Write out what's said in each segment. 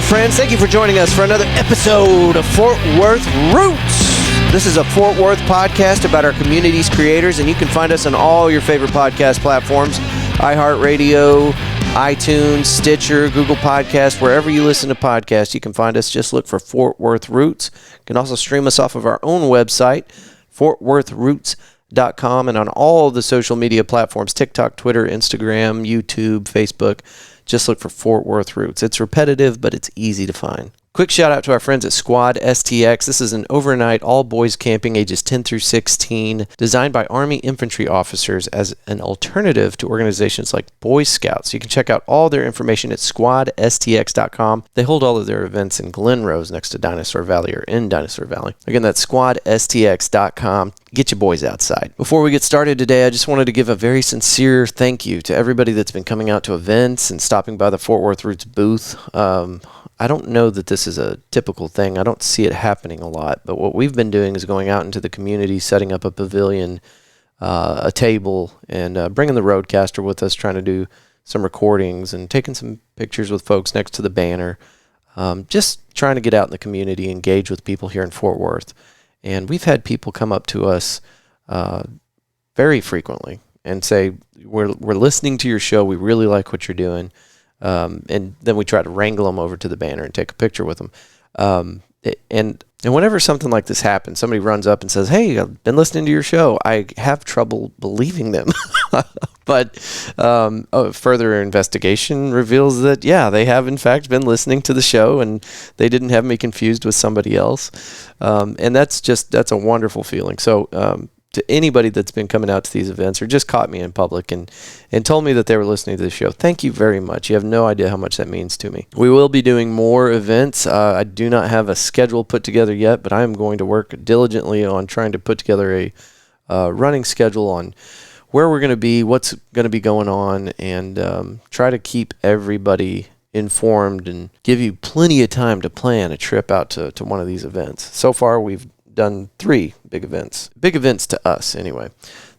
Hello, friends. Thank you for joining us for another episode of Fort Worth Roots. This is a Fort Worth podcast about our community's creators, and you can find us on all your favorite podcast platforms, iHeartRadio, iTunes, Stitcher, Google Podcasts, wherever you listen to podcasts, you can find us. Just look for Fort Worth Roots. You can also stream us off of our own website, fortworthroots.com, and on all the social media platforms, TikTok, Twitter, Instagram, YouTube, Facebook. Just look for Fort Worth Roots. It's repetitive, but it's easy to find. Quick shout out to our friends at Squad STX. This is an overnight all-boys camping ages 10 through 16, designed by Army infantry officers as an alternative to organizations like Boy Scouts. You can check out all their information at squadstx.com. They hold all of their events in Glen Rose next to Dinosaur Valley or in Dinosaur Valley. Again, that's squadstx.com. Get your boys outside. Before we get started today, I just wanted to give a very sincere thank you to everybody that's been coming out to events and stopping by the Fort Worth Roots booth. I don't know that this is a typical thing. I don't see it happening a lot. But what we've been doing is going out into the community, setting up a pavilion, a table, and bringing the roadcaster with us, trying to do some recordings and taking some pictures with folks next to the banner. Just trying to get out in the community, engage with people here in Fort Worth. And we've had people come up to us very frequently and say, we're listening to your show. We really like what you're doing. And then we try to wrangle them over to the banner and take a picture with them. And whenever something like this happens, somebody runs up and says, "Hey, I've been listening to your show," I have trouble believing them. But further investigation reveals that, yeah, they have in fact been listening to the show and they didn't have me confused with somebody else. And that's a wonderful feeling. So, to anybody that's been coming out to these events or just caught me in public and told me that they were listening to the show, thank you very much. You have no idea how much that means to me. We will be doing more events. I do not have a schedule put together yet, but I am going to work diligently on trying to put together a running schedule on where we're going to be, what's going to be going on, and try to keep everybody informed and give you plenty of time to plan a trip out to one of these events. So far, we've done 3 big events to us anyway.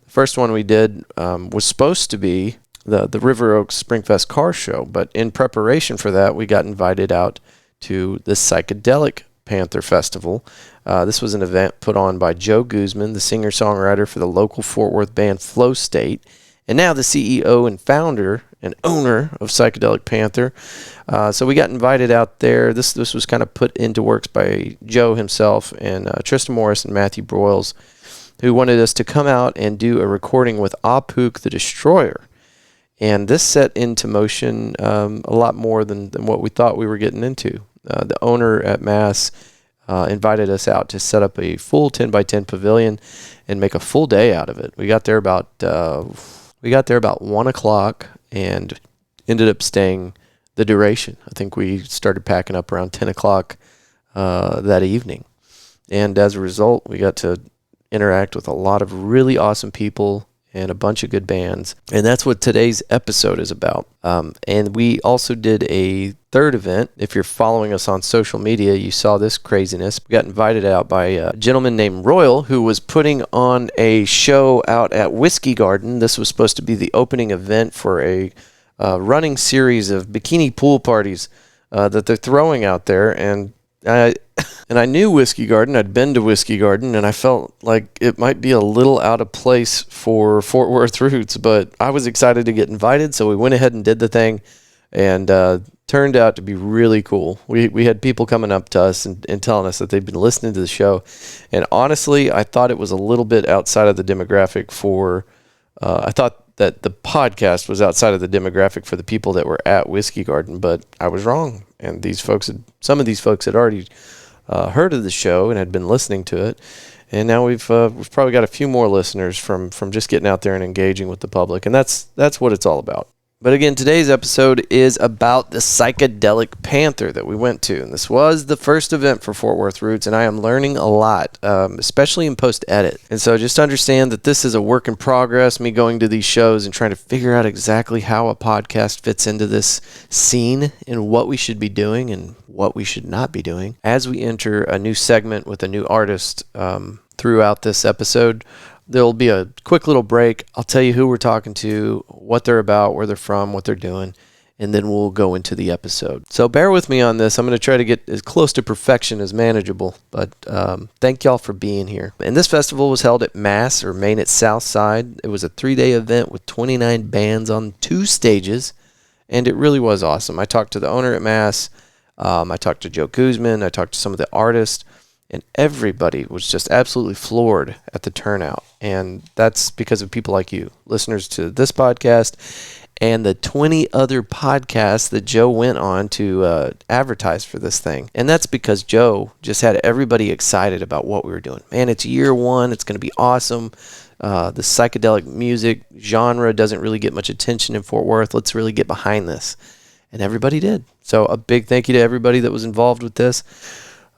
The first one we did was supposed to be the River Oaks Springfest car show, but in preparation for that, we got invited out to the Psychedelic Panther Festival. This was an event put on by Joe Guzman, the singer-songwriter for the local Fort Worth band Flow State, and now the CEO and founder and owner of Psychedelic Panther. So we got invited out there. This was kind of put into works by Joe himself and Tristan Morris and Matthew Broyles, who wanted us to come out and do a recording with Apook the Destroyer. And this set into motion a lot more than what we thought we were getting into. The owner at M.A.S.S. Invited us out to set up a full 10x10 pavilion and make a full day out of it. We got there about 1 o'clock and ended up staying the duration. I think we started packing up around 10 o'clock that evening. And as a result, we got to interact with a lot of really awesome people and a bunch of good bands. And that's what today's episode is about. And we also did a third event. If you're following us on social media, you saw this craziness. We got invited out by a gentleman named Royal, who was putting on a show out at Whiskey Garden. This was supposed to be the opening event for a running series of bikini pool parties that they're throwing out there. And I knew Whiskey Garden. I'd been to Whiskey Garden, and I felt like it might be a little out of place for Fort Worth Roots, but I was excited to get invited, so we went ahead and did the thing, and turned out to be really cool. We had people coming up to us and telling us that they'd been listening to the show, and honestly, I thought it was a little bit outside of the demographic for, I thought that the podcast was outside of the demographic for the people that were at Whiskey Garden, but I was wrong, and some of these folks had already heard of the show and had been listening to it, and now we've probably got a few more listeners from just getting out there and engaging with the public, and that's what it's all about. But again, today's episode is about the Psychedelic Panther that we went to. And this was the first event for Fort Worth Roots, and I am learning a lot, especially in post-edit. And so just understand that this is a work in progress, me going to these shows and trying to figure out exactly how a podcast fits into this scene and what we should be doing and what we should not be doing. As we enter a new segment with a new artist throughout this episode, there'll be a quick little break. I'll tell you who we're talking to, what they're about, where they're from, what they're doing, and then we'll go into the episode. So bear with me on this. I'm going to try to get as close to perfection as manageable, but thank y'all for being here. And this festival was held at M.A.S S, or Maine at South Side. It was a 3-day event with 29 bands on 2 stages, and it really was awesome. I talked to the owner at M.A.S S. I talked to Joe Guzman. I talked to some of the artists, and everybody was just absolutely floored at the turnout. And that's because of people like you, listeners to this podcast, and the 20 other podcasts that Joe went on to advertise for this thing. And that's because Joe just had everybody excited about what we were doing. Man, it's year 1. It's going to be awesome. The psychedelic music genre doesn't really get much attention in Fort Worth. Let's really get behind this. And everybody did. So a big thank you to everybody that was involved with this.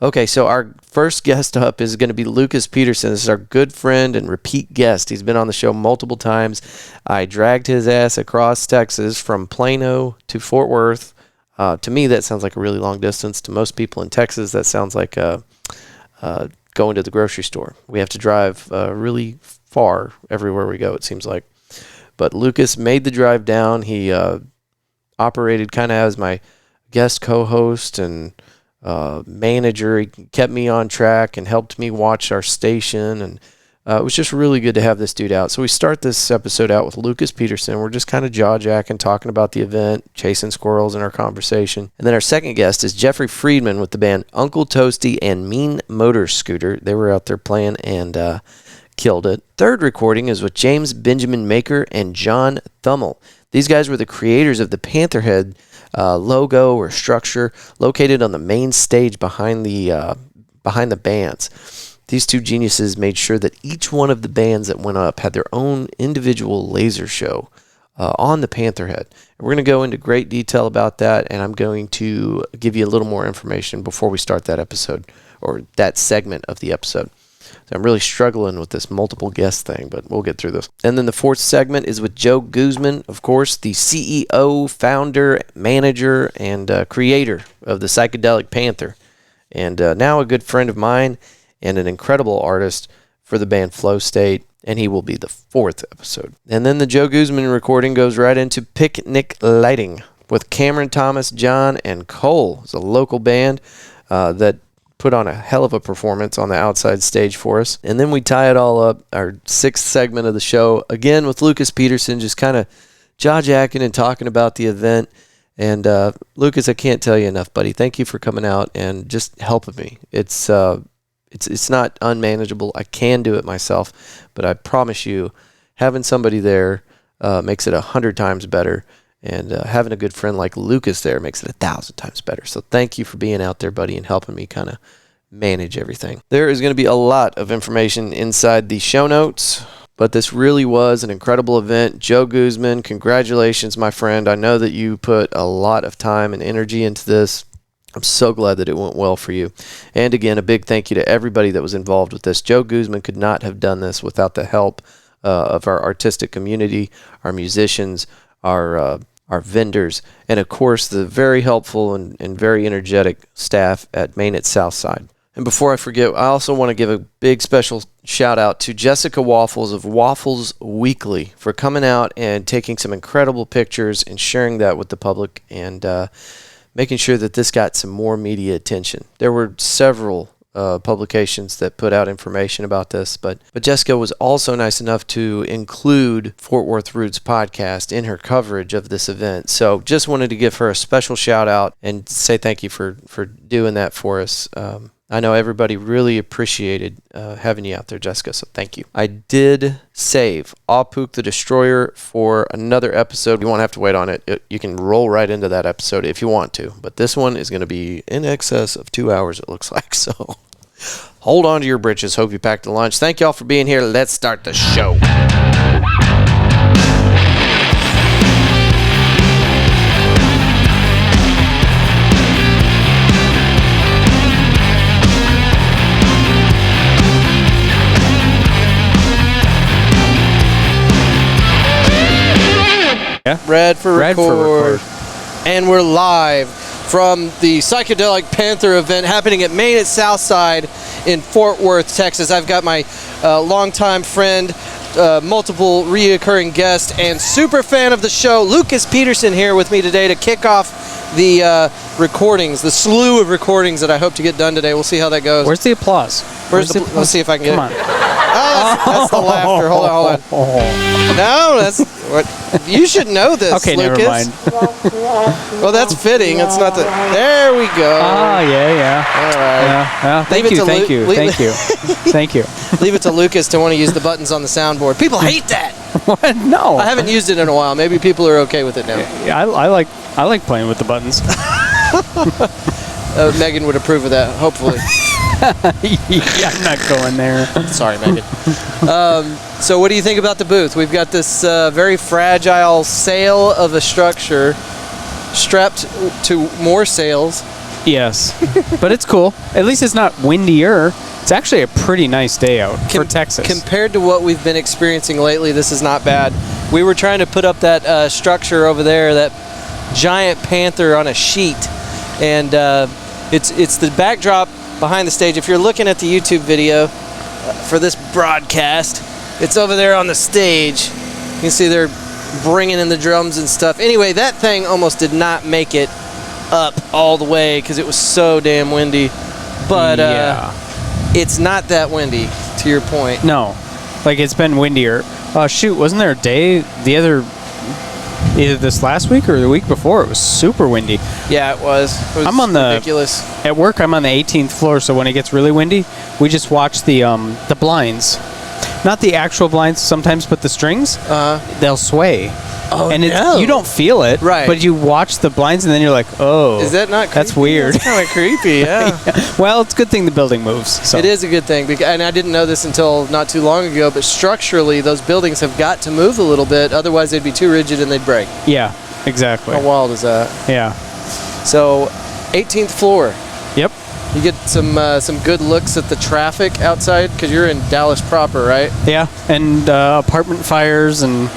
Okay, so our first guest up is going to be Lucas Peterson. This is our good friend and repeat guest. He's been on the show multiple times. I dragged his ass across Texas from Plano to Fort Worth. To me, that sounds like a really long distance. To most people in Texas, that sounds like going to the grocery store. We have to drive really far everywhere we go, it seems like. But Lucas made the drive down. He operated kind of as my guest co-host and manager. He kept me on track and helped me watch our station, and it was just really good to have this dude out. So we start this episode out with Lucas Peterson. We're just kind of jaw-jacking, talking about the event, chasing squirrels in our conversation. And then our second guest is Jeffrey Friedman with the band Uncle Toasty and Mean Motor Scooter. They were out there playing and killed it. Third recording is with James Benjamin Maker and John Thummel. These guys were the creators of the Pantherhead logo or structure, located on the main stage behind the bands. These two geniuses made sure that each one of the bands that went up had their own individual laser show on the Pantherhead. We're going to go into great detail about that, and I'm going to give you a little more information before we start that episode, or that segment of the episode. So I'm really struggling with this multiple guest thing, but we'll get through this. And then the fourth segment is with Joe Guzman, of course, the CEO, founder, manager, and creator of the Psychedelic Panther, and now a good friend of mine and an incredible artist for the band Flow State, and he will be the fourth episode. And then the Joe Guzman recording goes right into Picnic Lighting with Cameron Thomas, John, and Cole. It's a local band that put on a hell of a performance on the outside stage for us. And then we tie it all up, our sixth segment of the show, again with Lucas Peterson, just kind of jaw-jacking and talking about the event. And Lucas, I can't tell you enough, buddy. Thank you for coming out and just helping me. It's not unmanageable. I can do it myself, but I promise you, having somebody there makes it 100 times better. And having a good friend like Lucas there makes it 1,000 times better. So thank you for being out there, buddy, and helping me kind of manage everything. There is going to be a lot of information inside the show notes, but this really was an incredible event. Joe Guzman, congratulations, my friend. I know that you put a lot of time and energy into this. I'm so glad that it went well for you. And again, a big thank you to everybody that was involved with this. Joe Guzman could not have done this without the help of our artistic community, our musicians, our vendors, and of course the very helpful and very energetic staff at Maine at Southside. And before I forget, I also want to give a big special shout out to Jessica Waffles of Waffles Weekly for coming out and taking some incredible pictures and sharing that with the public and making sure that this got some more media attention. There were several publications that put out information about this, but Jessica was also nice enough to include Fort Worth Roots podcast in her coverage of this event. So just wanted to give her a special shout out and say thank you for doing that for us. I know everybody really appreciated having you out there, Jessica, so thank you. I did save Aupuk the Destroyer for another episode. You won't have to wait on it. You can roll right into that episode if you want to, but this one is going to be in excess of 2 hours, it looks like, so hold on to your britches. Hope you packed a lunch. Thank y'all for being here. Let's start the show. Yeah. Red for record. And we're live from the Psychedelic Panther event happening at M.A.S.S. at Southside in Fort Worth, Texas. I've got my longtime friend, multiple reoccurring guest and super fan of the show, Lucas Peterson, here with me today to kick off the recordings, the slew of recordings that I hope to get done today. We'll see how that goes. Where's the applause? Let's see if I can get Come it. on. Oh, that's the laughter. Hold on. No, that's what you should know this. Okay, Lucas. never mind. Well, that's fitting. It's not the. There we go. Oh, yeah. All right. Yeah. Thank you. Thank you. Leave it to Lucas to want to use the buttons on the soundboard. People hate that. What? No. I haven't used it in a while. Maybe people are okay with it now. Yeah, I like playing with the buttons. Megan would approve of that, hopefully. Yeah, I'm not going there. Sorry, Megan. So what do you think about the booth? We've got this very fragile sail of a structure strapped to more sails. Yes, but it's cool. At least it's not windier. It's actually a pretty nice day out for Texas. Compared to what we've been experiencing lately, this is not bad. We were trying to put up that structure over there, that giant panther on a sheet, and it's the backdrop behind the stage. If you're looking at the YouTube video for this broadcast, it's over there on the stage. You can see they're bringing in the drums and stuff. Anyway, that thing almost did not make it up all the way because it was so damn windy. But it's not that windy, to your point. No, like it's been windier. Shoot, wasn't there a day either this last week or the week before? It was super windy. Yeah, it was. It was ridiculous. At work, I'm on the 18th floor, so when it gets really windy, we just watch the blinds. Not the actual blinds sometimes, but the strings. They'll sway. Oh, and no. You don't feel it, right? But you watch the blinds, and then you're like, "Oh, is that not creepy? That's weird." That's kind of creepy, yeah. Well, it's a good thing the building moves. So. It is a good thing, and I didn't know this until not too long ago, but structurally, those buildings have got to move a little bit, otherwise they'd be too rigid and they'd break. Yeah, exactly. How wild is that? Yeah. So, 18th floor. Yep. You get some good looks at the traffic outside, because you're in Dallas proper, right? Yeah, and apartment fires and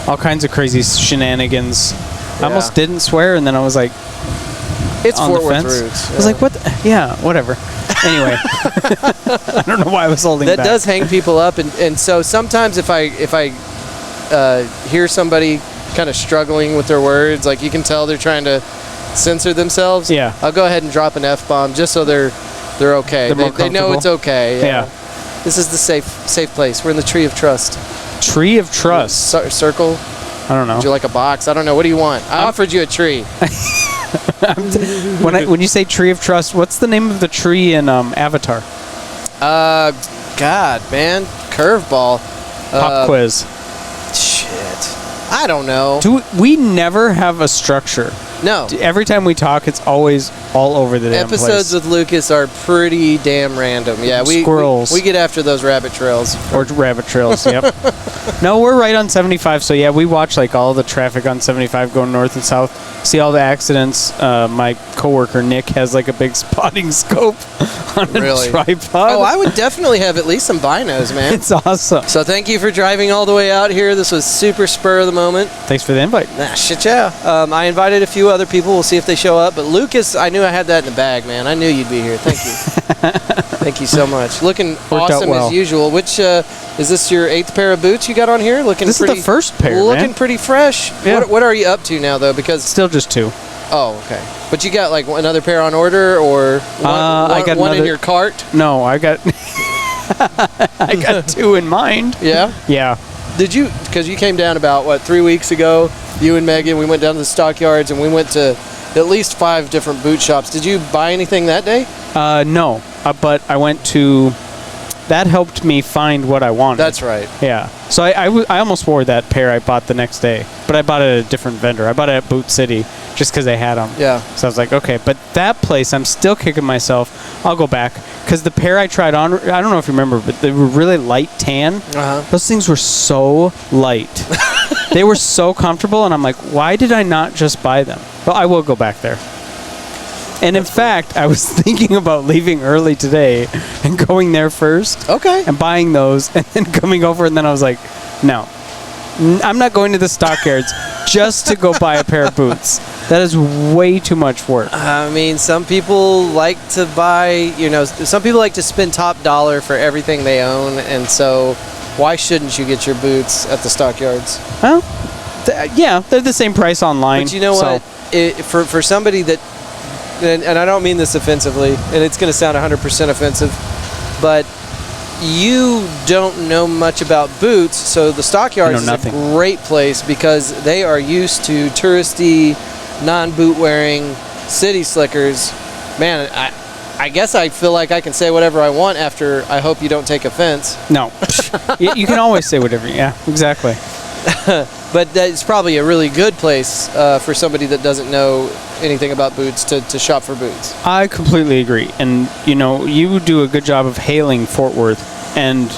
all kinds of crazy shenanigans. Yeah. I almost didn't swear, and then I was like, it's on Fort the Worth fence. Roots. Yeah. I was like, what? Yeah, whatever. Anyway, I don't know why I was holding that back. Does hang people up, and so sometimes if I hear somebody kind of struggling with their words, like you can tell they're trying to censor themselves. Yeah, I'll go ahead and drop an F-bomb just so they're okay. They know it's okay. Yeah. This is the safe place. We're in the tree of trust. Tree of trust. Circle. I don't know. Would you like a box? I don't know. What do you want? I offered you a tree. When you say tree of trust, what's the name of the tree in Avatar? God, man, curveball. Pop quiz. Shit. I don't know. We never have a structure. No. Every time we talk, it's always all over the damn place. Episodes with Lucas are pretty damn random. Yeah, Squirrels. We get after those rabbit trails. Or rabbit trails, yep. No, we're right on 75, so yeah, we watch like all the traffic on 75 going north and south. See all the accidents. My coworker Nick has like a big spotting scope on a tripod. Oh, I would definitely have at least some binos, man. It's awesome. So thank you for driving all the way out here. This was super spur of the moment. Thanks for the invite. Shit, yeah. I invited a few other people. We'll see if they show up. But Lucas, I knew I had that in the bag, man. I knew you'd be here. Thank you. Thank you so much. Looking awesome as usual. Which is this your 8th pair of boots you got on here? This is the first pair, looking man. Pretty fresh. Yeah. What are you up to now, though? Because still just 2. Oh, okay. But you got like another pair on order, or I got one in your cart? No, I got I got 2 in mind. Yeah. Yeah. Did you? Because you came down about 3 weeks ago. You and Megan, we went down to the stockyards and we went to at least 5 different boot shops. Did you buy anything that day? No, but I went to. That helped me find what I wanted. That's right. Yeah. So I almost wore that pair I bought the next day, but I bought it at a different vendor. I bought it at Boot City just because they had them. Yeah. So I was like, okay, but that place, I'm still kicking myself. I'll go back because the pair I tried on, I don't know if you remember, but they were really light tan. Uh-huh. Those things were so light. They were so comfortable, and I'm like, why did I not just buy them? Well, I will go back there. And in fact, I was thinking about leaving early today and going there first. Okay. And buying those and then coming over, and then I was like, no. I'm not going to the stockyards just to go buy a pair of boots. That is way too much work. I mean, some people like to buy, some people like to spend top dollar for everything they own, and so why shouldn't you get your boots at the stockyards? Well, yeah, they're the same price online. But you know what? For somebody that, and I don't mean this offensively, and it's going to sound 100% offensive, but you don't know much about boots, so the stockyards is a great place because they are used to touristy, non-boot wearing city slickers. Man, I guess I feel like I can say whatever I want after. I hope you don't take offense. No. You can always say whatever. Yeah, exactly. But it's probably a really good place for somebody that doesn't know anything about boots to shop for boots. I completely agree. And, you do a good job of hailing Fort Worth. And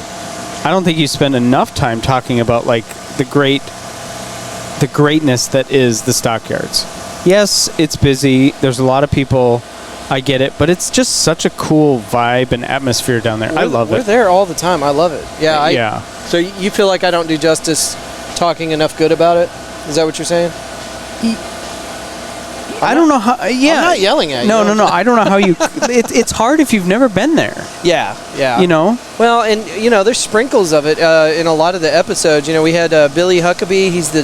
I don't think you spend enough time talking about, like, the greatness that is the stockyards. Yes, it's busy. There's a lot of people. I get it. But it's just such a cool vibe and atmosphere down there. I love it. We're there all the time. I love it. Yeah. Yeah. So you feel like I don't do justice talking enough good about it? Is that what you're saying? I don't know how. Yeah, I'm not yelling at you. No. I don't know how you. It's hard if you've never been there. Yeah. Well, and there's sprinkles of it in a lot of the episodes. We had Billy Huckabee. He's the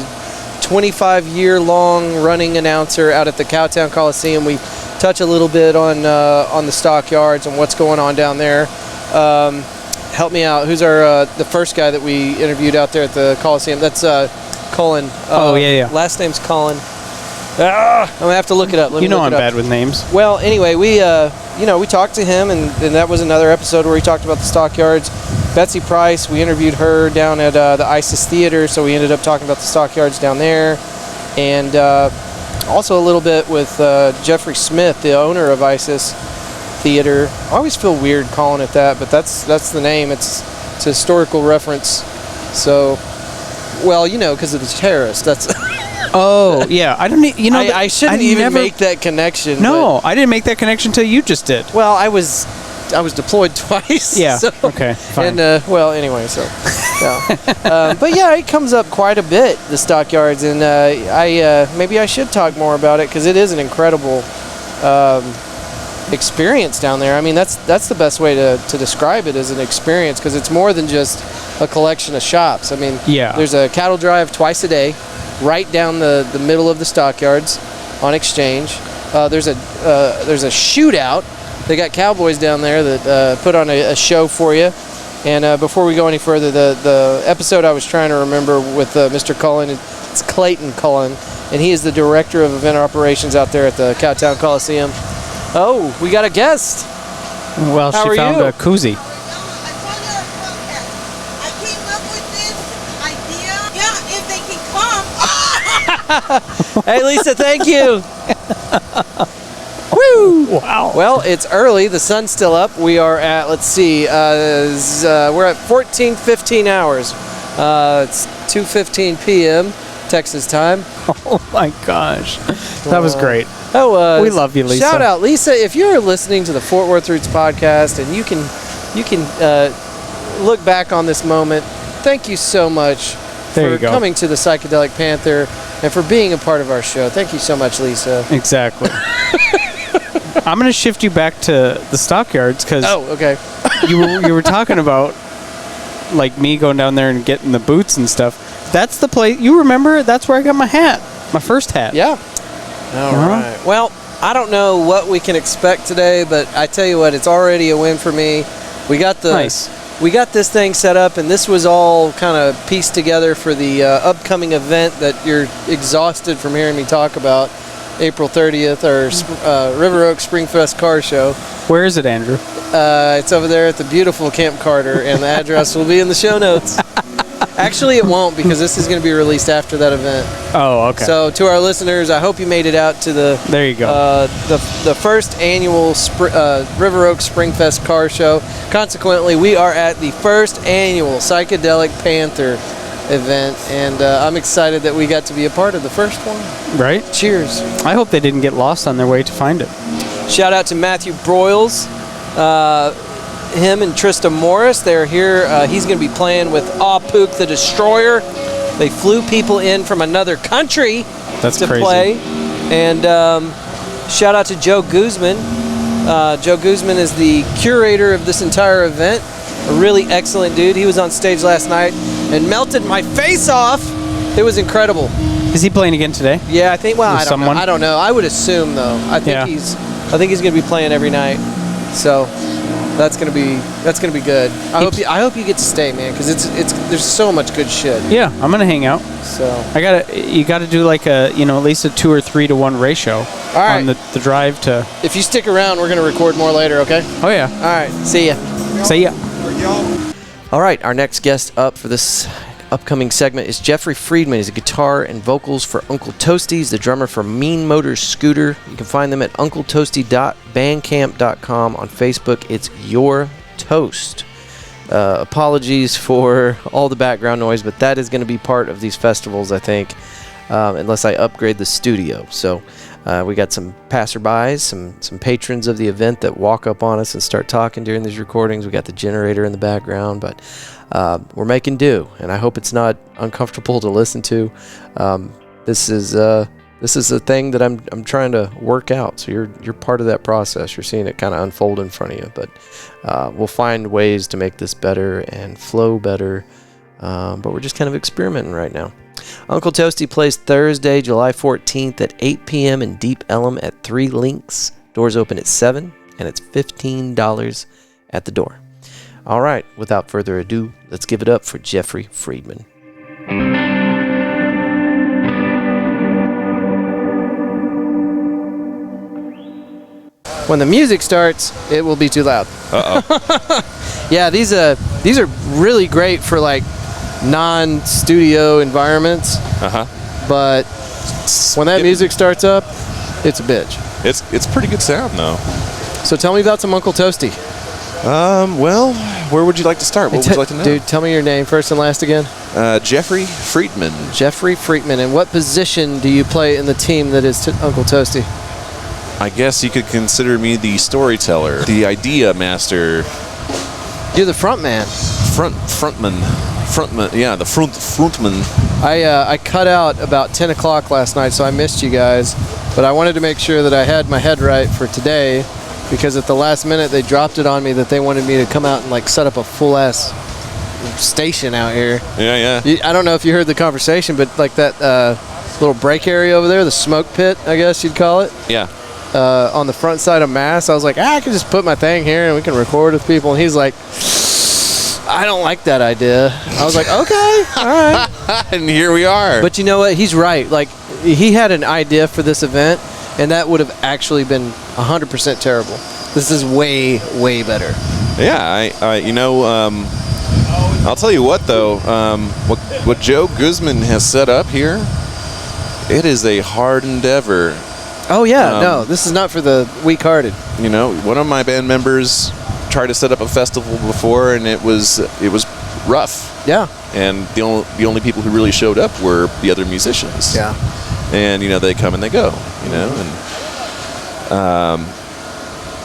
25-year-long running announcer out at the Cowtown Coliseum. We touch a little bit on the stockyards and what's going on down there. Help me out. Who's the first guy that we interviewed out there at the Coliseum? That's Cullen. Yeah. Last name's Cullen. I'm gonna have to look it up. I'm bad with names. Well, anyway, we talked to him, and that was another episode where he talked about the stockyards. Betsy Price, we interviewed her down at the ISIS Theater, so we ended up talking about the stockyards down there, and also a little bit with Jeffrey Smith, the owner of ISIS Theater. I always feel weird calling it that, but that's the name. It's a historical reference. So, well, because of the terrorists. That's. Oh yeah, I don't. I shouldn't even make that connection. No, I didn't make that connection until you just did. Well, I was deployed twice. Yeah. So, okay. Fine. And anyway, so. Yeah. But yeah, it comes up quite a bit, the stockyards, and maybe I should talk more about it because it is an incredible experience down there. I mean, that's the best way to describe it as an experience because it's more than just a collection of shops. I mean, there's a cattle drive twice a day, right down the middle of the stockyards on Exchange. There's a shootout. They got cowboys down there that put on a show for you. And before we go any further, the episode I was trying to remember with Mr. Cullen, it's Clayton Cullen, and he is the director of event operations out there at the Cowtown Coliseum. Oh, we got a guest. Well, she found a koozie. Hey, Lisa, thank you. Woo! Wow. Well, it's early. The sun's still up. We are at, let's see, we're at 14:15 hours. It's 2:15 p.m. Texas time. Oh, my gosh. That was great. We love you, Lisa. Shout out, Lisa. If you're listening to the Fort Worth Roots podcast and you can look back on this moment, thank you so much for coming to the Psychedelic Panther and for being a part of our show. Thank you so much, Lisa. Exactly. I'm going to shift you back to the stockyards because you were talking about like me going down there and getting the boots and stuff. That's the place. You remember? That's where I got my hat, my first hat. Yeah. All right. Well, I don't know what we can expect today, but I tell you what, it's already a win for me. We got this thing set up, and this was all kind of pieced together for the upcoming event that you're exhausted from hearing me talk about, April 30th, our River Oaks Springfest Car Show. Where is it, Andrew? It's over there at the beautiful Camp Carter, and the address will be in the show notes. Actually, it won't because this is going to be released after that event. Oh, okay. So, to our listeners, I hope you made it out to the there you go the first annual River Oaks Springfest Car Show. Consequently, we are at the first annual Psychedelic Panther event, and I'm excited that we got to be a part of the first one. Right? Cheers. I hope they didn't get lost on their way to find it. Shout out to Matthew Broyles. Him and Trista Morris, they're here. He's going to be playing with Apook the Destroyer. They flew people in from another country to play. And shout out to Joe Guzman. Joe Guzman is the curator of this entire event. a really excellent dude. He was on stage last night and melted my face off. It was incredible. Is he playing again today? Yeah, I think. Well, With someone? I don't know. I would assume though. I think he's going to be playing every night. So that's gonna be good. I hope you get to stay, man, because it's there's so much good shit. Yeah, I'm gonna hang out. So you gotta do like a at least a 2 or 3 to 1 ratio. All right. On the drive to. If you stick around, we're gonna record more later. Okay. Oh yeah. All right. See ya. See ya. All right. Our next guest up for this upcoming segment is Jeffrey Friedman. He's a guitar and vocals for Uncle Toasty's, the drummer for Mean Motors Scooter. You can find them at uncletoasty.bandcamp.com. On Facebook, it's Your Toast. Apologies for all the background noise, but that is going to be part of these festivals, I think, unless I upgrade the studio. So we got some passerbys, some patrons of the event that walk up on us and start talking during these recordings. We got the generator in the background, but we're making do, and I hope it's not uncomfortable to listen to. This is a thing that I'm trying to work out. So you're part of that process. You're seeing it kind of unfold in front of you, but we'll find ways to make this better and flow better. But we're just kind of experimenting right now. Uncle Toasty plays Thursday, July 14th at 8 p.m. in Deep Ellum at 3 Links. Doors open at 7, and it's $15 at the door. All right, without further ado, let's give it up for Jeffrey Friedman. When the music starts, it will be too loud. Uh-oh. Yeah, these are really great for like non-studio environments. Uh-huh. But when that music starts up, it's a bitch. It's pretty good sound though. So tell me about some Uncle Toasty. Well, where would you like to start? What would you like to know? Dude, tell me your name first and last again. Jeffrey Friedman. Jeffrey Friedman. And what position do you play in the team that is Uncle Toasty? I guess you could consider me the storyteller, the idea master. You're the front man. Frontman. Yeah, the frontman. I cut out about 10 o'clock last night, so I missed you guys. But I wanted to make sure that I had my head right for today, because at the last minute they dropped it on me that they wanted me to come out and like set up a full-ass station out here. Yeah. I don't know if you heard the conversation, but like that little break area over there, the smoke pit, I guess you'd call it. Yeah. On the front side of M.A.S.S, I was like, I can just put my thing here and we can record with people. And he's like, I don't like that idea. I was like, okay, all right. And here we are. But you know what? He's right. Like, he had an idea for this event, and that would have actually been 100% terrible. This is way, way better. Yeah, I'll tell you what, though. What Joe Guzman has set up here, it is a hard endeavor. Oh, yeah. No, this is not for the weak-hearted. One of my band members tried to set up a festival before, and it was rough. Yeah. And the only people who really showed up were the other musicians. Yeah. And they come and they go. And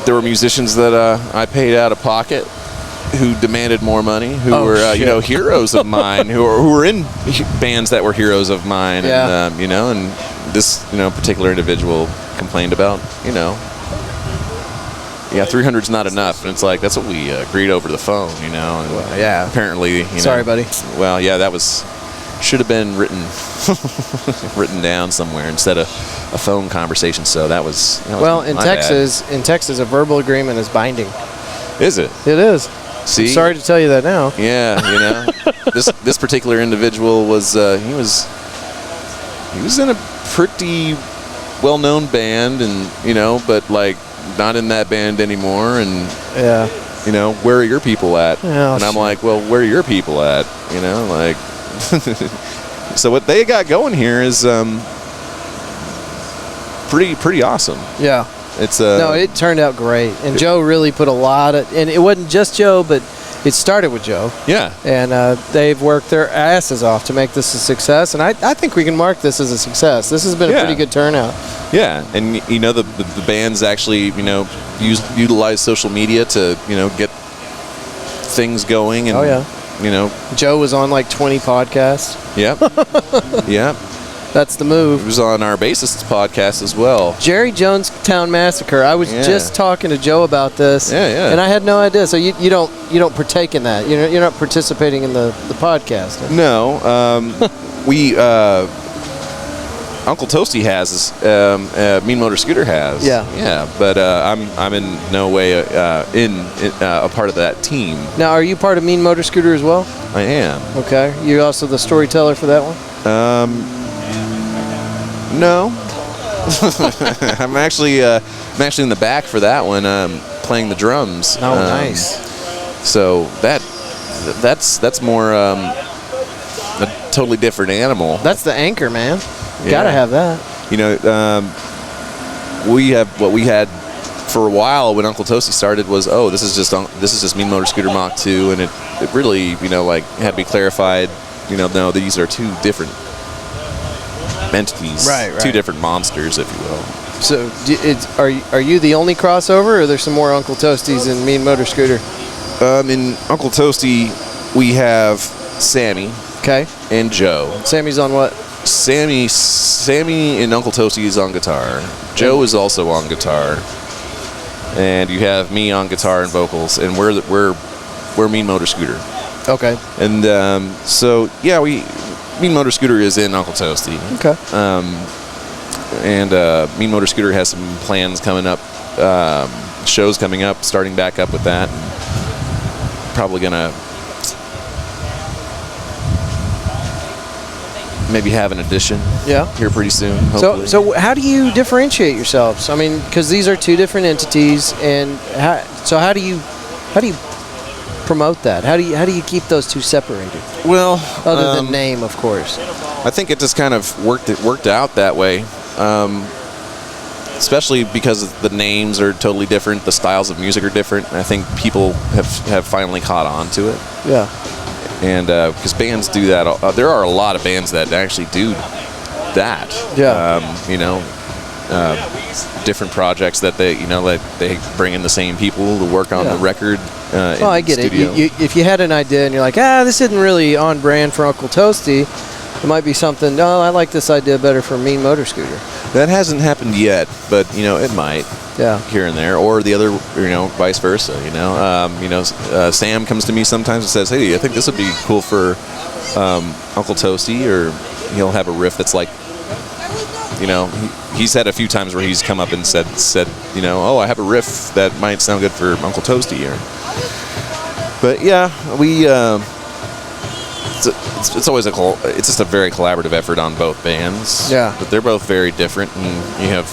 there were musicians that I paid out of pocket who demanded more money, who were heroes of mine, who were in bands that were heroes of mine. Yeah. And and this particular individual complained about 300's not enough, and it's like that's what we agreed over the phone, And well, yeah. Apparently, Sorry, buddy. Well, yeah, that should have been written down somewhere instead of a phone conversation. So that was well, in my Texas, bad. a verbal agreement is binding. Is it? It is. See, I'm sorry to tell you that now. Yeah, this particular individual was he was in a pretty well-known band, and but like not in that band anymore, and yeah, where are your people at? Oh, and I'm like, well, where are your people at? Like. So what they got going here is pretty awesome. Yeah. It's no, it turned out great, and Joe really put a lot of, and it wasn't just Joe, but it started with Joe. Yeah. And they've worked their asses off to make this a success, and I think we can mark this as a success. This has been a pretty good turnout. Yeah, and the bands actually utilize social media to get things going, and Joe was on like 20 podcasts. Yep. Yep. That's the He move. was on our bassist's podcast as well. Jerry Jonestown Massacre. I was just talking to Joe about this. Yeah. And I had no idea. So you don't partake in that. You're not participating in the podcast. No, we Uncle Toasty has, Mean Motor Scooter has. Yeah. But I'm in no way a part of that team. Now, are you part of Mean Motor Scooter as well? I am. Okay. You're also the storyteller for that one? No. I'm actually in the back for that one, playing the drums. Oh, nice. So that's more a totally different animal. That's the anchor, man. Yeah. Gotta have that. You know, we have what we had for a while when Uncle Toasty started was, this is just Mean Motor Scooter Mach 2, and it really, had to be clarified. No, these are two different entities, Right. Two different monsters, if you will. So, are you the only crossover, or are there some more Uncle Toasties in Mean Motor Scooter? In Uncle Toasty, we have Sammy Okay. and Joe. Sammy's on what? Sammy and Uncle Toasty is on guitar. Joe is also on guitar, and you have me on guitar and vocals, and we're Mean Motor Scooter. Okay. And Mean Motor Scooter is in Uncle Toasty. Okay. And Mean Motor Scooter has some plans coming up, shows coming up, starting back up with that. Probably gonna maybe have an addition. Yeah. Here pretty soon. Hopefully. So how do you differentiate yourselves? I mean, because these are two different entities, and how do you promote that? How do you keep those two separated? Well, Other than name, of course. I think it just kind of worked out that way. Especially because the names are totally different, the styles of music are different, and I think people have finally caught on to it. Yeah. And because bands do that, there are a lot of bands that actually do that. Yeah. Different projects that they bring in the same people to work on the record. Well, I get it. If you had an idea and you're like, this isn't really on brand for Uncle Toasty, it might be something. Oh, I like this idea better for Mean Motor Scooter. That hasn't happened yet, but it might. Yeah. Here and there, or the other, vice versa. Sam comes to me sometimes and says, "Hey, I think this would be cool for Uncle Toasty," or he'll have a riff that's like, he's had a few times where he's come up and said, I have a riff that might sound good for Uncle Toasty, but yeah, we. It's always it's just a very collaborative effort on both bands. Yeah. But they're both very different, and you have.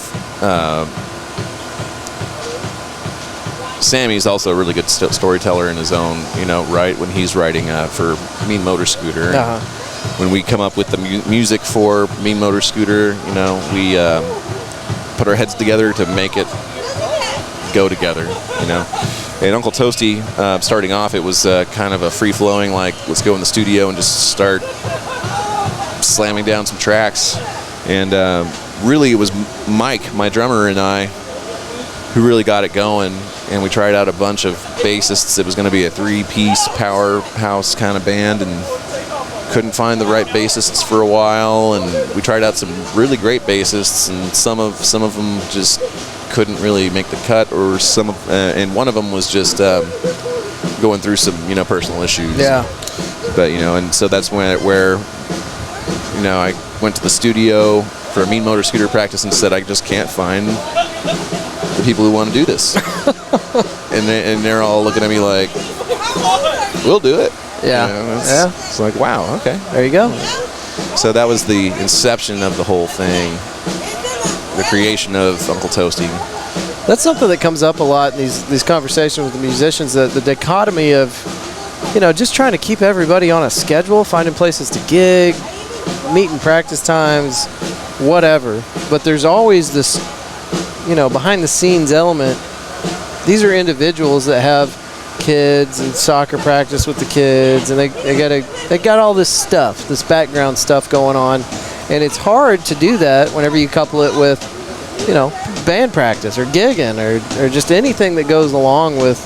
Sammy's also a really good storyteller in his own, right, when he's writing for Mean Motor Scooter. Uh-huh. When we come up with the music for Mean Motor Scooter, we put our heads together to make it go together, And Uncle Toasty, starting off, it was kind of a free-flowing, let's go in the studio and just start slamming down some tracks. And really, it was Mike, my drummer, and I who really got it going. And we tried out a bunch of bassists. It was going to be a three-piece powerhouse kind of band, and couldn't find the right bassists for a while. And we tried out some really great bassists, and some of them just couldn't really make the cut, or and one of them was just going through some personal issues. Yeah. But and so that's where I went to the studio for a Mean Motor Scooter practice and said, I just can't find the people who want to do this. and they're all looking at me like, we'll do it. Yeah. It's like, wow, okay. There you go. So that was the inception of the whole thing, the creation of Uncle Toasty. That's something that comes up a lot in these conversations with the musicians, the dichotomy of, just trying to keep everybody on a schedule, finding places to gig, meeting practice times, whatever. But there's always this, behind-the-scenes element. These are individuals that have kids and soccer practice with the kids, and they got all this stuff, this background stuff going on, and it's hard to do that whenever you couple it with, band practice or gigging or just anything that goes along with,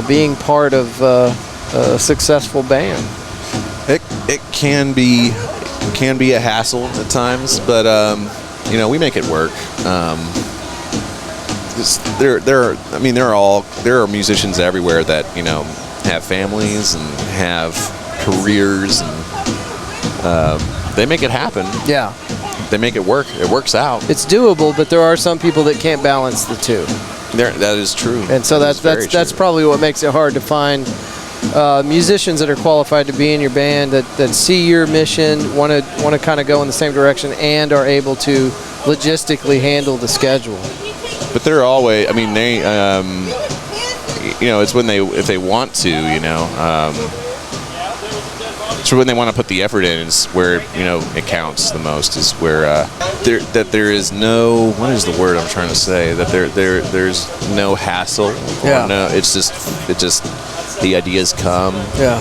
being part of a successful band. It can be can be a hassle at times, but you know, we make it work. There are musicians everywhere that, you know, have families and have careers, and they make it happen. Yeah. They make it work. It works out. It's doable, but there are some people that can't balance the two. That is true. And so that's probably what makes it hard to find musicians that are qualified to be in your band, that see your mission, want to kind of go in the same direction, and are able to logistically handle the schedule. But they're always, I mean, they, you know, it's when if they want to, you know, so when they want to put the effort in is where, you know, it counts the most, is where there is no, what is the word I'm trying to say, that there's no hassle. Yeah. No, it just the ideas come. Yeah.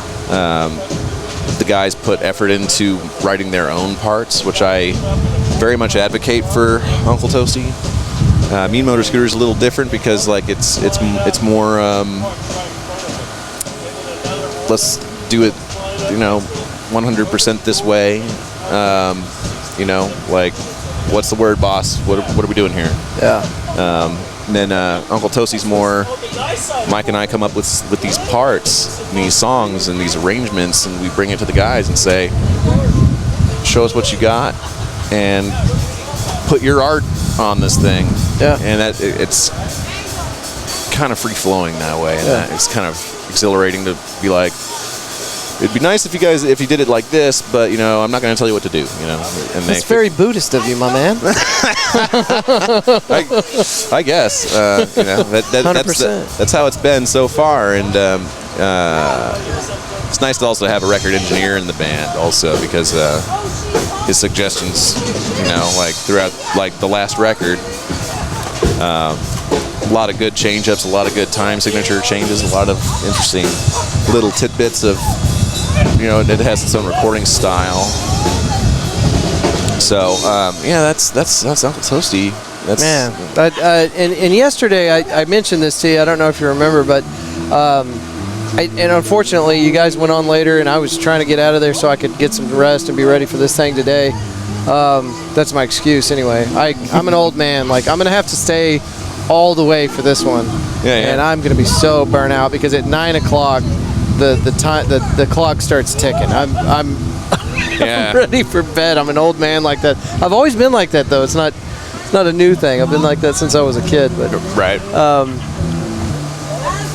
The guys put effort into writing their own parts, which I very much advocate for Uncle Toasty. Mean Motor Scooter is a little different because, like, it's more let's do it, you know, 100% this way. You know, like, what's the word, boss? What are we doing here? Yeah. And then Uncle Toasty's more, Mike and I come up with these parts, and these songs, and these arrangements, and we bring it to the guys and say, show us what you got, and put your art on this thing. Yeah. And it's kind of free-flowing that way, and Yeah. it's kind of exhilarating to be like, it'd be nice if you did it like this, but, you know, I'm not going to tell you what to do, you know. And It's very Buddhist of you, my man. I guess, you know, 100%. that's how it's been so far, and it's nice to also have a record engineer in the band also, because his suggestions, you know, like throughout, like the last record, a lot of good change-ups, a lot of good time signature changes, a lot of interesting little tidbits of, you know, it has its own recording style. So yeah, that's Uncle Toasty. That's, Man, and yesterday I mentioned this to you. I don't know if you remember, but and unfortunately you guys went on later, and I was trying to get out of there so I could get some rest and be ready for this thing today. That's my excuse anyway. I'm an old man. Like, I'm gonna have to stay all the way for this one. Yeah. And I'm gonna be so burnt out because at 9 o'clock the clock starts ticking. I'm Yeah. ready for bed. I'm an old man like that. I've always been like that, though. It's not a new thing. I've been like that since I was a kid. But Right.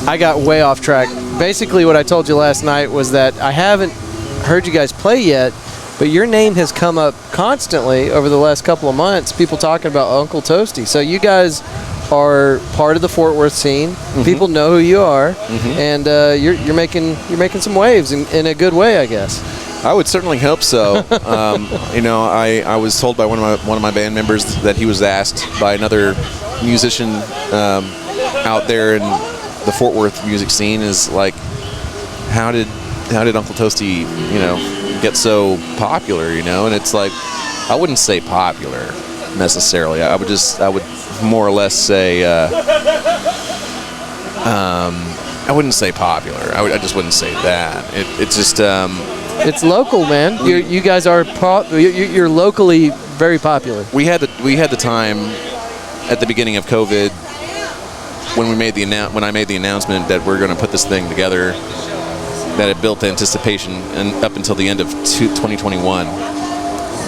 I got way off track. Basically, what I told you last night was that I haven't heard you guys play yet, but your name has come up constantly over the last couple of months. People talking about Uncle Toasty. So you guys are part of the Fort Worth scene. Mm-hmm. People know who you are, and you're making some waves in a good way, I guess. I would certainly hope so. You know, I was told by one of my band members that he was asked by another musician out there in the Fort Worth music scene, is like, how did Uncle Toasty, you know, get so popular, you know? And it's like, I wouldn't say popular necessarily. I would more or less say I wouldn't say popular. I just wouldn't say that. It's just it's local, man. You guys are you're locally very popular. we had the time at the beginning of COVID when I made the announcement that we're going to put this thing together, that it built anticipation and up until the end of 2021.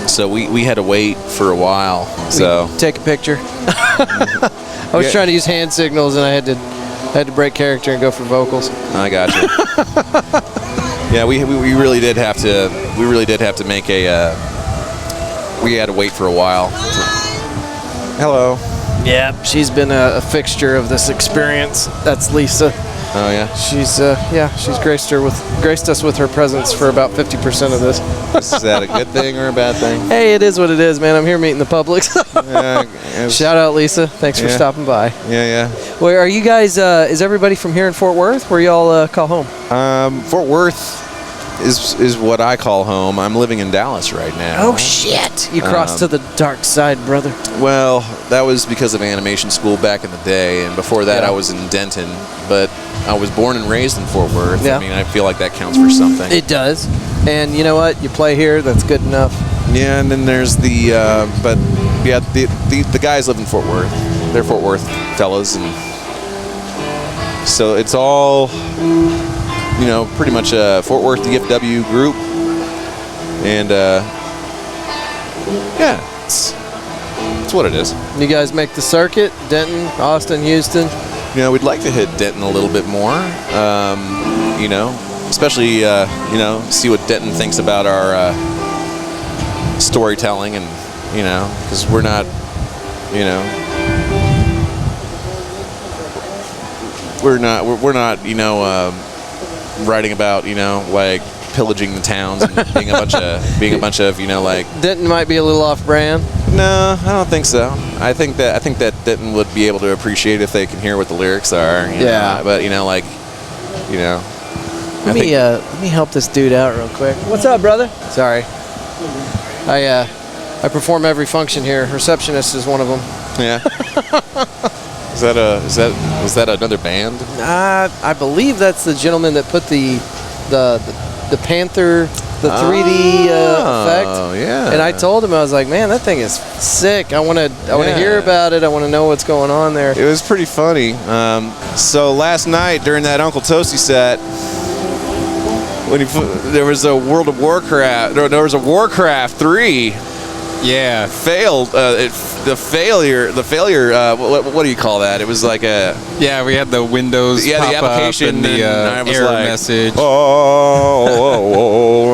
So we had to wait for a while. So take a picture. I was trying to use hand signals, and I had to break character and go for vocals. I got you. Yeah, we really did have to. We really did have to make a. We had to wait for a while. Hello. Yeah, she's been a fixture of this experience. That's Lisa. Oh yeah. She's graced us with her presence for about 50% of this. Is that a good thing or a bad thing? Hey, it is what it is, man. I'm here meeting the public. Yeah, Shout out, Lisa. Thanks for stopping by. Yeah. Where are you guys? Is everybody from here in Fort Worth? Where y'all call home? Fort Worth is what I call home. I'm living in Dallas right now. Oh shit! You crossed to the dark side, brother. Well, that was because of animation school back in the day, and before that I was in Denton, but I was born and raised in Fort Worth. Yeah. I mean, I feel like that counts for something. It does. And you know what? You play here, that's good enough. Yeah, and then there's the the guys live in Fort Worth. They're Fort Worth fellas, and so it's all, you know, pretty much a Fort Worth DFW group, and yeah, it's what it is. You guys make the circuit, Denton, Austin, Houston. You know, we'd like to hit Denton a little bit more, you know, especially, you know, see what Denton thinks about our storytelling, and, you know, because we're not, you know, we're not, you know, writing about, you know, like pillaging the towns and being a bunch of, you know, like. Denton might be a little off-brand. No, I don't think so. I think that Denton would be able to appreciate if they can hear what the lyrics are. You know? But, you know, like, you know. Let me help this dude out real quick. What's up, brother? Sorry. I perform every function here. Receptionist is one of them. Yeah. Was that another band? I believe that's the gentleman that put the Panther, the 3D effect. Oh, yeah. And I told him, I was like, man, that thing is sick. I want to hear about it. I want to know what's going on there. It was pretty funny. So last night during that Uncle Toasty set, there was a World of Warcraft, there was a Warcraft 3. Yeah, failed. The failure. What do you call that? It was like a. Yeah, we had the Windows. Yeah, pop the application up and the error message. Oh,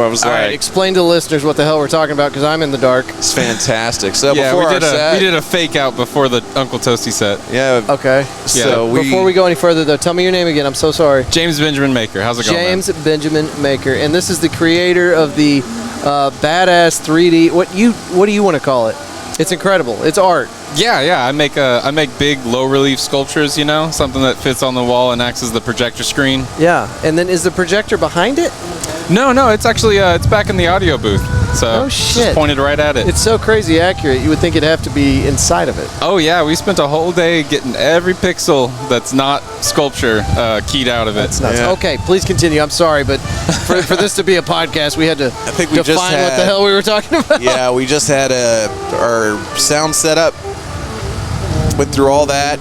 I was All like. right, explain to the listeners what the hell we're talking about, because I'm in the dark. It's fantastic. So yeah, before we did a fake out before the Uncle Toasty set. Yeah. Okay. So before we go any further, though, tell me your name again. I'm so sorry. James Benjamin Maker. How's it going? James Benjamin Maker, and this is the creator of the badass 3D. What do you want to call it? It's incredible. It's art. Yeah. I make big low relief sculptures. You know, something that fits on the wall and acts as the projector screen. Yeah, and then is the projector behind it? No, it's actually it's back in the audio booth. So oh shit! Just pointed right at it. It's so crazy accurate. You would think it'd have to be inside of it. Oh yeah, we spent a whole day getting every pixel that's not sculpture keyed out of it. That's nuts. Yeah. Okay, please continue. I'm sorry, but for this to be a podcast, we had to define what the hell we were talking about. Yeah, we just had our sound set up. Went through all that.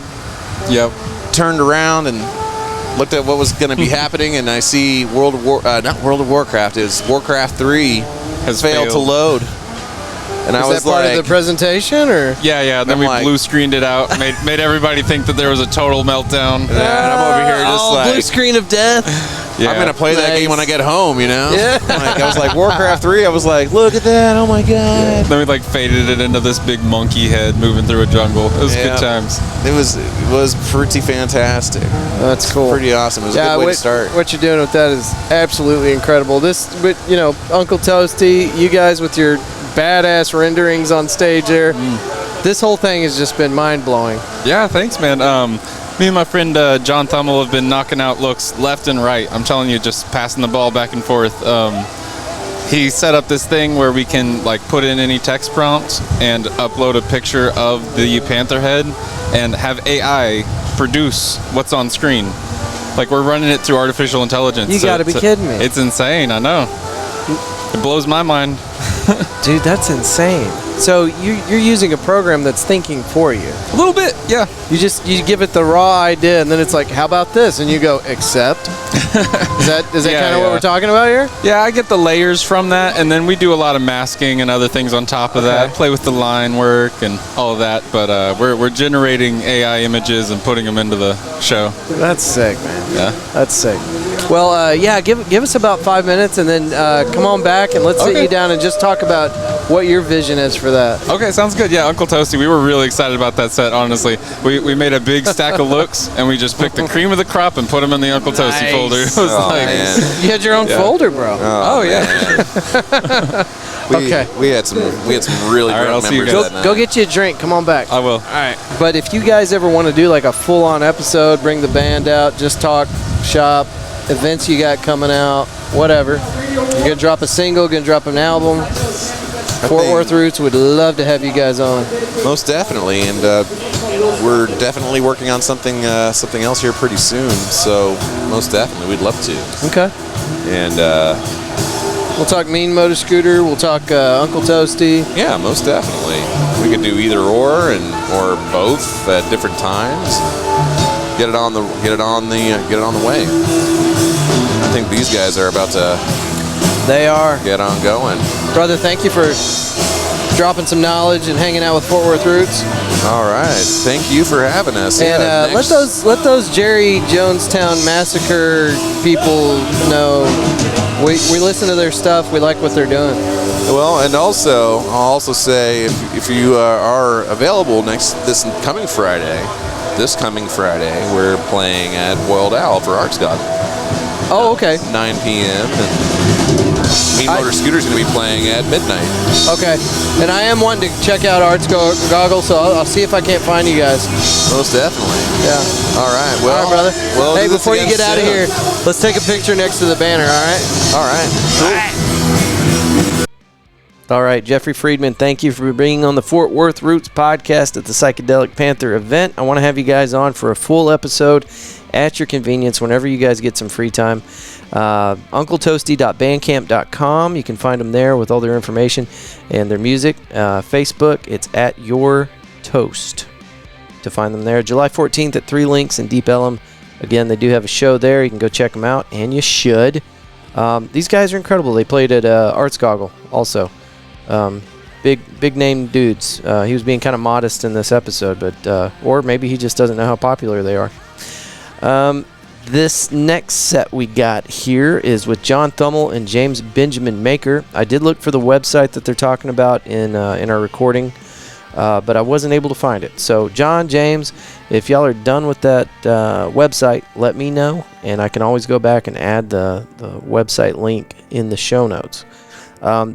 Yep. Turned around and looked at what was going to be happening, and I see not World of Warcraft. It was Warcraft 3 has failed to load. And I was that part like, of the presentation, or? Yeah. Then we blue screened it out, made everybody think that there was a total meltdown. and I'm over here just like blue screen of death. Yeah. I'm gonna play that game when I get home, you know. Yeah. Like, I was like Warcraft 3. I was like, look at that! Oh my god! Then we faded it into this big monkey head moving through a jungle. It was good times. It was pretty fantastic. That's cool. Pretty awesome. It was a good way to start. What you're doing with that is absolutely incredible. You know, Uncle Toasty, you guys with your badass renderings on stage there. This whole thing has just been mind-blowing. Yeah, thanks, man. Me and my friend John Thummel have been knocking out looks left and right. I'm telling you, just passing the ball back and forth. He set up this thing where we can put in any text prompt and upload a picture of the panther head and have AI produce what's on screen. We're running it through artificial intelligence. You gotta be kidding me. It's insane, I know. It blows my mind. Dude, that's insane. So you're using a program that's thinking for you. A little bit, yeah. You give it the raw idea, and then it's like, how about this? And you go, accept. Is that kind of what we're talking about here? Yeah, I get the layers from that, and then we do a lot of masking and other things on top of that. Play with the line work and all of that. But we're generating AI images and putting them into the show. That's sick, man. Yeah, that's sick. Well, give us about 5 minutes, and then come on back and let's sit you down and just talk about what your vision is for that. Okay, sounds good. Yeah, Uncle Toasty, we were really excited about that set, honestly. We made a big stack of looks, and we just picked the cream of the crop and put them in the Uncle Toasty folder. It was man. You had your own folder, bro. Oh yeah. We had some really great memories that night. Go get you a drink. Come on back. I will. All right. But if you guys ever want to do a full-on episode, bring the band out, just talk shop, events you got coming out, whatever. You're going to drop a single, going to drop an album. Fort Worth Roots would love to have you guys on. Most definitely, and we're definitely working on something else here pretty soon. So most definitely, we'd love to. Okay. And We'll talk Mean Motor Scooter. We'll talk Uncle Toasty. Yeah, most definitely. We could do either or both at different times. Get it on the way. I think these guys are about to. They are. Get on going. Brother, thank you for dropping some knowledge and hanging out with Fort Worth Roots. All right. Thank you for having us. And let those Jerry Jonestown Massacre people know we listen to their stuff. We like what they're doing. Well, and also, I'll also say if you are available this coming Friday, we're playing at Boiled Owl for Arts God. Oh, okay. 9 p.m. and Mean Motor Scooter's going to be playing at midnight. Okay. And I am wanting to check out Arts Goggle, so I'll see if I can't find you guys. Most definitely. Yeah. All right. Well, all right, brother. Well, hey, before you get out of here, let's take a picture next to the banner, all right? All right. All right, Jeffrey Friedman, thank you for being on the Fort Worth Roots podcast at the Psychedelic Panther event. I want to have you guys on for a full episode at your convenience whenever you guys get some free time. UncleToasty.bandcamp.com. You can find them there with all their information and their music. Facebook, it's at Your Toast to find them there. July 14th at 3 Links in Deep Ellum. Again, they do have a show there. You can go check them out, and you should. These guys are incredible. They played at Arts Goggle also. Big name dudes. He was being kind of modest in this episode, but or maybe he just doesn't know how popular they are. This next set we got here is with John Thummel and James Benjamin Maker. I did look for the website that they're talking about in our recording, but I wasn't able to find it. So John, James, if y'all are done with that website, let me know, and I can always go back and add the website link in the show notes.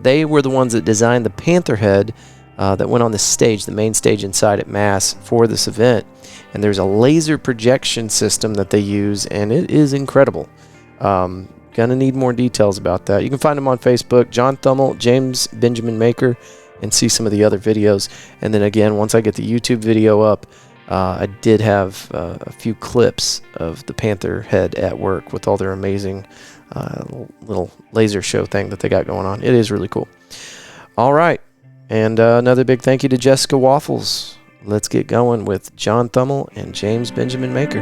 They were the ones that designed the Panther head that went on the stage, the main stage inside at M.A.S.S for this event. And there's a laser projection system that they use, and it is incredible. Gonna need more details about that. You can find them on Facebook, John Thummel, James Benjamin Maker, and see some of the other videos. And then again, once I get the YouTube video up, I did have a few clips of the Panther head at work with all their amazing little laser show thing that they got going on. It is really cool. All right. And another big thank you to Jessica Waffles. Let's get going with John Thummel and James Benjamin Maker.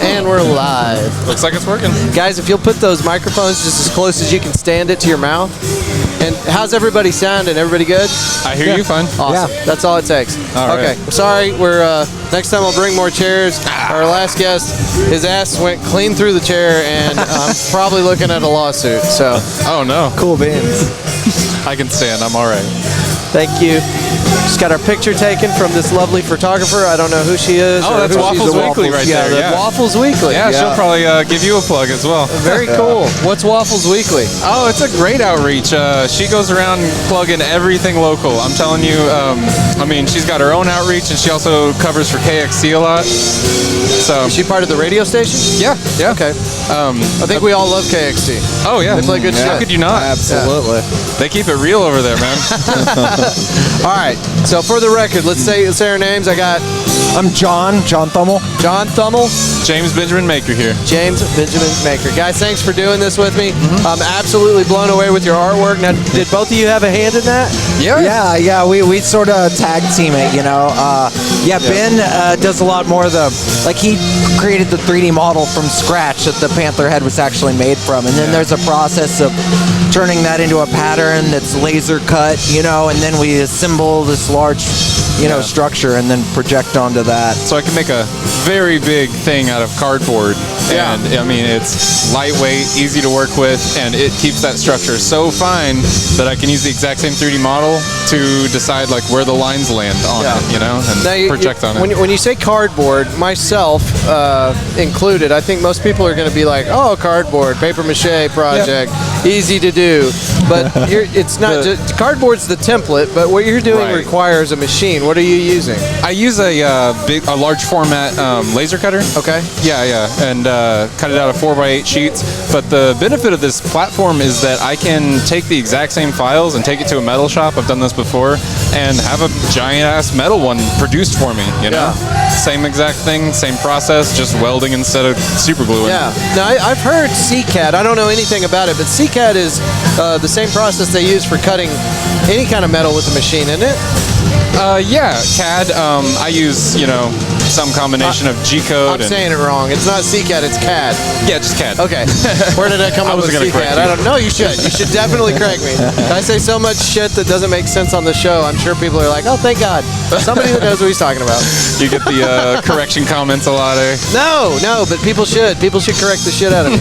And we're live. Looks like it's working. Guys, if you'll put those microphones just as close as you can stand it to your mouth. And how's everybody sounding? Everybody good? I hear you fine. Awesome. Yeah. That's all it takes. All okay. Right. Sorry. We're next time I'll bring more chairs. Our last guest, his ass went clean through the chair, and I'm probably looking at a lawsuit. So. Oh no. Cool beans. I can stand. I'm all right. Thank you. Just got our picture taken from this lovely photographer. I don't know who she is. Oh, that's Waffles Weekly right there. Yeah, Waffles Weekly. Yeah, she'll probably give you a plug as well. Very cool. What's Waffles Weekly? Oh, it's a great outreach. She goes around plugging everything local. I'm telling you, I mean, she's got her own outreach, and she also covers for KXC a lot. So is she part of the radio station? Yeah. Yeah. Okay. I think we all love KXC. Oh yeah, they play good shit. How could you not? Absolutely. Yeah. They keep it real over there, man. All right. So for the record, let's say our names. I'm John Thummel. John Thummel. James Benjamin Maker here. James Benjamin Maker. Guys, thanks for doing this with me. I'm absolutely blown away with your artwork. Now, did both of you have a hand in that? Yeah. We sort of tag team it, you know. Ben does a lot more of the, like, he created the 3D model from scratch that the Panther head was actually made from, and then there's a process of turning that into a pattern that's laser cut, you know, and then we assemble this large, structure and then project onto that. So I can make a very big thing out of cardboard. Yeah. And I mean, it's lightweight, easy to work with, and it keeps that structure so fine that I can use the exact same 3D model to decide like where the lines land on it, and project on it. When you say cardboard, myself included, I think most people are going to be like, oh, cardboard, paper mache project, easy to do. But it's not just cardboard's the template, but what you're doing requires a machine. What are you using? I use a large format laser cutter. Okay. Yeah, and cut it out of 4x8 sheets. But the benefit of this platform is that I can take the exact same files and take it to a metal shop. I've done this before, and have a giant ass metal one produced for me. You know, same exact thing, same process, just welding instead of super gluing. Yeah. Now I've heard CCAD. I don't know anything about it, but CCAD is the same process they use for cutting any kind of metal with the machine, isn't it? Yeah, CAD. I use, some combination of G-code. I'm saying it wrong. It's not CCAD, it's CAD. Yeah, just CAD. Okay. Where did I come up with CCAD? I don't know. You should. You should definitely correct me. I say so much shit that doesn't make sense on the show. I'm sure people are like, oh, thank God. Somebody that knows what he's talking about. You get the correction comments a lot, eh? No, but people should. People should correct the shit out of me.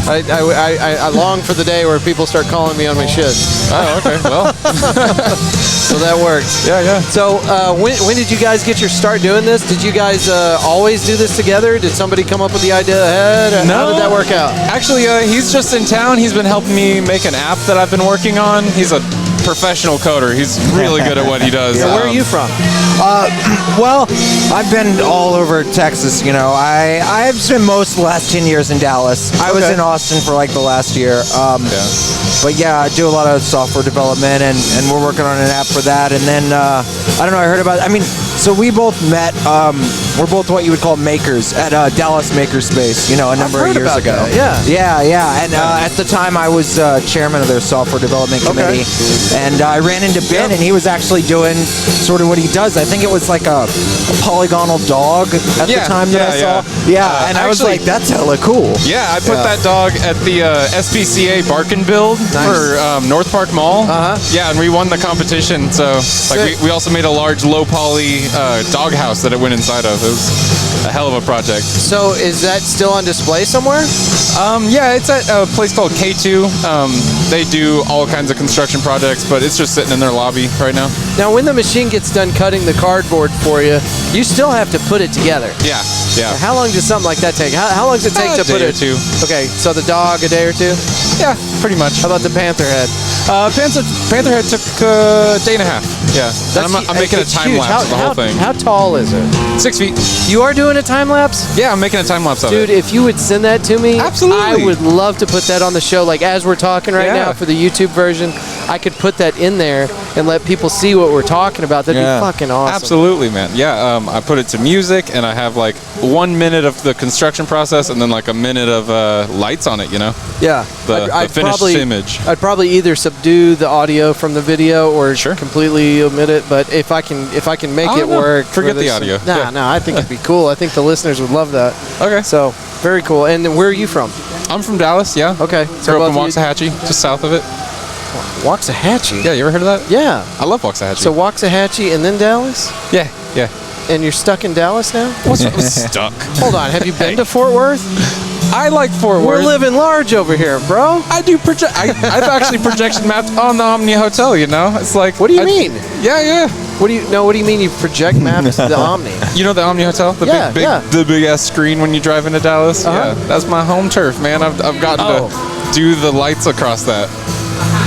I long for the day where people start calling me on my shit. Oh, okay. Well. So that works. Yeah. So when did you guys get your start doing this? Did you guys always do this together? Did somebody come up with the idea ahead? No. How did that work out? Actually, he's just in town. He's been helping me make an app that I've been working on. He's a professional coder. He's really good at what he does. Yeah, where are you from? Well, I've been all over Texas. I've spent most of the last 10 years in Dallas. I was in Austin for like the last year. But yeah, I do a lot of software development, and we're working on an app for that. And then I don't know. I heard about. So we both met. We're both what you would call makers at Dallas Makerspace. A number of years ago. That, Yeah. And at the time, I was chairman of their software development committee, and I ran into Ben, and he was actually doing sort of what he does. I think it was like a polygonal dog at the time that I saw. Yeah, and I was like, that's hella cool. Yeah, I put that dog at the SPCA Bark and Build for North Park Mall. Yeah, and we won the competition. So we also made a large low poly dog house that it went inside of. It was a hell of a project. So is that still on display somewhere? Yeah, it's at a place called K2. They do all kinds of construction projects, but it's just sitting in their lobby right now. Now, when the machine gets done cutting the cardboard for you, you still have to put it together. Yeah. How long does something like that take? How long does it take to put it? A day or two. Okay, so the dog, a day or two? Yeah, pretty much. How about the Panther head? Panther head took a day and a half. Yeah. I'm making a time lapse of the whole thing. How tall is it? 6 feet. You are doing a time lapse? Yeah, I'm making a time lapse of it. Dude, if you would send that to me, absolutely, I would love to put that on the show. Like as we're talking right now for the YouTube version, I could put that in there and let people see what we're talking about. That'd be fucking awesome. Absolutely, man. Yeah, I put it to music, and I have like 1 minute of the construction process, and then like a minute of lights on it. Yeah. The finished image. I'd probably either subdue the audio from the video or completely omit it. But if I can make it work, forget the audio. No, I think it'd be cool. I think the listeners would love that. Okay. So very cool. And where are you from? I'm from Dallas. Yeah. Okay. Grew up in Waxahachie, just south of it. Waxahachie? Yeah, you ever heard of that? Yeah. I love Waxahachie. So Waxahachie and then Dallas? Yeah. And you're stuck in Dallas now? What's stuck? Hold on. Have you been to Fort Worth? I like Fort Worth. We're living large over here, bro. I do I've actually projection mapped on the Omni Hotel. It's like. What do you mean? Yeah. What do you mean you project maps to the Omni? You know the Omni Hotel? The big ass screen when you drive into Dallas? Yeah. That's my home turf, man. I've gotten to do the lights across that.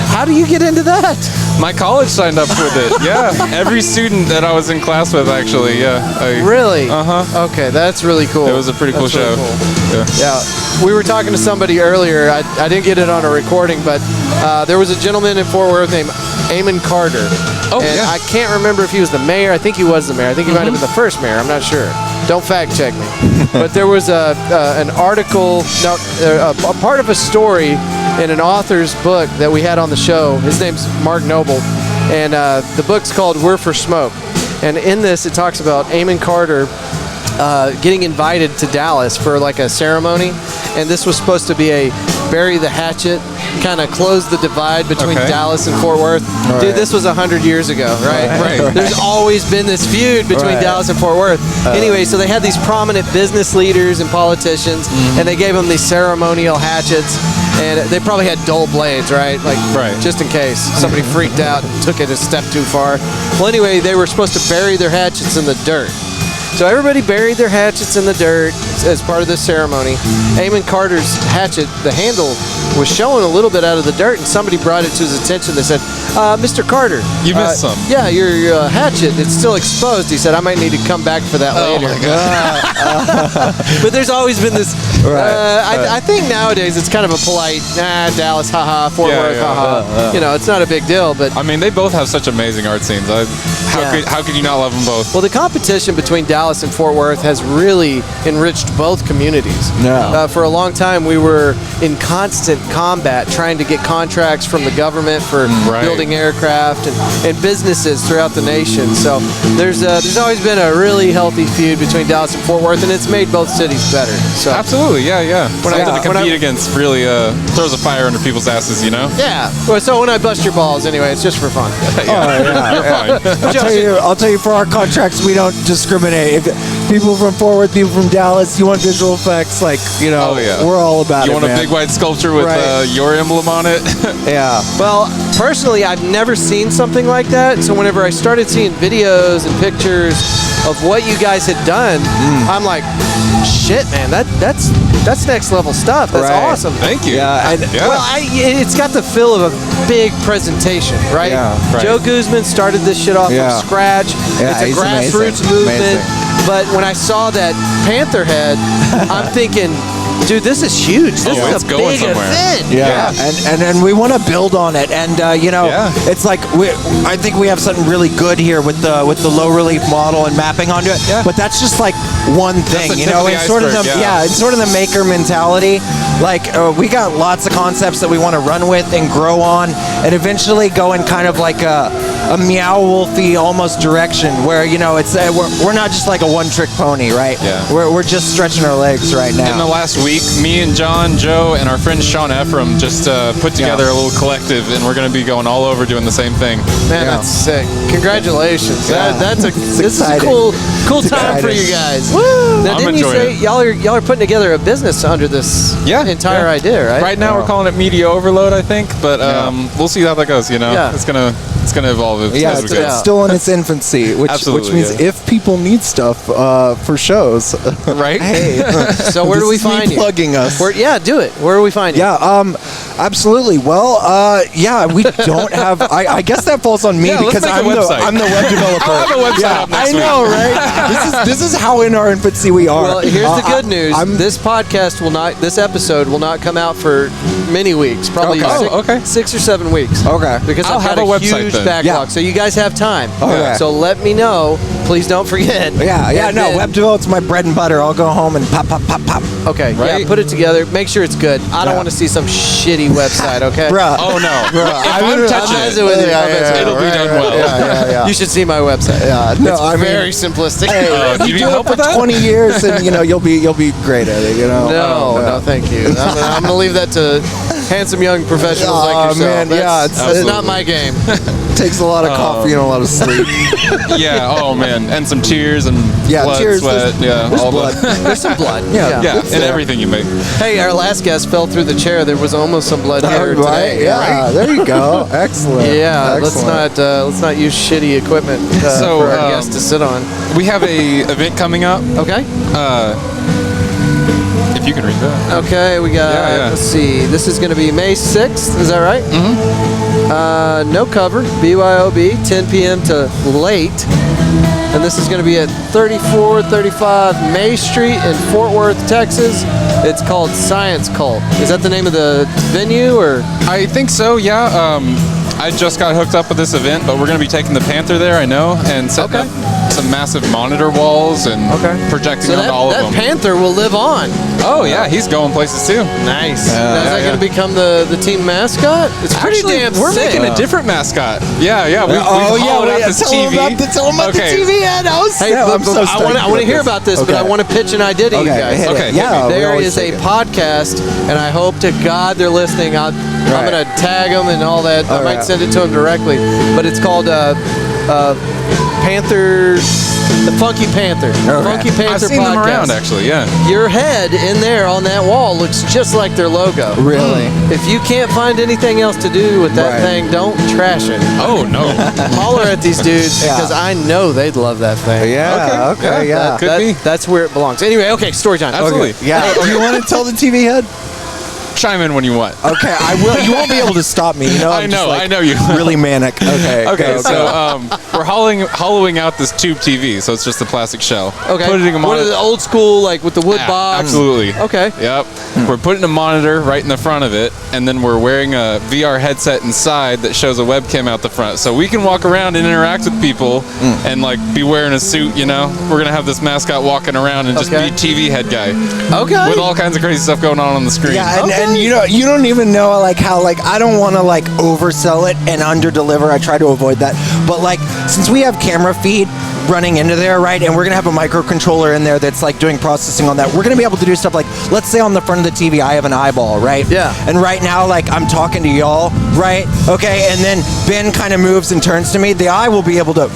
How do you get into that? My college signed up with it. Yeah. Every student that I was in class with, actually. Yeah. Really? Okay, that's really cool. It was a pretty cool show. Cool. Yeah. We were talking to somebody earlier. I didn't get it on a recording, but there was a gentleman in Fort Worth named A.M.A.S. Carter. I can't remember if he was the mayor. I think he was the mayor. I think he might have been the first mayor. I'm not sure. Don't fact check me. But there was an article, a part of a story in an author's book that we had on the show. His name's Mark Noble, and the book's called We're for Smoke. And in this, it talks about A.M.A.S. Carter getting invited to Dallas for like a ceremony, and this was supposed to be a bury the hatchet, kind of close the divide between Dallas and Fort Worth. Right. Dude, this was 100 years ago, right? There's always been this feud between Dallas and Fort Worth. Anyway, so they had these prominent business leaders and politicians, and they gave them these ceremonial hatchets, and they probably had dull blades, right? Just in case somebody freaked out and took it a step too far. Well, anyway, they were supposed to bury their hatchets in the dirt. So everybody buried their hatchets in the dirt as part of this ceremony. A.M.A.S. Carter's hatchet, the handle was showing a little bit out of the dirt, and somebody brought it to his attention. They said, Mr. Carter. You missed some. Yeah, your hatchet, it's still exposed. He said, I might need to come back for that later. Oh, my God. But there's always been this I think nowadays it's kind of a polite, Dallas, haha, Fort Worth, haha. You know, it's not a big deal, but I mean, they both have such amazing art scenes. How could you not love them both? Well, the competition between Dallas and Fort Worth has really enriched both communities. Yeah. For a long time, we were in constant combat trying to get contracts from the government for building aircraft and businesses throughout the nation. So there's always been a really healthy feud between Dallas and Fort Worth, and it's made both cities better. So absolutely, yeah. Something to compete against really throws a fire under people's asses, you know? Yeah. Well, so when I bust your balls, anyway, it's just for fun. You're fine. I'll tell you, for our contracts, we don't discriminate. If people from Fort Worth, people from Dallas, you want visual effects, like, you know, we're all about you it, want a big white sculpture with your emblem on it? Yeah. Well, personally, I've never seen something like that. So whenever I started seeing videos and pictures of what you guys had done, I'm like, shit, man, that's next level stuff. That's awesome. Thank you. Yeah. Well, it's got the feel of a big presentation, right? Yeah. Joe Guzman started this shit off from scratch. Yeah, it's a grassroots movement. But when I saw that Panther head, I'm thinking, dude, this is huge. This is a big event. Yeah. And we want to build on it. And you know, it's like I think we have something really good here with the low relief model and mapping onto it. Yeah. But that's just like one thing, you know. It's sort of the maker mentality. Like we got lots of concepts that we want to run with and grow on, and eventually go in kind of like a meow wolfy almost direction where, you know, it's we're not just like a one-trick pony, right? Yeah. We're just stretching our legs right now. In the last week, me and John, Joe, and our friend Sean Ephraim just put together a little collective, and we're going to be going all over doing the same thing. Man, that's sick. Congratulations. This is a cool time for you guys. Woo! Now, didn't you say y'all are putting together a business under this entire idea, right? Right now we're calling it Media Overload, I think, but we'll see how that goes, you know? Yeah. It's gonna evolve as we go. It's still in its infancy, which means if people need stuff for shows, right? Hey, so where do we find you? Plugging us. Do it. Where do we find you? Yeah, absolutely. Well, we don't have. I guess that falls on me because I'm the web developer. I'll have a website up next week. I know, right? This is how in our infancy we are. Well, here's the good news. This episode will not come out for many weeks. Probably 6 or 7 weeks. Okay. Because I'll I've got have a huge website then. backlog, so you guys have time. Okay. So let me know. Please don't forget. Web development's my bread and butter. I'll go home and pop. Okay, right? Yeah, put it together. Make sure it's good. I don't want to see some shitty website, okay? Bruh. Oh, no. Bruh. I'm touching it. It'll be done well. Yeah. You should see my website. Yeah, no, it's very simplistic. Hey, do you need help with that? 20 years, and you know you'll be great at it. You know. No, thank you. I'm gonna leave that to handsome young professionals like yourself. Man, it's not my game. Takes a lot of coffee and a lot of sleep. Yeah. Oh man, and some tears and blood, tears, sweat. There's blood. There's some blood. Yeah, and everything you make. Hey, our last guest fell through the chair. There was almost some blood here today. Yeah, right? There you go. Excellent. Yeah, Excellent. let's not use shitty equipment for our guests to sit on. We have a event coming up. Okay. If you can read that. Okay, we got. Let's see. This is going to be May 6th. Is that right? Mm-hmm. No cover. BYOB. 10 p.m. to late. And this is going to be at 3435 May Street in Fort Worth, Texas. It's called Science Cult. Is that the name of the venue, or? I think so. Yeah. I just got hooked up with this event, but we're going to be taking the Panther there, I know, and setting up some massive monitor walls and projecting onto all of them. That Panther will live on. Oh, yeah, he's going places too. Nice. Is that going to become the team mascot? It's pretty damn sick. We're making a different mascot. Yeah. We followed up this TV. Tell them about the TV ad. I want to hear about this, but I want to pitch an idea to you guys. Okay. Yeah. There is a podcast, and I hope to God they're listening. I'm going to tag them and all that. I might send it to them directly. But it's called Panther, the Funky Panther. Funky Panther I've seen podcast. them around, actually, yeah. Your head in there on that wall looks just like their logo. Really? If you can't find anything else to do with that thing, don't trash it. Oh, no. Holler at these dudes because I know they'd love that thing. Yeah. Okay. Yeah. Could be. That's where it belongs. Anyway, okay, story time. Absolutely. Yeah. Do you want to tell the TV head? chime in when you want. Okay, I will. You won't be able to stop me. You know, I know you. Really manic. Okay. Okay, go. so we're hollowing out this tube TV, so it's just a plastic shell. Okay. Putting a What are the old school, like with the wood box? Absolutely. Okay. Yep. We're putting a monitor right in the front of it, and then we're wearing a VR headset inside that shows a webcam out the front, so we can walk around and interact with people and like be wearing a suit. You know, we're gonna have this mascot walking around and just be TV head guy. Okay. With all kinds of crazy stuff going on the screen. Yeah, and you don't even know like how like I don't want to like oversell it and underdeliver. I try to avoid that, but like since we have camera feed running into there, right, and we're gonna have a microcontroller in there that's like doing processing on that, we're gonna be able to do stuff like, let's say on the front of the TV I have an eyeball, right? Yeah. And right now like I'm talking to y'all, right? Okay, and then Ben kind of moves and turns to me. The eye will be able to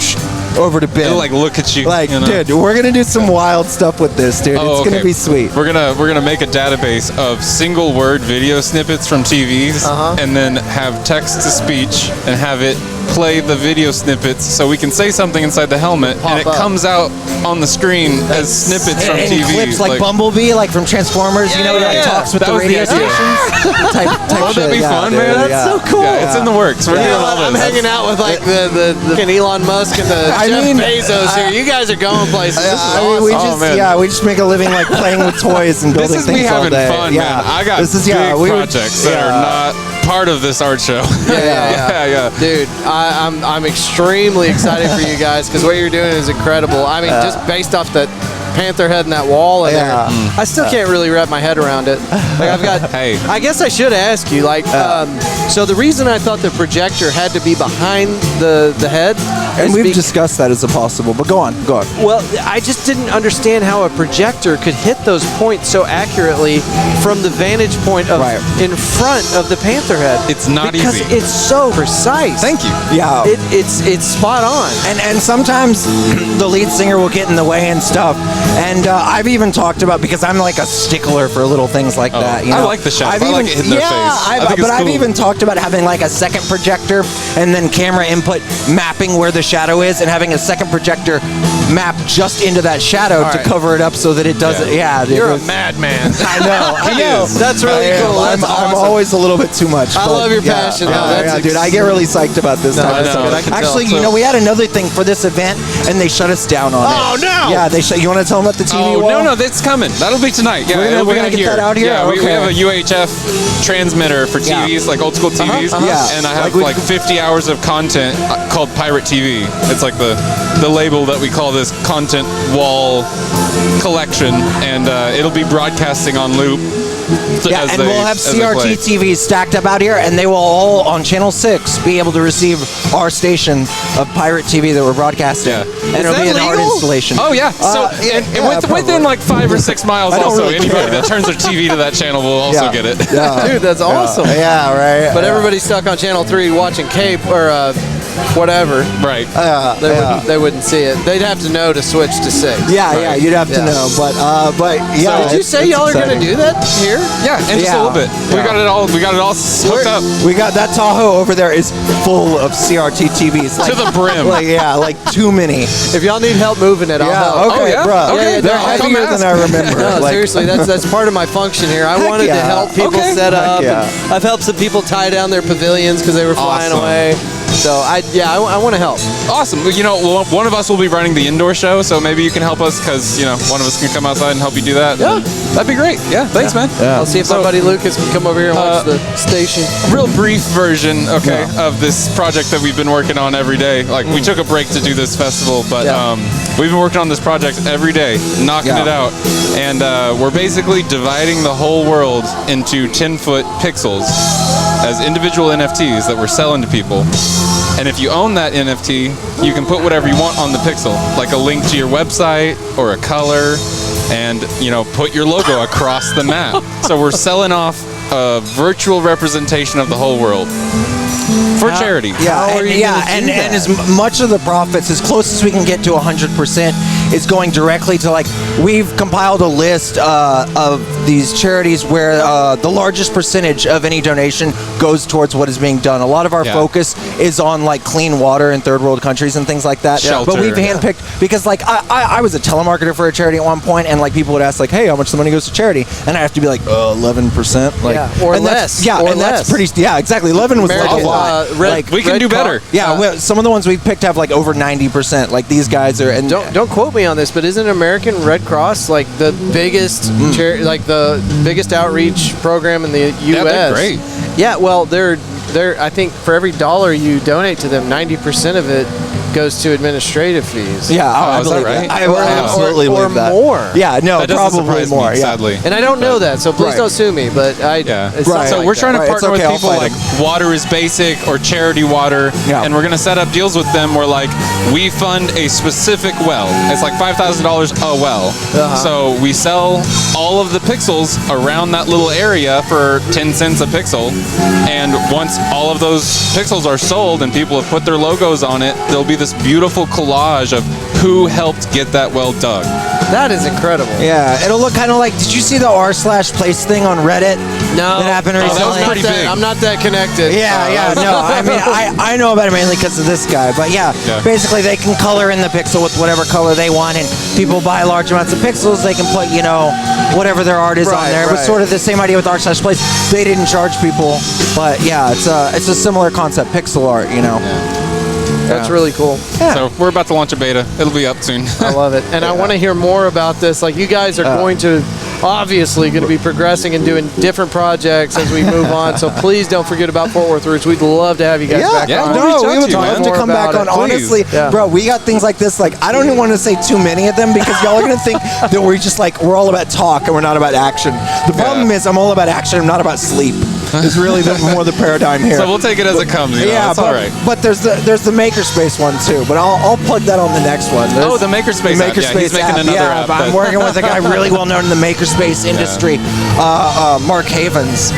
over to Ben. It'll like look at you. Like, you know? dude, we're gonna do some wild stuff with this, dude. It's gonna be sweet. We're gonna make a database of single word video snippets from TVs, and then have text to speech and have it play the video snippets, so we can say something inside the helmet, and it comes out on the screen as snippets from and TV. clips like Bumblebee, like from Transformers. You know, he like talks with That the was the radio idea. stations. type Won't shit. that be fun, dude, man? That's so cool. Yeah, it's in the works. We're doing all this. I'm hanging out with like the Elon Musk and the Jeff Bezos here. You guys are going places. This is awesome. We just make a living like playing with toys and building This is me things all having day. fun, man. I got big projects that are not part of this art show. Yeah. Dude, I'm extremely excited for you guys because what you're doing is incredible. I mean, just based off that panther head in that wall in there, I still can't really wrap my head around it. Like I've got. Hey. I guess I should ask you. Like, so the reason I thought the projector had to be behind the head, and we've discussed that as a possible. But go on. Well, I just didn't understand how a projector could hit those points so accurately from the vantage point of in front of the panther head. It's not because easy. It's so precise. Thank you. Yeah. It's spot on. And sometimes the lead singer will get in the way and stuff. And I've even talked about, because I'm like a stickler for little things like that. You know? I like the shadow. I like it in their face. I've even talked about having like a second projector and then camera input mapping where the shadow is, and having a second projector map just into that shadow to cover it up so that it doesn't. Yeah, you're a madman. I know. That's really cool. I'm always a little bit too much. I love your passion. Dude, I get really psyched about this type of stuff. Actually, you know, we had another thing for this event, and they shut us down on it. Oh no! Yeah, they shut. You want to tell them about the TV wall? No, that's coming. That'll be tonight. Yeah, we're gonna get that out here. Yeah, we have a UHF transmitter for TVs, like old school TVs. And I have like 50 hours of content called Pirate TV. It's like the label that we call this content wall collection, and it'll be broadcasting on loop. Yeah, and we'll have CRT TVs stacked up out here, and they will all, on Channel 6, be able to receive our station of Pirate TV that we're broadcasting. Yeah. And it'll be an art installation. Oh, yeah. So, within like 5 or 6 miles also, anybody that turns their TV to that channel will also get it. Yeah. Dude, that's awesome. Yeah, right. But everybody's stuck on Channel 3 watching Cape or whatever. Right. They wouldn't see it. They'd have to know to switch to 6. Yeah, you'd have to know. But yeah. So did you say y'all are going to do that here? Yeah, and just a little bit. We got it all hooked up. We got that Tahoe over there is full of CRT TVs. Like, to the brim. Like too many. If y'all need help moving it, I'll help. Okay, bro. Okay, they're heavier than I remember. No, seriously, that's part of my function here. I wanted to help people set up. I've helped some people tie down their pavilions because they were flying away. So I want to help. Awesome. You know, one of us will be running the indoor show, so maybe you can help us because one of us can come outside and help you do that. Yeah, that'd be great. Yeah, thanks, man. Yeah. I'll see if my buddy Lucas can come over here and watch the station. A real brief version, of this project that we've been working on every day. Like we took a break to do this festival, but we've been working on this project every day, knocking it out, and we're basically dividing the whole world into 10-foot pixels as individual NFTs that we're selling to people. And if you own that NFT, you can put whatever you want on the pixel, like a link to your website or a color, and put your logo across the map. So we're selling off a virtual representation of the whole world for charity. And as much of the profits, as close as we can get to 100%, is going directly to, like, we've compiled a list of these charities where the largest percentage of any donation goes towards what is being done. A lot of our focus is on, like, clean water in third world countries and things like that. Shelter. But we've handpicked, because, like, I was a telemarketer for a charity at one point, and, like, people would ask, like, hey, how much the money goes to charity? And I have to be like, 11%. Like, or and less. Yeah, or and less. that's pretty, exactly. 11 was like a lot. We can do better. Yeah, some of the ones we've picked have, like, over 90%. Like, these guys are... And don't quote me on this, but isn't American Red Cross, like, the biggest like the biggest outreach program in the U.S.? Yeah, they're great. Yeah, well, they're I think for every $1 you donate to them, 90% of it goes to administrative fees. Yeah, I is that believe right? that. I absolutely or believe that. more. Yeah, no, That doesn't probably surprise more. me, sadly. And I don't know that, so please don't sue me. But it's something So like we're trying that. to Right, it's partner with okay, I'll people fight like them. Water is Basic or Charity Water, and we're going to set up deals with them where, like, we fund a specific well. It's like $5,000 a well. So we sell all of the pixels around that little area for 10 cents a pixel, and once all of those pixels are sold and people have put their logos on it, there'll be this beautiful collage of who helped get that well dug. That is incredible. Yeah, it'll look kind of like, did you see the r/place thing on Reddit? No. That happened that recently? was pretty big. I'm not that connected. Yeah, no, I mean, I know about it mainly because of this guy, but basically they can color in the pixel with whatever color they want, and people buy large amounts of pixels, they can put, whatever their art is on there. It was sort of the same idea with r/place. They didn't charge people, but yeah, it's a similar concept, pixel art, That's really cool. Yeah. So we're about to launch a beta. It'll be up soon. I love it. And I want to hear more about this. Like, you guys are going to obviously going to be progressing and doing different projects as we move on. So please don't forget about Fort Worth Roots. We'd love to have you guys back on. We would love to come back on. Honestly, bro, we got things like this. Like, I don't even want to say too many of them because y'all are going to think that we're all about talk and we're not about action. The problem is I'm all about action. I'm not about sleep. Is really more the paradigm here. So we'll take it as it comes. It's all right. But there's the Makerspace one too. But I'll plug that on the next one. The Makerspace app. Yeah, he's making another app. I'm working with a guy really well known in the Makerspace industry, Mark Havens.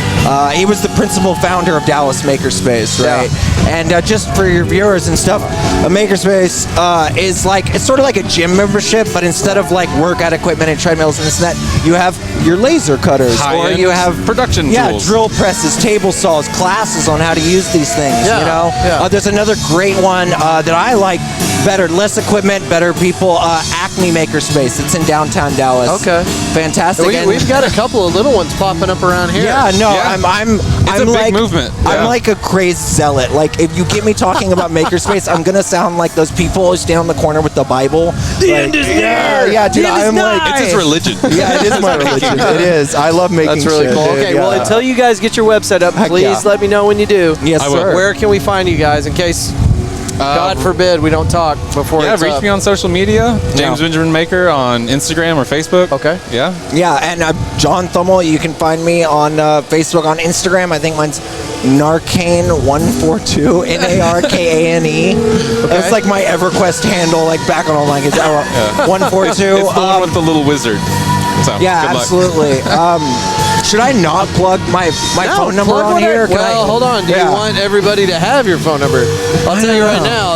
He was the principal founder of Dallas Makerspace, right? And just for your viewers and stuff, a Makerspace is like, it's sort of like a gym membership, but instead of like workout equipment and treadmills and this and that, you have your laser cutters, or you have production tools. Drill presses, table saws, classes on how to use these things. There's another great one that I like better, less equipment, better people. Acme Makerspace. It's in downtown Dallas. Okay, fantastic. We've got a couple of little ones popping up around here. I'm a like, big movement. I'm like a crazed zealot. Like, if you get me talking about Makerspace, I'm gonna sound like those people who stand on the corner with the Bible. The end is near. Yeah, dude. I'm like, it's his religion. Yeah, it is my religion. It is. I love making. That's really cool. Dude. Okay, well, until you guys get your website up, please let me know when you do. Yes, sir. Where can we find you guys in case, God forbid, we don't talk before it's reach up? me on social media. James Benjamin Maker on Instagram or Facebook. Okay. Yeah, and John Thummel, you can find me on Facebook, on Instagram. I think mine's Narkane142, Narkane. That's like my EverQuest handle, like back on online. 142. It's the one with the little wizard. So, yeah, good absolutely. Should I not plug my phone number on here? Hold on. Do you want everybody to have your phone number? I'll tell you right now.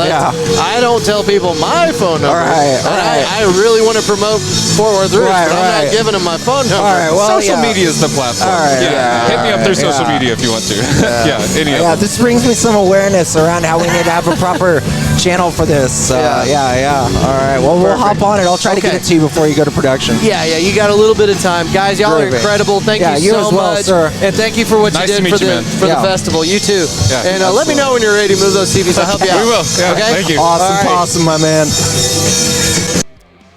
I don't tell people my phone number. All right. I really want to promote Fort Worth Roots, but I'm not giving them my phone number. All right. Well, social media is the platform. All right. Hit me up through social media if you want to. This brings me some awareness around how we need to have a proper channel for this. All right. Well, we'll hop on it. I'll try to get it to you before you go to production. Yeah. You got a little bit of time. Guys, y'all are incredible. Thank you so much. Sir. And thank you for what you did for the festival. You too. And let me know when you're ready to move those TVs. I'll help you out. We will. Okay? Thank you. Awesome, my man.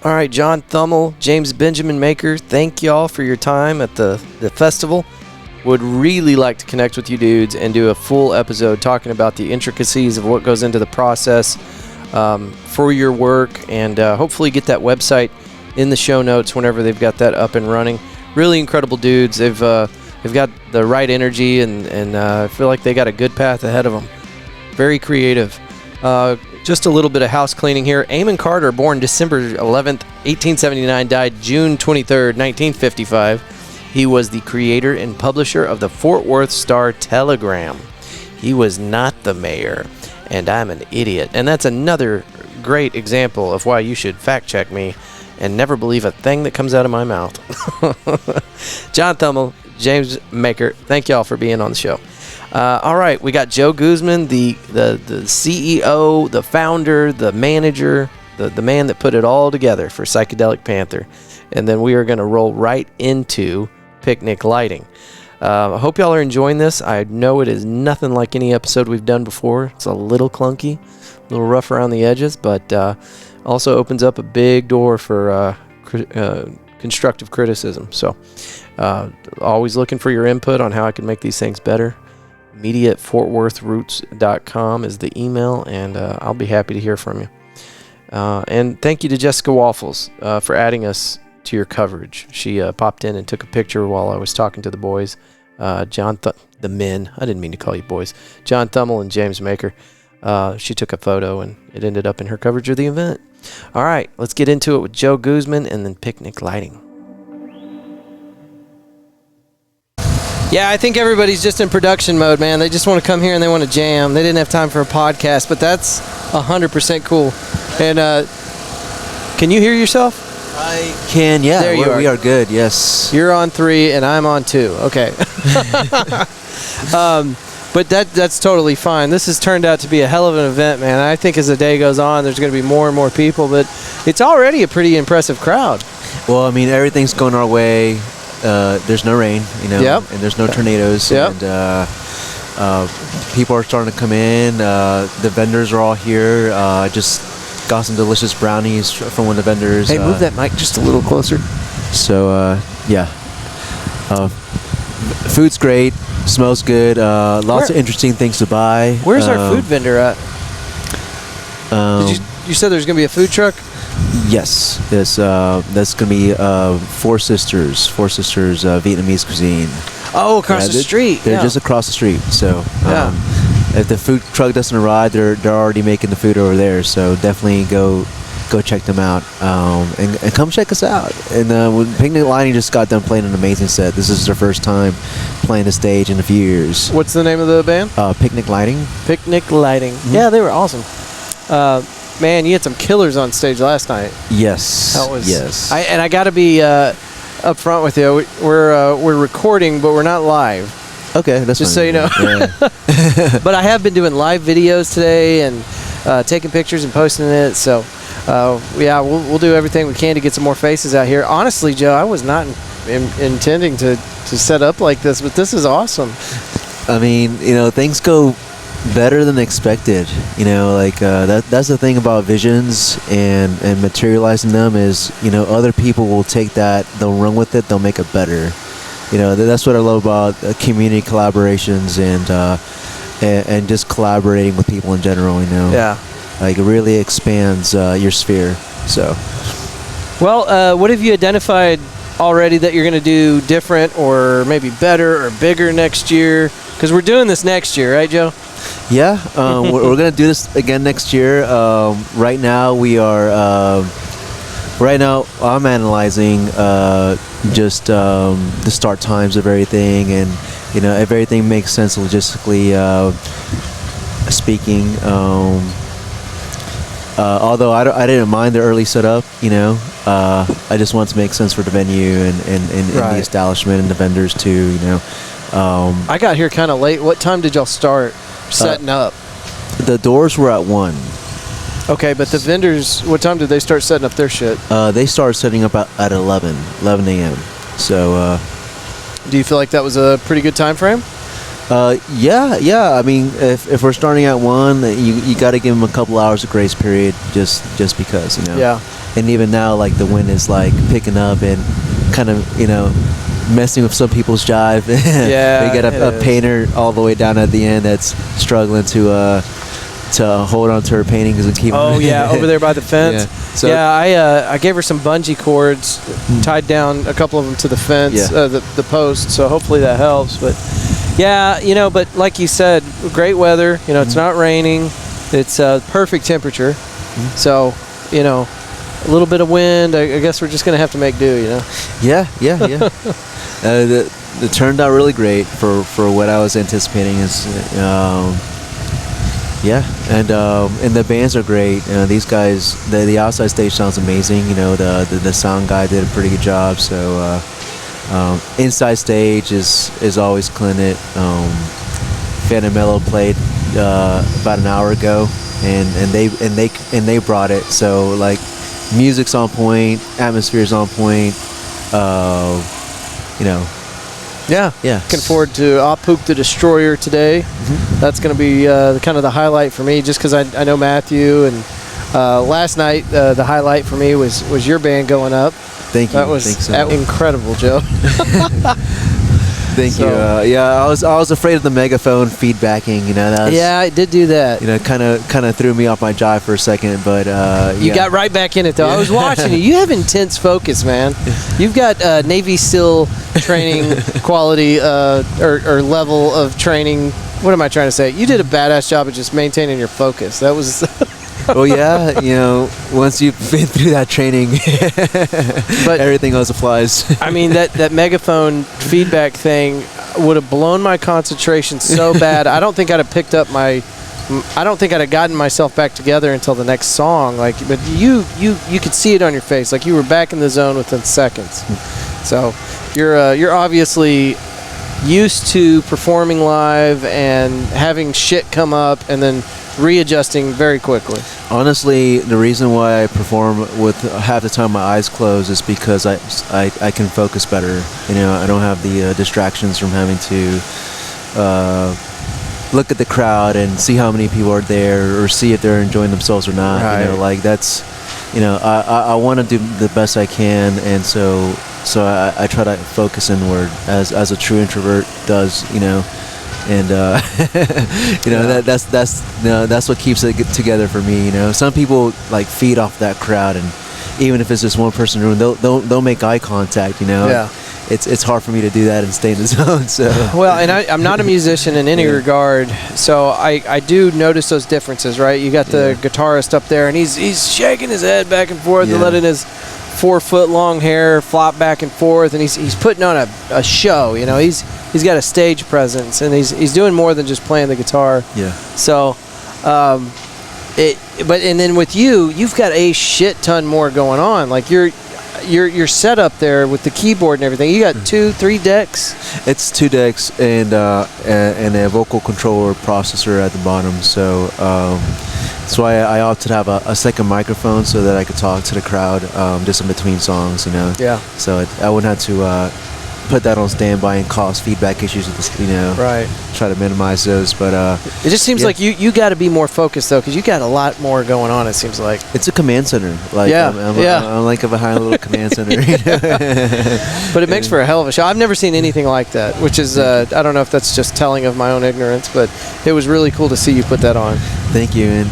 All right, John Thummel, James Benjamin Maker, thank y'all for your time at the festival. Would really like to connect with you dudes and do a full episode talking about the intricacies of what goes into the process for your work, and hopefully get that website in the show notes whenever they've got that up and running. Really incredible dudes. They've got the right energy, and I feel like they got a good path ahead of them. Very creative. Just a little bit of house cleaning here. Eamon Carter, born December 11th, 1879, died June 23rd, 1955. He was the creator and publisher of the Fort Worth Star-Telegram. He was not the mayor, and I'm an idiot. And that's another great example of why you should fact check me. and never believe a thing that comes out of my mouth. John Thummel, James Maker, thank y'all for being on the show. All right, we got Joe Guzman, the CEO, the founder, the manager, the man that put it all together for Psychedelic Panther. And then we are going to roll right into picnic lighting. I hope y'all are enjoying this. I know it is nothing like any episode we've done before. It's a little clunky, a little rough around the edges, but also opens up a big door for constructive criticism. So always looking for your input on how I can make these things better. media@fortworthroots.com is the email, and I'll be happy to hear from you. And thank you to Jessica Waffles for adding us to your coverage. She popped in and took a picture while I was talking to the boys. The men. I didn't mean to call you boys. John Thummel and James Maker. She took a photo, and it ended up in her coverage of the event. All right, let's get into it with Joe Guzman and then picnic lighting. Yeah, I think everybody's just in production mode, man. They just want to come here and they want to jam. They didn't have time for a podcast, but that's 100% cool. And can you hear yourself? I can, yeah. There you are. We are good, yes. You're on 3 and I'm on 2. Okay. But that's totally fine. This has turned out to be a hell of an event, man. I think as the day goes on, there's going to be more and more people, but it's already a pretty impressive crowd. Well, I mean, everything's going our way. There's no rain, Yep. and there's no tornadoes. Yep. And people are starting to come in. The vendors are all here. Just got some delicious brownies from one of the vendors. Hey, move that mic just a little closer. So, yeah. Food's great. Smells good. Lots of interesting things to buy. Where's our food vendor at? You said there's going to be a food truck? Yes. That's going to be Four Sisters Vietnamese cuisine. Oh, across the street. They're just across the street. So if the food truck doesn't arrive, they're already making the food over there. So definitely go check them out and come check us out. And Picnic Lighting just got done playing an amazing set. This is their first time playing the stage in a few years. What's the name of the band? Picnic Lighting. Picnic Lighting. Mm-hmm. Yeah, they were awesome. Man, you had some killers on stage last night. Yes. Yes. I got to be up front with you. We're recording, but we're not live. Okay, that's just fine. So you know. Yeah. But I have been doing live videos today and taking pictures and posting it. So yeah, we'll do everything we can to get some more faces out here. Honestly, Joe, I was not intending to set up like this, but this is awesome. I mean, things go better than expected. That's the thing about visions and materializing them is, other people will take that, they'll run with it, they'll make it better. That's what I love about community collaborations and just collaborating with people in general. Yeah. Like it really expands your sphere. So. Well, what have you identified already that you're going to do different or maybe better or bigger next year? Because we're doing this next year, right, Joe? Yeah, we're going to do this again next year. Right now, I'm analyzing just the start times of everything, and if everything makes sense logistically speaking. Although I didn't mind the early setup, I just want to make sense for the venue and the establishment and the vendors too. I got here kind of late. What time did y'all start setting up? The doors were at 1. Okay, but the vendors, what time did they start setting up their shit? They started setting up at 11 a.m. So, do you feel like that was a pretty good time frame? Yeah. I mean, if we're starting at 1, you got to give them a couple hours of grace period, just because, Yeah. And even now, like the wind is like picking up and kind of, messing with some people's jive. Yeah. They got a painter all the way down at the end that's struggling to hold on to her paintings and keep. Oh yeah, over there by the fence. Yeah. So I gave her some bungee cords, tied down a couple of them to the fence, the post. So hopefully that helps. But yeah, but like you said, great weather. It's not raining. It's perfect temperature. So a little bit of wind. I guess we're just gonna have to make do. Yeah. It turned out really great for what I was anticipating. Is Yeah, and the bands are great. These guys, the outside stage sounds amazing. The sound guy did a pretty good job. So inside stage is always clinic. Phantom Mellow played about an hour ago, and they brought it. So like, music's on point, atmosphere's on point. Yeah. Looking forward to Opook the Destroyer today. Mm-hmm. That's going to be kind of the highlight for me, just because I know Matthew, and last night the highlight for me was your band going up. Thank you. That was incredible, Joe. Thank you. I was afraid of the megaphone feedbacking. It did do that. Kind of threw me off my jive for a second, but you got right back in it though. I was watching you. You have intense focus, man. You've got Navy SEAL training quality or level of training. What am I trying to say? You did a badass job of just maintaining your focus. That was. Well, yeah, once you've been through that training, but everything else applies. I mean, that megaphone feedback thing would have blown my concentration so bad. I don't think I'd have gotten myself back together until the next song. But you could see it on your face, like you were back in the zone within seconds. So you're obviously used to performing live and having shit come up and then readjusting very quickly. Honestly, the reason why I perform with half the time my eyes closed is because I can focus better. I don't have the distractions from having to look at the crowd and see how many people are there or see if they're enjoying themselves or not. Right. That's, I want to do the best I can, and so I try to focus inward as a true introvert does. And that's what keeps it together for me. Some people like feed off that crowd, and even if it's just one person in the room, they'll make eye contact. Yeah. It's hard for me to do that and stay in the zone. So well, and I'm not a musician in any regard, so I do notice those differences. Right, you got the guitarist up there, and he's shaking his head back and forth and letting his 4-foot long hair flop back and forth, and he's putting on a show. He's got a stage presence, and he's doing more than just playing the guitar. Yeah. So, and then with you've got a shit ton more going on. Like your setup there with the keyboard and everything. You got 2-3 decks. It's 2 decks and a vocal controller processor at the bottom. So that's why I opted to have a second microphone so that I could talk to the crowd just in between songs. Yeah. So I wouldn't have to put that on standby and cause feedback issues with this, right. Try to minimize those, but it just seems like you got to be more focused though, because you got a lot more going on. It seems like it's a command center. Like I'm like behind a little command center. But it makes for a hell of a show. I've never seen anything like that, which is I don't know if that's just telling of my own ignorance, but it was really cool to see you put that on. Thank you. And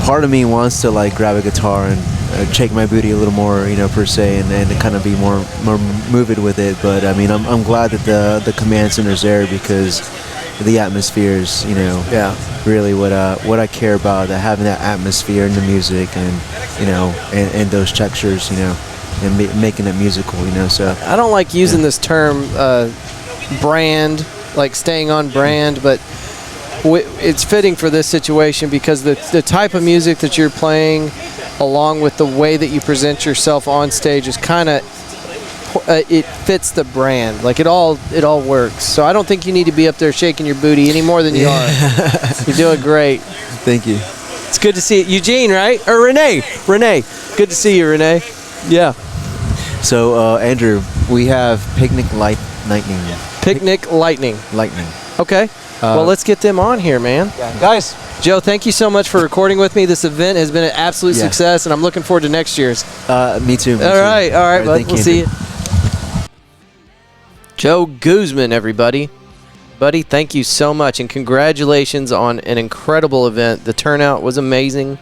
part of me wants to like grab a guitar and shake my booty a little more, per se, and kind of be more moving with it. But I mean, I'm glad that the command center's there, because the atmosphere is, really what I care about. That having that atmosphere in the music, and and those textures, and making it musical, So I don't like using this term brand, like staying on brand, but it's fitting for this situation, because the type of music that you're playing, along with the way that you present yourself on stage, is kind of it fits the brand. Like it all works. So I don't think you need to be up there shaking your booty any more than you are. You're doing great. Thank you. It's good to see you. Eugene, right? Or Rene. Good to see you, Rene. Yeah. So Andrew, we have Picnic Lightning. Picnic Lightning. Okay. Well, let's get them on here, man. Yeah. Guys. Joe, thank you so much for recording with me. This event has been an absolute success, and I'm looking forward to next year's. Me too. All right, bud. We'll see you. Joe Guzman, everybody. Buddy, thank you so much, and congratulations on an incredible event. The turnout was amazing,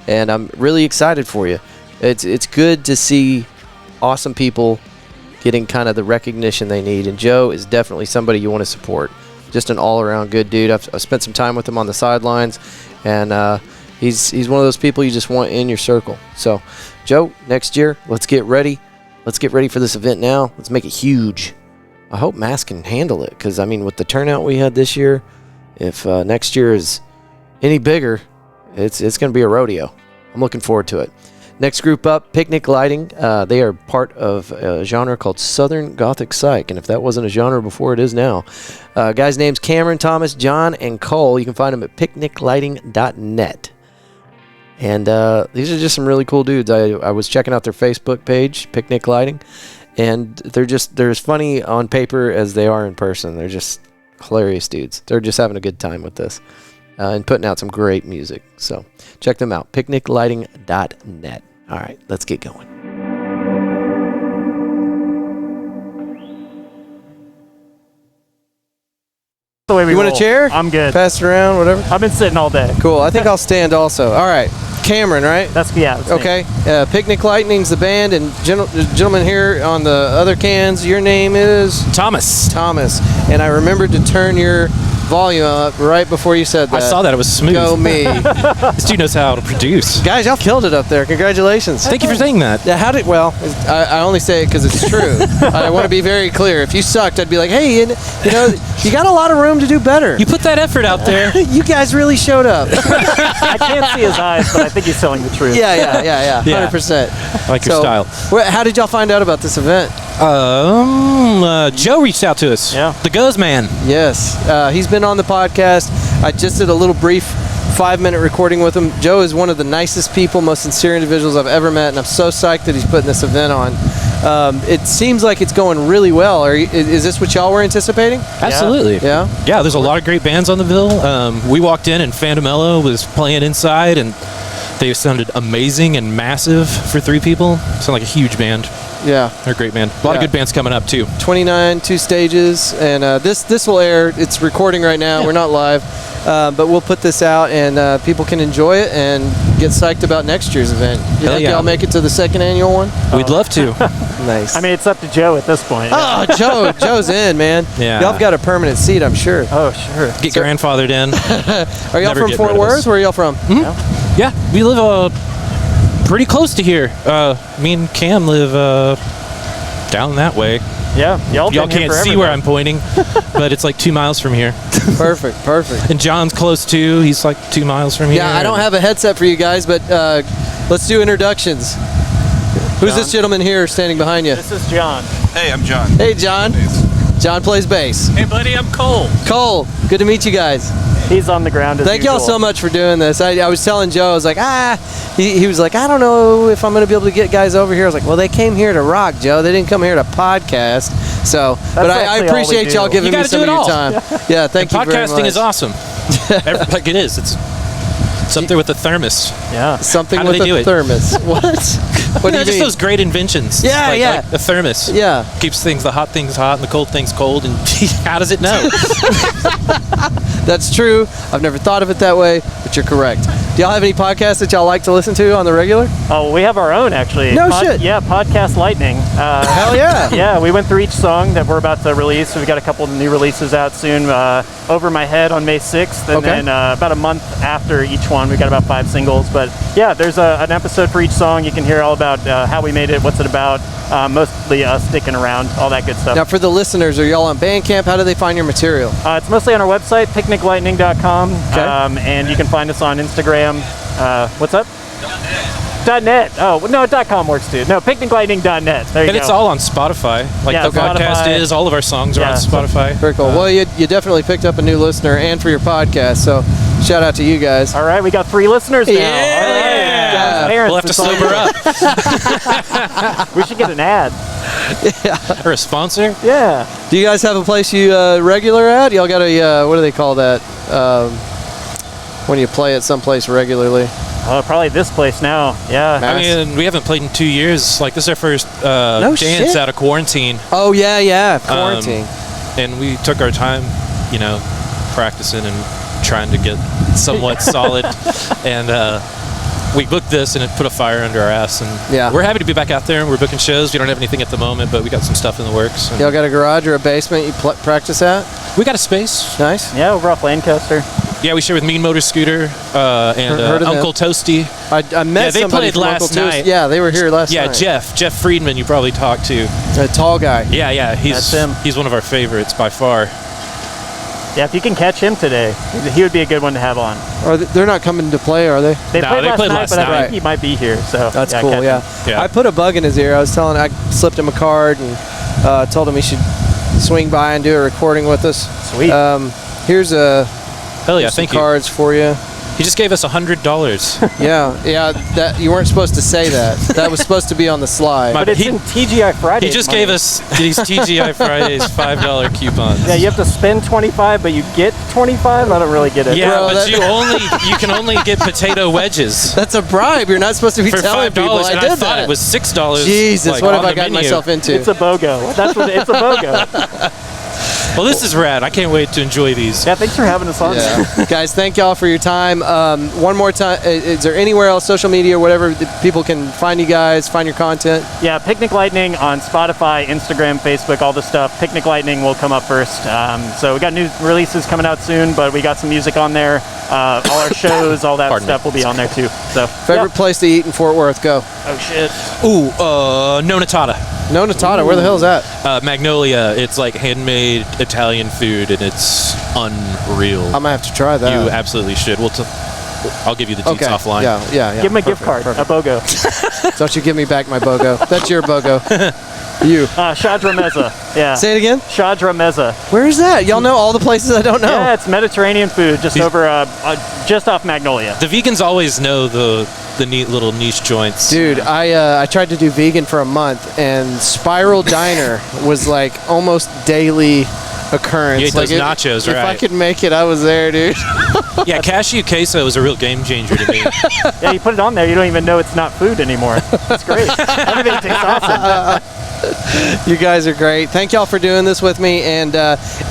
and I'm really excited for you. It's good to see awesome people getting kind of the recognition they need, and Joe is definitely somebody you want to support. Just an all-around good dude. I've spent some time with him on the sidelines, and he's one of those people you just want in your circle. So, Joe, next year, let's get ready. Let's get ready for this event now. Let's make it huge. I hope M.A.S.S can handle it, because, I mean, with the turnout we had this year, if next year is any bigger, it's going to be a rodeo. I'm looking forward to it. Next group up, Picnic Lighting. They are part of a genre called Southern Gothic Psych, and if that wasn't a genre before, it is now. Guys' names Cameron, Thomas, John, and Cole. You can find them at picniclighting.net. And these are just some really cool dudes. I was checking out their Facebook page, Picnic Lighting, and they're as funny on paper as they are in person. They're just hilarious dudes. They're just having a good time with this and putting out some great music. So check them out, picniclighting.net. All right, let's get going. The way we You want roll. a chair? I'm good. Pass it around, whatever. I've been sitting all day. Cool. I think I'll stand also. All right. Cameron, right? That's me. Okay. Picnic Lightning's the band, and gentleman here on the other cans, your name is? Thomas. And I remembered to turn your volume up right before you said that. I saw that. It was smooth. Go me. This dude knows how to produce. Guys, y'all killed it up there. Congratulations. Thank you for saying that. Yeah, I only say it because it's true. I want to be very clear. If you sucked, I'd be like, hey, you got a lot of room to do better. You put that effort out there. You guys really showed up. I can't see his eyes, but I think he's telling the truth. Yeah. 100%. I like your style. How did y'all find out about this event? Joe reached out to us. Yeah. The Guzman. Yes. He's been on the podcast. I just did a little brief 5-minute recording with him. Joe is one of the nicest people, most sincere individuals I've ever met, and I'm so psyched that he's putting this event on. It seems like it's going really well. Is this what y'all were anticipating? Absolutely. Yeah? Yeah, there's a lot of great bands on the bill. We walked in and Fandamello was playing inside, and they sounded amazing and massive for 3 people. Sound like a huge band. Yeah. They're a great band. A lot of good bands coming up, too. 29, 2 stages, and this will air. It's recording right now. Yeah. We're not live, but we'll put this out, and people can enjoy it and get psyched about next year's event. You think y'all make it to the second annual one? We'd love to. Nice. I mean, it's up to Joe at this point. Oh, Joe's in, man. Yeah. Y'all have got a permanent seat, I'm sure. Oh, sure. Get grandfathered in. Are y'all from Fort Worth? Where are y'all from? Mm-hmm. Yeah, we live pretty close to here. Me and Cam live down that way. Yeah, y'all can't see where I'm pointing, but it's like 2 miles from here. Perfect. And John's close too. He's like 2 miles from here. Yeah, I don't have a headset for you guys, but let's do introductions. Who's this gentleman here standing behind you? This is John. Hey, I'm John. Hey, John. John plays bass. Hey, buddy, I'm Cole. Cole, good to meet you guys. He's on the ground as Thank usual. y'all so much for doing this. I was telling Joe, I was like, he was like, I don't know if I'm going to be able to get guys over here. I was like, well, they came here to rock, Joe. They didn't come here to podcast. So, but I appreciate y'all giving me some of your time. Yeah, thank you very much. Podcasting is awesome. Like it is. It's up there with the thermos. Yeah. Something with a thermos. What? What do you just mean? Those great inventions. Yeah, like the thermos. Yeah. Keeps the hot things hot and the cold things cold. And how does it know? That's true. I've never thought of it that way, but you're correct. Do y'all have any podcasts that y'all like to listen to on the regular? Oh, we have our own, actually. No shit. Yeah, Podcast Lightning. Hell yeah. Yeah, we went through each song that we're about to release. We've got a couple of new releases out soon. Over My Head on May 6th, and then about a month after each one, we've got about 5 singles. But yeah, there's an episode for each song. You can hear all about how we made it, what's it about, mostly us sticking around, all that good stuff. Now, for the listeners, are y'all on Bandcamp? How do they find your material? It's mostly on our website, picniclightning.com, and you can find us on Instagram. What's up? .net. Oh, no, .com works too. No, picniclightning.net. There you go. And it's all on Spotify. Like the podcast is. All of our songs are on Spotify. Very cool. Well, you definitely picked up a new listener and for your podcast, so shout out to you guys. All right, we got 3 listeners now. Yeah. All right. We'll have to sober up. We should get an ad. Yeah. Or a sponsor? Yeah. Do you guys have a place you regular at? Y'all got a, what do they call that? When you play at someplace regularly? Probably this place now. Yeah. I mean, we haven't played in 2 years. Like, this is our first dance out of quarantine. Oh, yeah. Quarantine. And we took our time, practicing and trying to get somewhat solid. And we booked this, and it put a fire under our ass. And we're happy to be back out there, and we're booking shows. We don't have anything at the moment, but we got some stuff in the works. Y'all got a garage or a basement you practice at? We got a space. Nice. Yeah, over off Lancaster. Yeah, we share with Mean Motor Scooter and Uncle Toasty. I met somebody from last Uncle night. Toasty. Yeah, they were here last night. Yeah, Jeff Friedman, you probably talked to. A tall guy. Yeah, That's him. he's one of our favorites by far. Yeah, if you can catch him today, he would be a good one to have on. They're not coming to play, are they? They played last night, but I think he might be here. So that's cool. Yeah. I put a bug in his ear. I slipped him a card and told him he should swing by and do a recording with us. Sweet. Here's some cards for you. He just gave us $100. yeah. That you weren't supposed to say that. That was supposed to be on the slide. But it's in TGI Fridays. He just gave us these TGI Fridays $5 coupons. Yeah, you have to spend $25, but you get $25. I don't really get it. Yeah, but you can only get potato wedges. That's a bribe. You're not supposed to be telling people I did that. I thought it was $6. Jesus, what have I gotten myself into? It's a BOGO. That's what it's a BOGO. Well, this is rad. I can't wait to enjoy these. Yeah, thanks for having us on. Yeah. Guys, thank y'all for your time. One more time, is there anywhere else, social media, whatever, that people can find you guys, find your content? Yeah, Picnic Lightning on Spotify, Instagram, Facebook, all the stuff. Picnic Lightning will come up first. So we got new releases coming out soon, but we got some music on there. All our shows, all that stuff will be on there too. So favorite place to eat in Fort Worth? Go. Oh shit. Ooh, Nonatata. Nonatata, where the hell is that? Magnolia. It's like handmade Italian food, and it's unreal. I'm gonna have to try that. You absolutely should. I'll give you the deets offline. Yeah. Give him a gift card, a BOGO. Don't you give me back my BOGO. That's your BOGO. You. Shadra Meza. Yeah. Say it again? Shadra Meza. Where is that? Y'all know all the places I don't know. Yeah, it's Mediterranean food just just off Magnolia. The vegans always know the neat little niche joints. Dude, I tried to do vegan for a month, and Spiral Diner was like almost daily occurrence. You ate those nachos, right? If I could make it, I was there, dude. Yeah, cashew queso was a real game changer to me. Yeah, you put it on there, you don't even know it's not food anymore. It's great. Everything tastes awesome. You guys are great. Thank y'all for doing this with me, and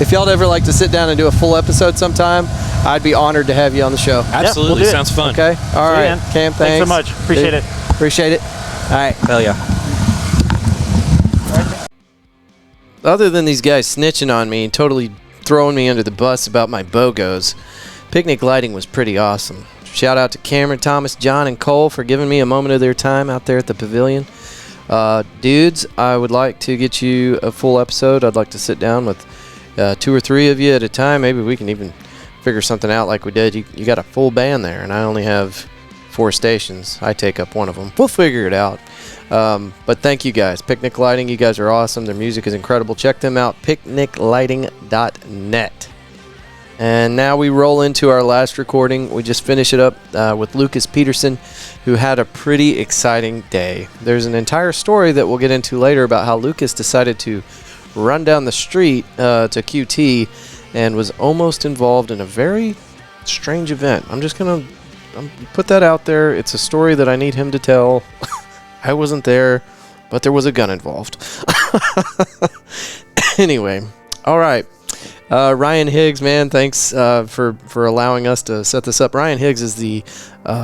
if y'all'd ever like to sit down and do a full episode sometime, I'd be honored to have you on the show. Absolutely. We'll Sounds fun. Okay? All right. Cam, thanks so much. Appreciate it. Appreciate it. All right. Hell yeah. Other than these guys snitching on me and totally throwing me under the bus about my BOGOs, Picnic Lighting was pretty awesome. Shout out to Cameron, Thomas, John, and Cole for giving me a moment of their time out there at the pavilion. Dudes, I would like to get you a full episode. I'd like to sit down with 2 or 3 of you at a time. Maybe we can even figure something out like we did. You got a full band there, and I only have 4 stations. I take up one of them. We'll figure it out. But thank you guys. Picnic Lighting, you guys are awesome. Their music is incredible. Check them out, picniclighting.net. And now we roll into our last recording. We just finish it up with Lucas Peterson, who had a pretty exciting day. There's an entire story that we'll get into later about how Lucas decided to run down the street to QT and was almost involved in a very strange event. I'm just going to put that out there. It's a story that I need him to tell. I wasn't there, but there was a gun involved. Anyway, all right. Ryan Higgs, man, thanks for allowing us to set this up. Ryan Higgs is the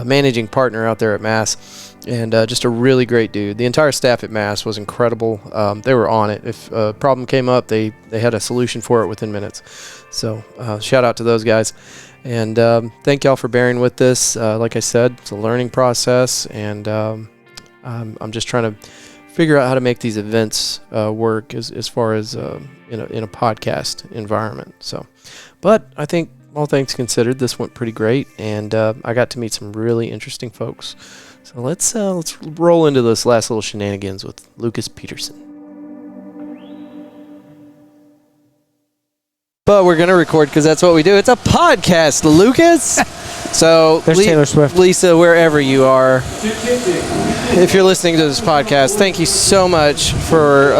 managing partner out there at M.A.S.S, and just a really great dude. The entire staff at M.A.S.S was incredible. They were on it. If a problem came up, they had a solution for it within minutes. So shout out to those guys. And thank y'all for bearing with this. Like I said, it's a learning process, and I'm just trying to figure out how to make these events work as far as in a podcast environment. So, but I think all things considered, this went pretty great, and I got to meet some really interesting folks. So let's roll into this last little shenanigans with Lucas Peterson. But we're gonna record because that's what we do. It's a podcast, Lucas. So there's Taylor Swift. Lisa, wherever you are, if you're listening to this podcast, thank you so much for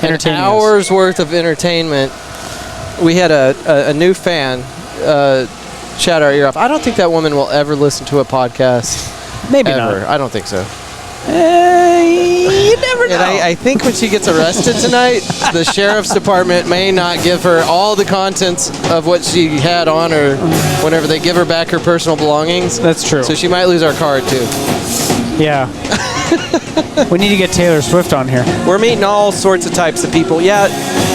an hour's worth of entertainment. We had a new fan shout our ear off. I don't think that woman will ever listen to a podcast. Maybe ever. not. I don't think so. You never know. And I think when she gets arrested tonight, the sheriff's department may not give her all the contents of what she had on her whenever they give her back her personal belongings. That's true. So she might lose our card, too. Yeah. We need to get Taylor Swift on here. We're meeting all sorts of types of people. Yeah,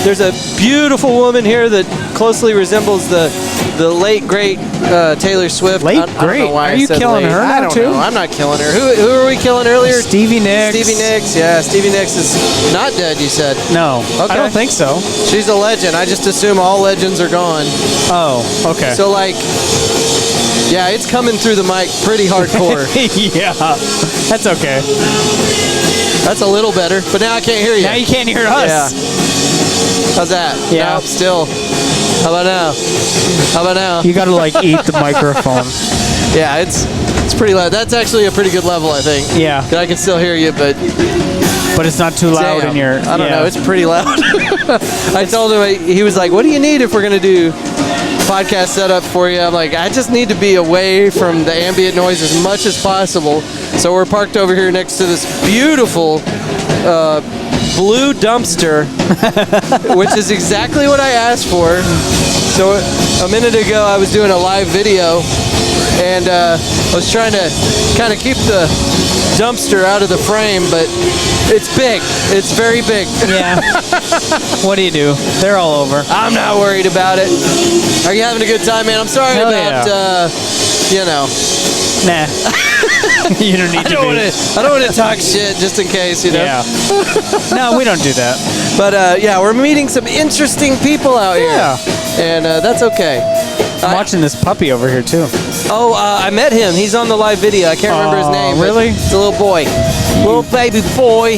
there's a beautiful woman here that closely resembles the the late great Taylor Swift. Late great? Are you killing her now too? know. I'm not killing her. Who were we killing earlier? Stevie Nicks. Stevie Nicks. Yeah, Stevie Nicks is not dead. You said. No, Okay. I don't think so. She's a legend. I just assume all legends are gone. Oh, okay. So like, yeah, it's coming through the mic pretty hardcore. Yeah, that's okay. That's a little better, but now I can't hear you. Now you can't hear us. Yeah. How's that? Yeah. Nope, still. How about now? How about now? You gotta like eat the microphone. Yeah, it's pretty loud. That's actually a pretty good level, I think. Yeah. I can still hear you, but it's not too loud in your. I don't know. It's pretty loud. I told him, he was like, "What do you need if we're gonna do podcast setup for you?" I'm like, "I just need to be away from the ambient noise as much as possible." So we're parked over here next to this beautiful blue dumpster, which is exactly what I asked for. So a minute ago, I was doing a live video, and I was trying to kind of keep the dumpster out of the frame, but it's big. It's very big. Yeah. What do you do? They're all over. I'm not worried about it. Are you having a good time, man? I'm sorry Hell about, you know. Nah. You don't need to be. I don't want to talk shit just in case, you know. Yeah. No, we don't do that. But yeah, we're meeting some interesting people out here. Yeah. And that's okay. I'm watching this puppy over here too. Oh, I met him. He's on the live video. I can't remember his name. Really? It's a little boy. Little baby boy.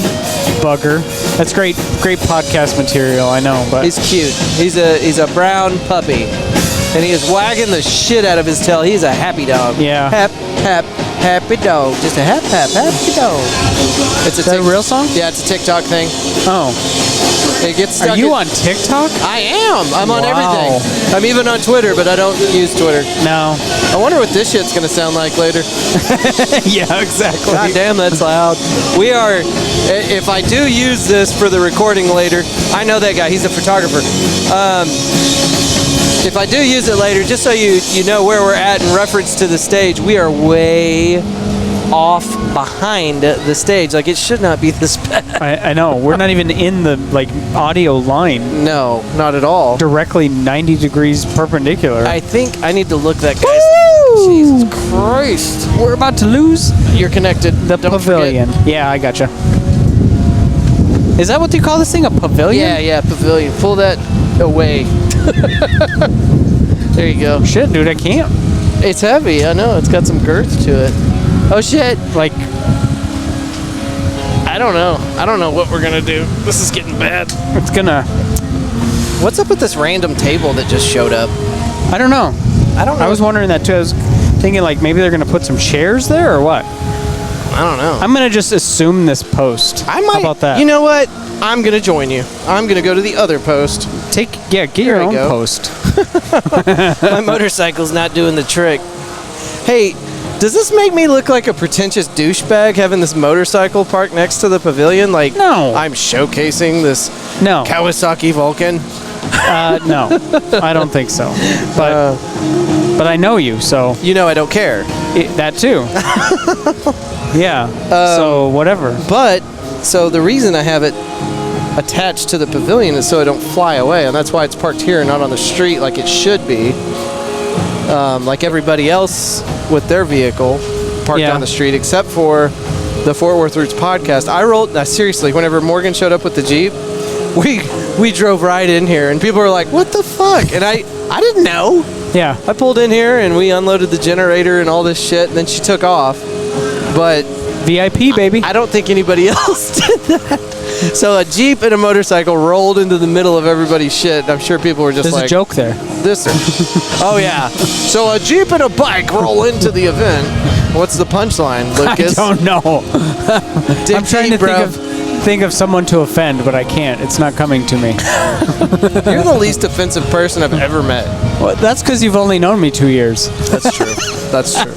Bugger. That's great podcast material, I know, but He's cute. He's a brown puppy. And he is wagging the shit out of his tail. He's a happy dog. Yeah. Happy dog. Just a happy dog. It's Is that a real song? Yeah, it's a TikTok thing. Oh. It gets stuck. Are you on TikTok? I am. I'm on Wow. everything. I'm even on Twitter, but I don't use Twitter. No. I wonder what this shit's gonna sound like later. Yeah, exactly. God damn, that's loud. We are. If I do use this for the recording later, I know that guy. He's a photographer. If I do use it later, just so you know where we're at in reference to the stage, we are way off behind the stage. Like, it should not be this bad. I know. We're not even in the audio line. No, not at all. Directly 90 degrees perpendicular. I think I need to look that guy's. Jesus Christ. We're about to lose. You're connected. The pavilion. Forget. Yeah, I gotcha. Is that what you call this thing? A pavilion? Yeah, pavilion. Pull that away. There you go. Shit, dude, I can't. It's heavy. I know. It's got some girth to it. Oh, shit. I don't know. I don't know what we're going to do. This is getting bad. It's gonna... What's up with this random table that just showed up? I don't know. I don't know. I was wondering that too. I was thinking maybe they're gonna put some chairs there or what? I don't know. I'm gonna just assume this post. I might. How about that? You know what? I'm going to join you. I'm going to go to the other post. Get your own post. My motorcycle's not doing the trick. Hey, does this make me look like a pretentious douchebag having this motorcycle parked next to the pavilion? No. I'm showcasing this Kawasaki Vulcan? No. I don't think so. But I know you, so... You know I don't care. That too. Yeah. So, whatever. So the reason I have it attached to the pavilion is so I don't fly away, and that's why it's parked here and not on the street like it should be. Like everybody else with their vehicle parked on the street, except for the Fort Worth Roots podcast. Seriously, whenever Morgan showed up with the Jeep, we drove right in here, and people were like, "What the fuck?" And I didn't know. Yeah. I pulled in here and we unloaded the generator and all this shit, and then she took off. But VIP, baby. I don't think anybody else did that. So a Jeep and a motorcycle rolled into the middle of everybody's shit. I'm sure people were just There's a joke there. Oh, yeah. So a Jeep and a bike roll into the event. What's the punchline, Lucas? I don't know. I'm trying to think of someone to offend, but I can't. It's not coming to me. You're the least offensive person I've ever met. Well, that's because you've only known me 2 years. That's true. That's true.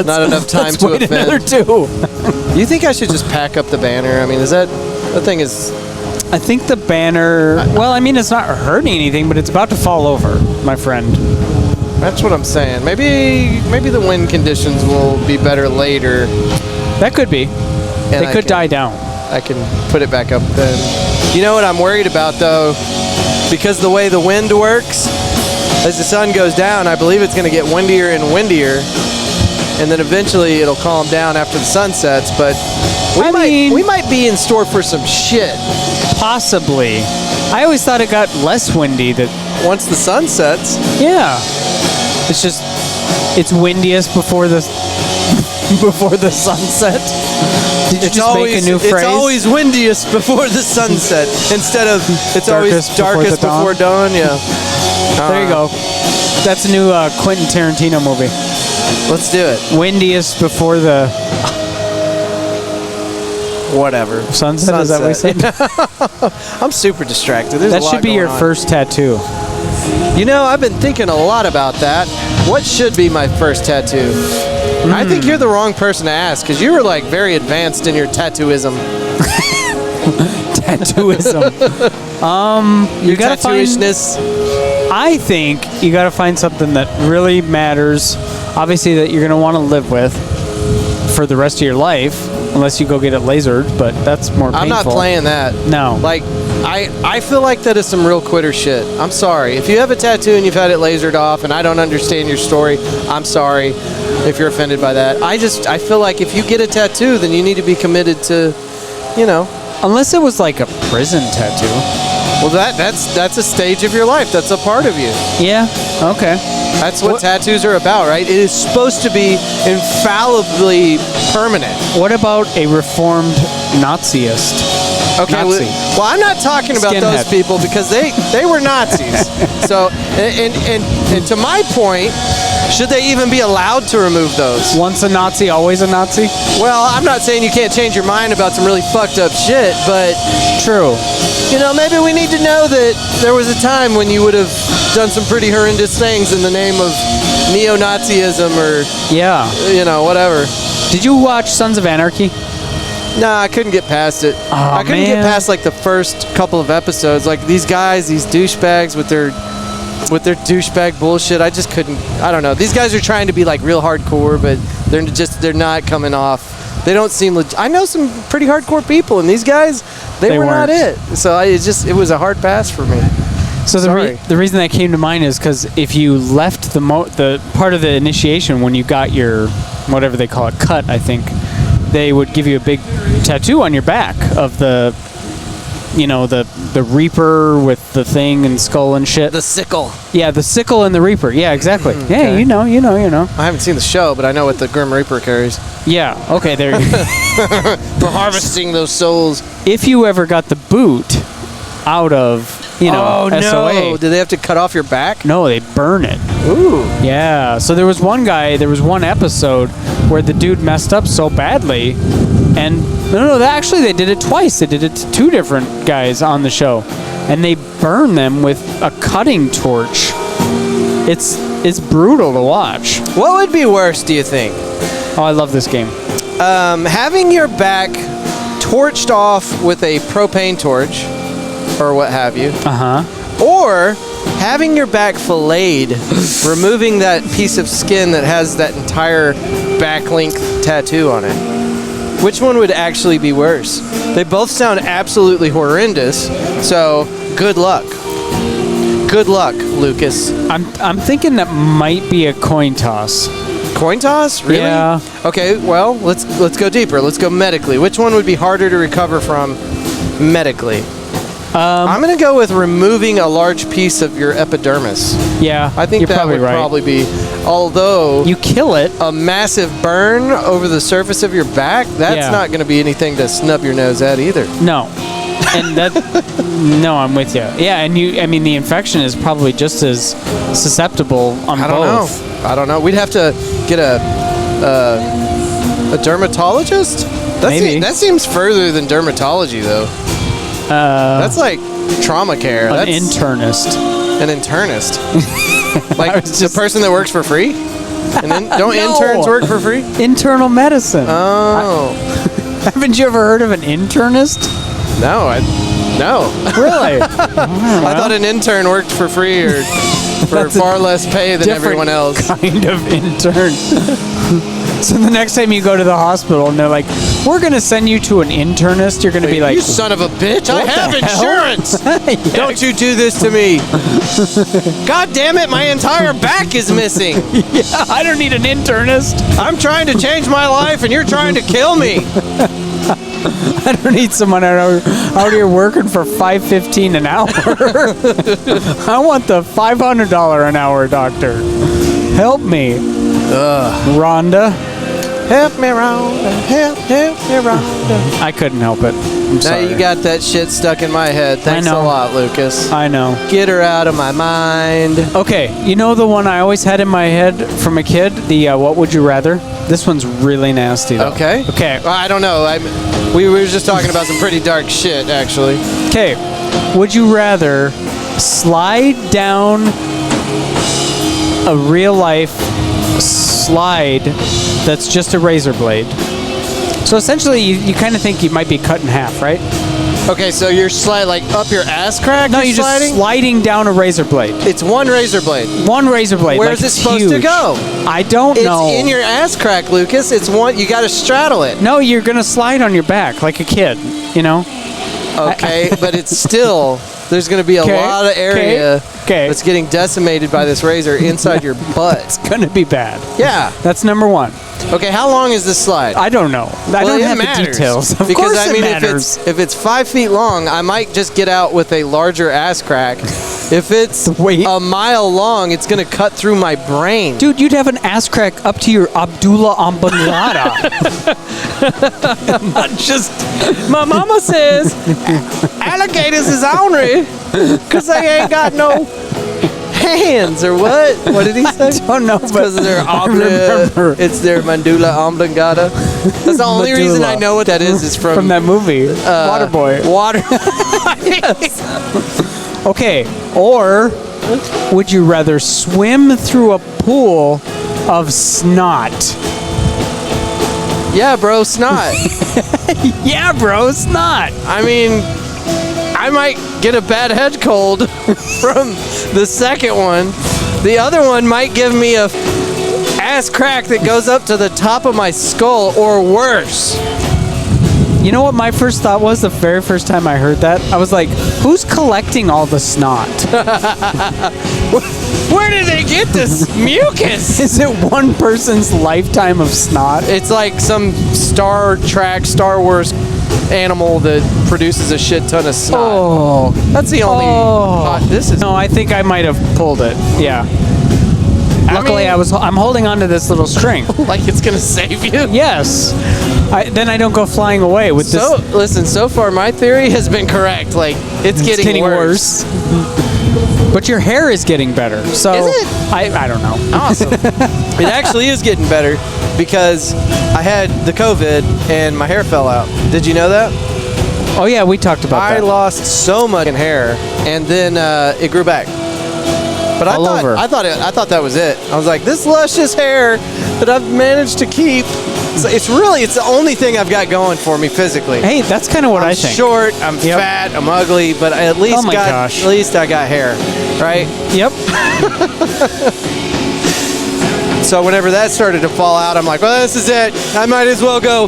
Not enough time to wait offend. Another 2. You think I should just pack up the banner? I mean, that thing is... I think the banner... Well, I mean, it's not hurting anything, but it's about to fall over, my friend. That's what I'm saying. Maybe the wind conditions will be better later. That could be. They could die down. I can put it back up then. You know what I'm worried about, though? Because the way the wind works, as the sun goes down, I believe it's going to get windier and windier, and then eventually it'll calm down after the sun sets. But we might be in store for some shit. Possibly. I always thought it got less windy once the sun sets. Yeah. It's just it's windiest before the sunset. Did you just make a new phrase? It's always windiest before the sunset instead of it's always darkest before dawn. Yeah. There you go. That's a new Quentin Tarantino movie. Let's do it. Windiest before the whatever. Sunset. Is that what we said? I'm super distracted. There's that a lot should be your on. first tattoo. You know, I've been thinking a lot about that. What should be my first tattoo? I think you're the wrong person to ask because you were like very advanced in your tattooism. Tattooism. You gotta tattooishness. I think you gotta find something that really matters. Obviously, that you're gonna want to live with for the rest of your life, unless you go get it lasered. But that's more painful. I'm not playing that. No. Like, I feel like that is some real quitter shit. I'm sorry. If you have a tattoo and you've had it lasered off and I don't understand your story, I'm sorry if you're offended by that. I feel like if you get a tattoo, then you need to be committed to, you know. Unless it was like a prison tattoo. Well, that's a stage of your life. That's a part of you. Yeah. Okay. That's what tattoos are about, right? It is supposed to be infallibly permanent. What about a reformed Naziist? Okay, Nazi. well, I'm not talking about those people because they were Nazis. So, and to my point, should they even be allowed to remove those? Once a Nazi, always a Nazi? Well, I'm not saying you can't change your mind about some really fucked up shit, but true. You know, maybe we need to know that there was a time when you would have done some pretty horrendous things in the name of neo-Nazism or you know, whatever. Did you watch Sons of Anarchy? Nah, I couldn't get past it. Oh, I couldn't get past like the first couple of episodes. Like these guys, these douchebags with their douchebag bullshit. I just couldn't. I don't know. These guys are trying to be like real hardcore, but they're not coming off. They don't seem legit. I know some pretty hardcore people, and these guys, they were not it. So it was a hard pass for me. So the reason that came to mind is because if you left the part of the initiation when you got your whatever they call it cut, I think they would give you a big tattoo on your back of the Reaper with the thing and skull and shit. The sickle. Yeah, the sickle and the Reaper. Yeah, exactly. Okay. Yeah, you know. I haven't seen the show, but I know what the Grim Reaper carries. Yeah. Okay. There. For harvesting those souls. If you ever got the boot out of SOA. No. Did they have to cut off your back? No, they burn it. Ooh. Yeah. So there was one episode where the dude messed up so badly, and actually they did it twice. They did it to two different guys on the show, and they burn them with a cutting torch. It's brutal to watch. What would be worse, do you think? Oh, I love this game. Having your back torched off with a propane torch, or what have you. Or having your back filleted, removing that piece of skin that has that entire back length tattoo on it. Which one would actually be worse? They both sound absolutely horrendous, so good luck. Good luck, Lucas. I'm thinking that might be a coin toss. Coin toss? Really? Yeah. Okay, well, let's go deeper. Let's go medically. Which one would be harder to recover from medically? I'm going to go with removing a large piece of your epidermis. Yeah, I think that would probably be, although you kill it, a massive burn over the surface of your back, that's not going to be anything to snub your nose at either. No. And no, I'm with you. Yeah, and the infection is probably just as susceptible on both. I don't know. We'd have to get a dermatologist? Maybe. That seems further than dermatology, though. That's like trauma care. An internist. An internist. Like the person that works for free? Don't interns work for free? Internal medicine. Oh. Haven't you ever heard of an internist? No. Really? I thought an intern worked for free or for far less pay than everyone else. Kind of intern. So the next time you go to the hospital and they're like, we're going to send you to an internist. You're going to be like, you son of a bitch, I have insurance. Yeah. Don't you do this to me. God damn it, my entire back is missing. Yeah, I don't need an internist. I'm trying to change my life and you're trying to kill me. I don't need someone out here working for $5.15 an hour. I want the $500 an hour doctor. Help me. Rhonda. Help me, Rhonda. Help me, Rhonda. I couldn't help it. I'm sorry. Now you got that shit stuck in my head. Thanks a lot, Lucas. I know. Get her out of my mind. Okay, you know the one I always had in my head from a kid? The what would you rather? This one's really nasty, though. Okay. Well, I don't know. We were just talking about some pretty dark shit, actually. Okay. Would you rather slide down a real-life slide that's just a razor blade? So essentially, you kind of think you might be cut in half, right? Okay, so you're like up your ass crack? No, you're just sliding down a razor blade. It's one razor blade. One razor blade. Where's it supposed to go? I don't know. It's in your ass crack, Lucas. It's one. You got to straddle it. No, you're gonna slide on your back like a kid. You know. Okay, but it's still. There's going to be a lot of area that's getting decimated by this razor inside your butt. It's going to be bad. Yeah. That's number one. Okay, how long is this slide? I don't know. I don't have the details. Of because course I mean, it matters. if it's 5 feet long, I might just get out with a larger ass crack. If it's a mile long, it's going to cut through my brain. Dude, you'd have an ass crack up to your Abdullah Ambanlada. Not just... My mama says alligators is ornery because they ain't got no hands, or what? What did he say? I don't know. Because it's their mandula oblongata. That's the only reason I know what that is from that movie, Waterboy. Yes. Okay, or would you rather swim through a pool of snot? Yeah, bro, snot. Yeah, bro, snot. I mean, I might get a bad head cold from the second one. The other one might give me a ass crack that goes up to the top of my skull, or worse. You know what my first thought was the very first time I heard that? I was like, who's collecting all the snot? Where did they get this mucus? Is it one person's lifetime of snot? It's like some Star Wars animal that produces a shit ton of snot. Oh. That's the only... this is... No, I think I might have pulled it. Yeah. Luckily, I'm holding onto this little string. Like it's going to save you? Yes. Then I don't go flying away with this. Listen, so far my theory has been correct. Like, it's getting worse. But your hair is getting better. So is it? I don't know. Awesome. It actually is getting better because I had the COVID and my hair fell out. Did you know that? Oh yeah, we talked about that. I lost so much in hair, and then it grew back. But I thought that was it. I was like, this luscious hair that I've managed to keep. So it's the only thing I've got going for me physically. Hey, that's kind of what I think. I'm short, I'm fat, I'm ugly, but at least I got hair, right? Yep. So whenever that started to fall out, I'm like, well, this is it. I might as well go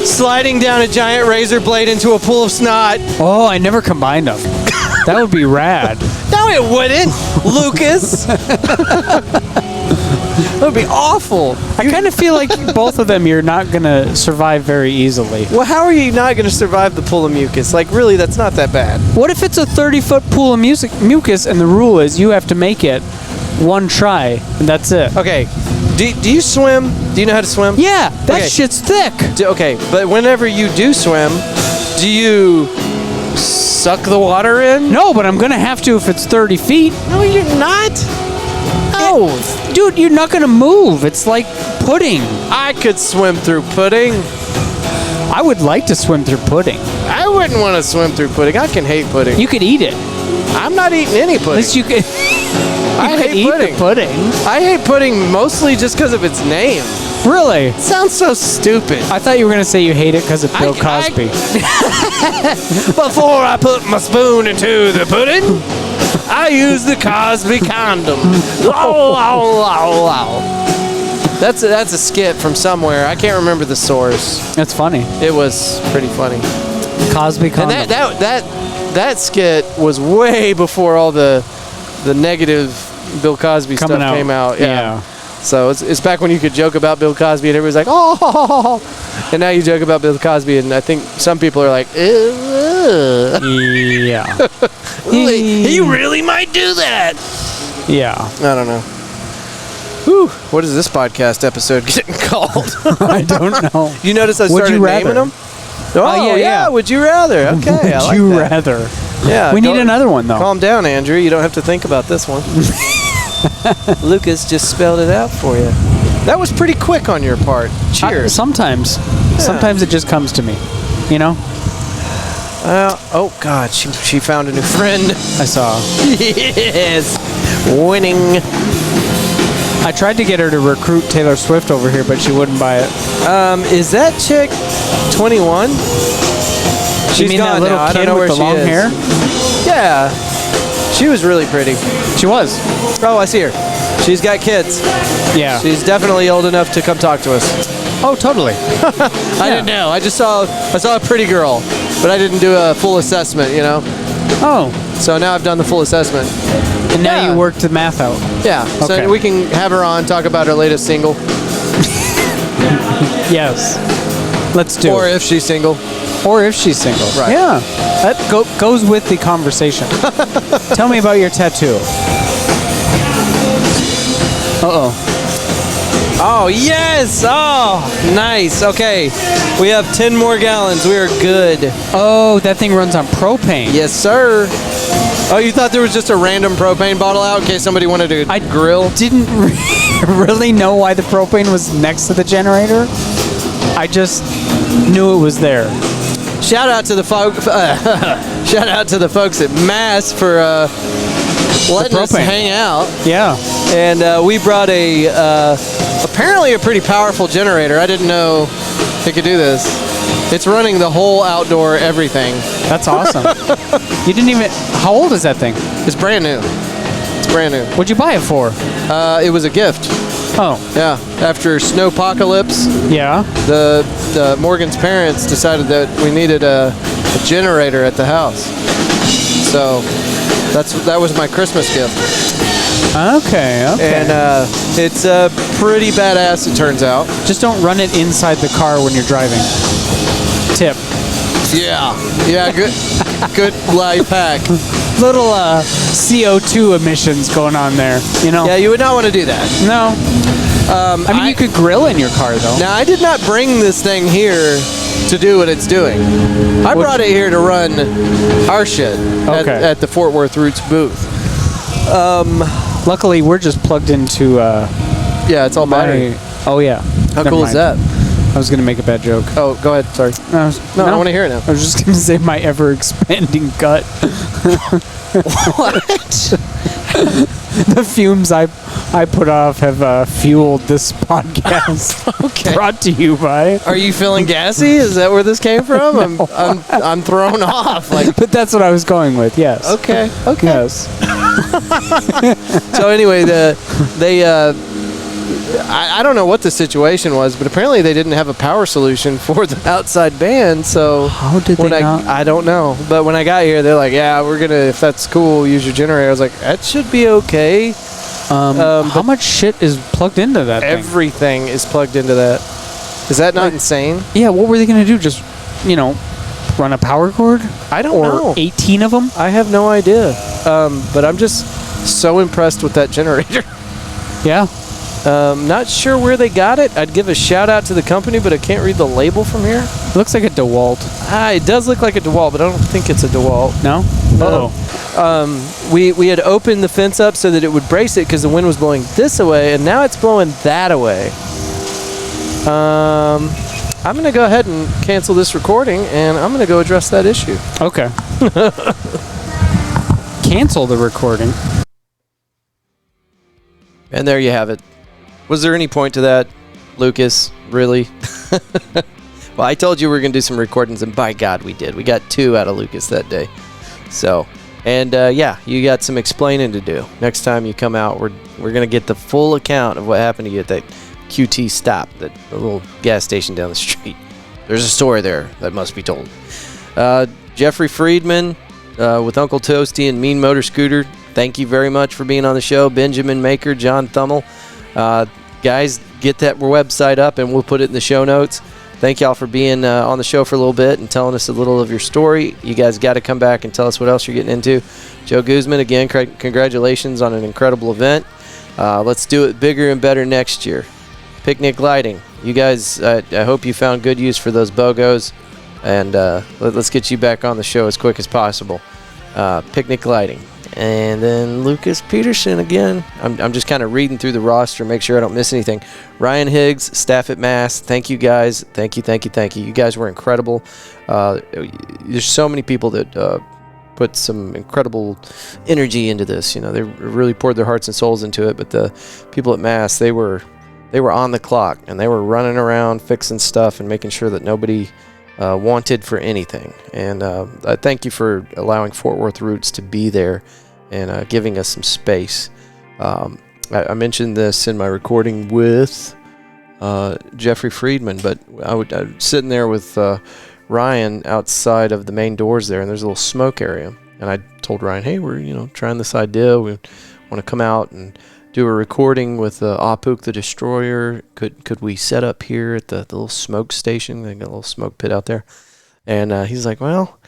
sliding down a giant razor blade into a pool of snot. Oh, I never combined them. That would be rad. No, it wouldn't, Lucas. That would be awful. I kind of feel like both of them you're not going to survive very easily. Well, how are you not going to survive the pool of mucus? Like, really, that's not that bad. What if it's a 30-foot pool of mucus and the rule is you have to make it one try and that's it? Okay. Do you swim? Do you know how to swim? Yeah, that shit's thick. Okay, but whenever you do swim, do you suck the water in? No, but I'm going to have to if it's 30 feet. No, you're not. No. Dude, you're not going to move. It's like pudding. I could swim through pudding. I would like to swim through pudding. I wouldn't want to swim through pudding. I can hate pudding. You could eat it. I'm not eating any pudding. At least you could... I hate eat pudding. I hate pudding mostly just because of its name. Really? It sounds so stupid. I thought you were going to say you hate it because of Bill Cosby. Before I put my spoon into the pudding, I use the Cosby condom. That's a skit from somewhere. I can't remember the source. That's funny. It was pretty funny. Cosby condom. And that skit was way before all the negative Bill Cosby stuff came out. Yeah. So it's back when you could joke about Bill Cosby and everybody's like, oh, and now you joke about Bill Cosby and I think some people are like, yeah. he really might do that. Yeah. I don't know. Whew. What is this podcast episode getting called? I don't know. You notice I started naming them? Oh, yeah. Would you rather? Okay. Would you rather? Yeah. We need another one, though. Calm down, Andrew. You don't have to think about this one. Lucas just spelled it out for you. That was pretty quick on your part. Cheers. Sometimes. Yeah. Sometimes it just comes to me. You know? Oh, God. She found a new friend. I saw. Yes. Winning. I tried to get her to recruit Taylor Swift over here, but she wouldn't buy it. Is that chick 21? You mean that little kid with the long hair? Yeah. She was really pretty. She was. Oh, I see her. She's got kids. Yeah. She's definitely old enough to come talk to us. Oh, totally. I didn't know. I saw a pretty girl, but I didn't do a full assessment, you know? Oh. So now I've done the full assessment. And now you worked the math out. Yeah. Okay. So we can have her on, talk about her latest single. Yes. Let's do it. Or if she's single. Or if she's single. Right. Yeah. That goes with the conversation. Tell me about your tattoo. Uh-oh. Oh, yes! Oh, nice. Okay. We have 10 more gallons. We are good. Oh, that thing runs on propane. Yes, sir. Oh, you thought there was just a random propane bottle out in case somebody wanted to grill? Didn't really know why the propane was next to the generator. I just knew it was there. Shout out to the folks at M.A.S.S for letting us hang out. Yeah. And we brought apparently a pretty powerful generator. I didn't know it could do this. It's running the whole outdoor everything. That's awesome. You didn't even... How old is that thing? It's brand new. It's brand new. What'd you buy it for? It was a gift. Oh. Yeah. After Snowpocalypse, the Morgan's parents decided that we needed a generator at the house. So that was my Christmas gift. Okay. And it's pretty badass, it turns out. Just don't run it inside the car when you're driving. Tip. Yeah. Good life hack. Little CO2 emissions going on there, you know? Yeah, you would not want to do that. No. I mean, you could grill in your car, though. Now, I did not bring this thing here to do what it's doing. I brought it here to run our shit at the Fort Worth Roots booth. Luckily, we're just plugged into... yeah, it's all battery. Oh, yeah. How cool is that? I was going to make a bad joke. Oh, go ahead. Sorry. No, I want to hear it now. I was just going to say my ever-expanding gut. What? The fumes I put off have fueled this podcast. Okay. Brought to you by... Are you feeling gassy? Is that where this came from? I'm thrown off. But that's what I was going with, yes. Okay. Yes. So anyway, I don't know what the situation was, but apparently they didn't have a power solution for the outside band. So how did they not? I don't know. But when I got here, they're like, "Yeah, we're gonna, if that's cool, use your generator." I was like, "That should be okay." How much shit is plugged into that thing? Everything is plugged into that. Is that not insane? Yeah. What were they gonna do? Just, run a power cord? I don't know. Or 18 of them? I have no idea. But I'm just so impressed with that generator. Yeah. Not sure where they got it. I'd give a shout out to the company, but I can't read the label from here. It looks like a DeWalt. It does look like a DeWalt, but I don't think it's a DeWalt. No? No. We had opened the fence up so that it would brace it because the wind was blowing this away, and now it's blowing that away. I'm going to go ahead and cancel this recording, and I'm going to go address that issue. Okay. Cancel the recording. And there you have it. Was there any point to that, Lucas? Really? Well, I told you we were going to do some recordings, and by God, we did. We got 2 out of Lucas that day. So, and you got some explaining to do. Next time you come out, we're going to get the full account of what happened to you at that QT stop, the little gas station down the street. There's a story there that must be told. Jeffrey Friedman with Uncle Toasty and Mean Motor Scooter, thank you very much for being on the show. Benjamin Maker, John Thummel. Guys, get that website up and we'll put it in the show notes. Thank y'all for being on the show for a little bit and telling us a little of your story. You guys got to come back and tell us what else you're getting into. Joe Guzman, again, congratulations on an incredible event. Let's do it bigger and better next year. Picnic lighting. You guys, I hope you found good use for those BOGOs. And let's get you back on the show as quick as possible. Picnic lighting. And then Lucas Peterson again. I'm just kind of reading through the roster, make sure I don't miss anything. Ryan Higgs, staff at M.A.S.S. Thank you guys. Thank you. You guys were incredible. There's so many people that put some incredible energy into this. You know, they really poured their hearts and souls into it. But the people at M.A.S.S., they were on the clock and they were running around fixing stuff and making sure that nobody wanted for anything. And I thank you for allowing Fort Worth Roots to be there and giving us some space. I mentioned this in my recording with Jeffrey Friedman, but I was sitting there with Ryan outside of the main doors there, and there's a little smoke area. And I told Ryan, hey, we're trying this idea. We want to come out and do a recording with Apuk the Destroyer. Could we set up here at the little smoke station? They got a little smoke pit out there. And he's like, well,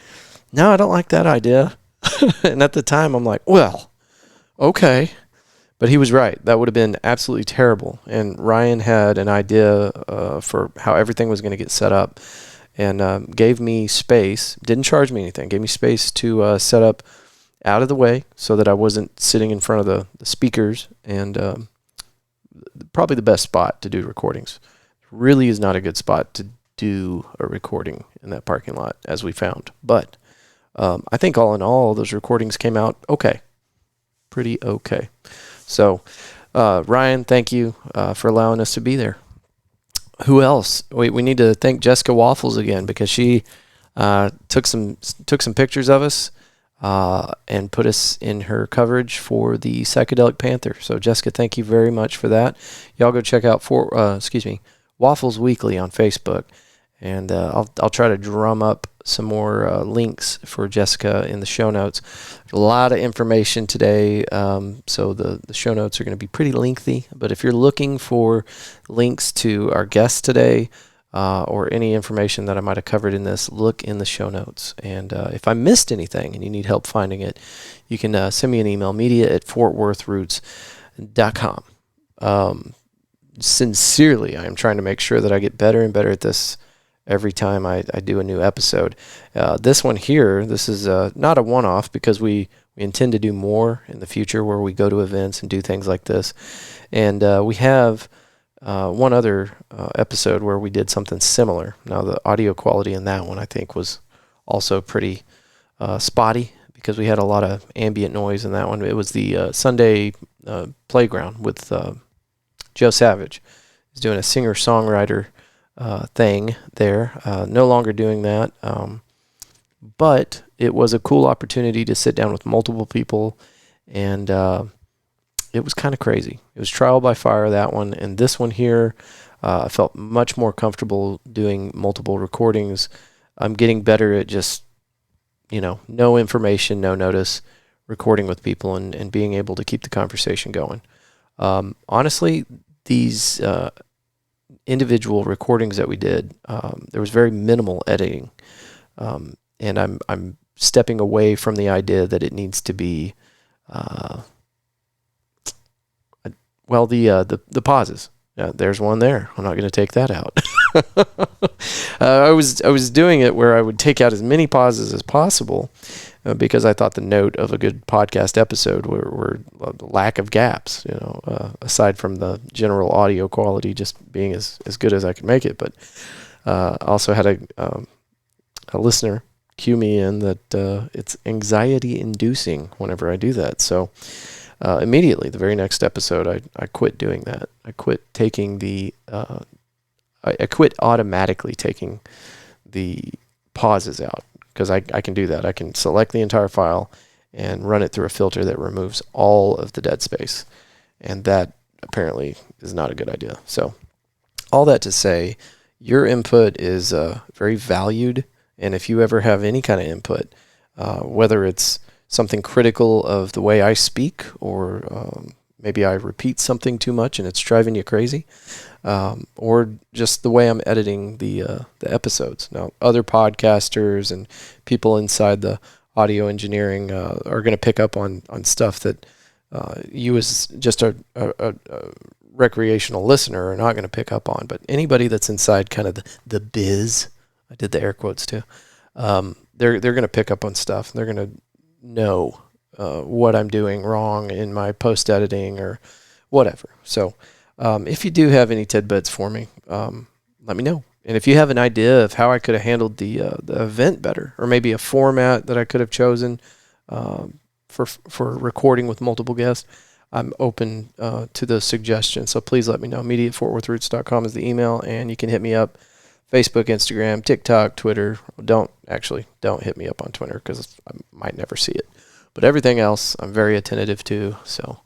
no, I don't like that idea. And at the time, I'm like, well, okay. But he was right. That would have been absolutely terrible. And Ryan had an idea for how everything was going to get set up and gave me space. Didn't charge me anything. Gave me space to set up out of the way so that I wasn't sitting in front of the speakers, and probably the best spot to do recordings. Really is not a good spot to do a recording in that parking lot, as we found. But I think all in all, those recordings came out okay. Pretty okay. So, Ryan, thank you for allowing us to be there. Who else? We need to thank Jessica Waffles again, because she took some pictures of us and put us in her coverage for the Psychedelic Panther. So, Jessica, thank you very much for that. Y'all go check out Waffles Weekly on Facebook, and I'll try to drum up some more links for Jessica in the show notes. A lot of information today, so the show notes are going to be pretty lengthy. But if you're looking for links to our guests today, or any information that I might have covered in this, look in the show notes. And if I missed anything and you need help finding it, you can send me an email, media@fortworthroots.com. Sincerely, I am trying to make sure that I get better and better at this every time I do a new episode. This one here, this is not a one-off, because we intend to do more in the future where we go to events and do things like this. And we have one other episode where we did something similar. Now, the audio quality in that one, I think, was also pretty spotty, because we had a lot of ambient noise in that one. It was the Sunday Playground with Joe Savage. He's doing a singer-songwriter thing there. No longer doing that. But it was a cool opportunity to sit down with multiple people, and it was kind of crazy. It was trial by fire, that one. And this one here, I felt much more comfortable doing multiple recordings. I'm getting better at just, no information, no notice, recording with people and being able to keep the conversation going. Honestly, these individual recordings that we did, there was very minimal editing. And I'm stepping away from the idea that it needs to be the pauses. There's one there. I'm not going to take that out. I was doing it where I would take out as many pauses as possible, because I thought the note of a good podcast episode were lack of gaps, aside from the general audio quality just being as good as I could make it. But I also had a listener cue me in that it's anxiety inducing whenever I do that. So immediately, the very next episode, I quit doing that. I quit taking I quit automatically taking the pauses out, because I can do that. I can select the entire file and run it through a filter that removes all of the dead space. And that apparently is not a good idea. So all that to say, your input is very valued. And if you ever have any kind of input, whether it's something critical of the way I speak, or maybe I repeat something too much and it's driving you crazy, or just the way I'm editing the episodes. Now, other podcasters and people inside the audio engineering are going to pick up on stuff that you as just a recreational listener are not going to pick up on. But anybody that's inside kind of the biz, I did the air quotes too, they're going to pick up on stuff. They're going to know what I'm doing wrong in my post editing or whatever. So if you do have any tidbits for me, let me know. And if you have an idea of how I could have handled the event better, or maybe a format that I could have chosen for recording with multiple guests, I'm open to those suggestions. So please let me know. media@fortworthroots.com is the email, and you can hit me up. Facebook, Instagram, TikTok, Twitter. Don't hit me up on Twitter because I might never see it. But everything else, I'm very attentive to. So,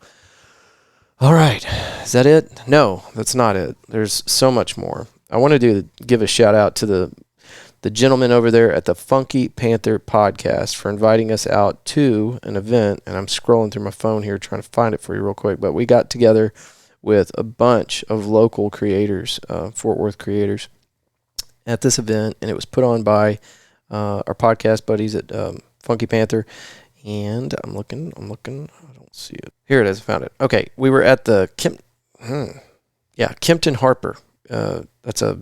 all right. Is that it? No, that's not it. There's so much more. I wanted to give a shout out to the gentleman over there at the Funky Panther podcast for inviting us out to an event. And I'm scrolling through my phone here trying to find it for you real quick. But we got together with a bunch of local creators, Fort Worth creators, at this event, and it was put on by our podcast buddies at Funky Panther. And I'm looking. I don't see it. Here it is. I found it. Okay, we were at the Kempton Harper. That's a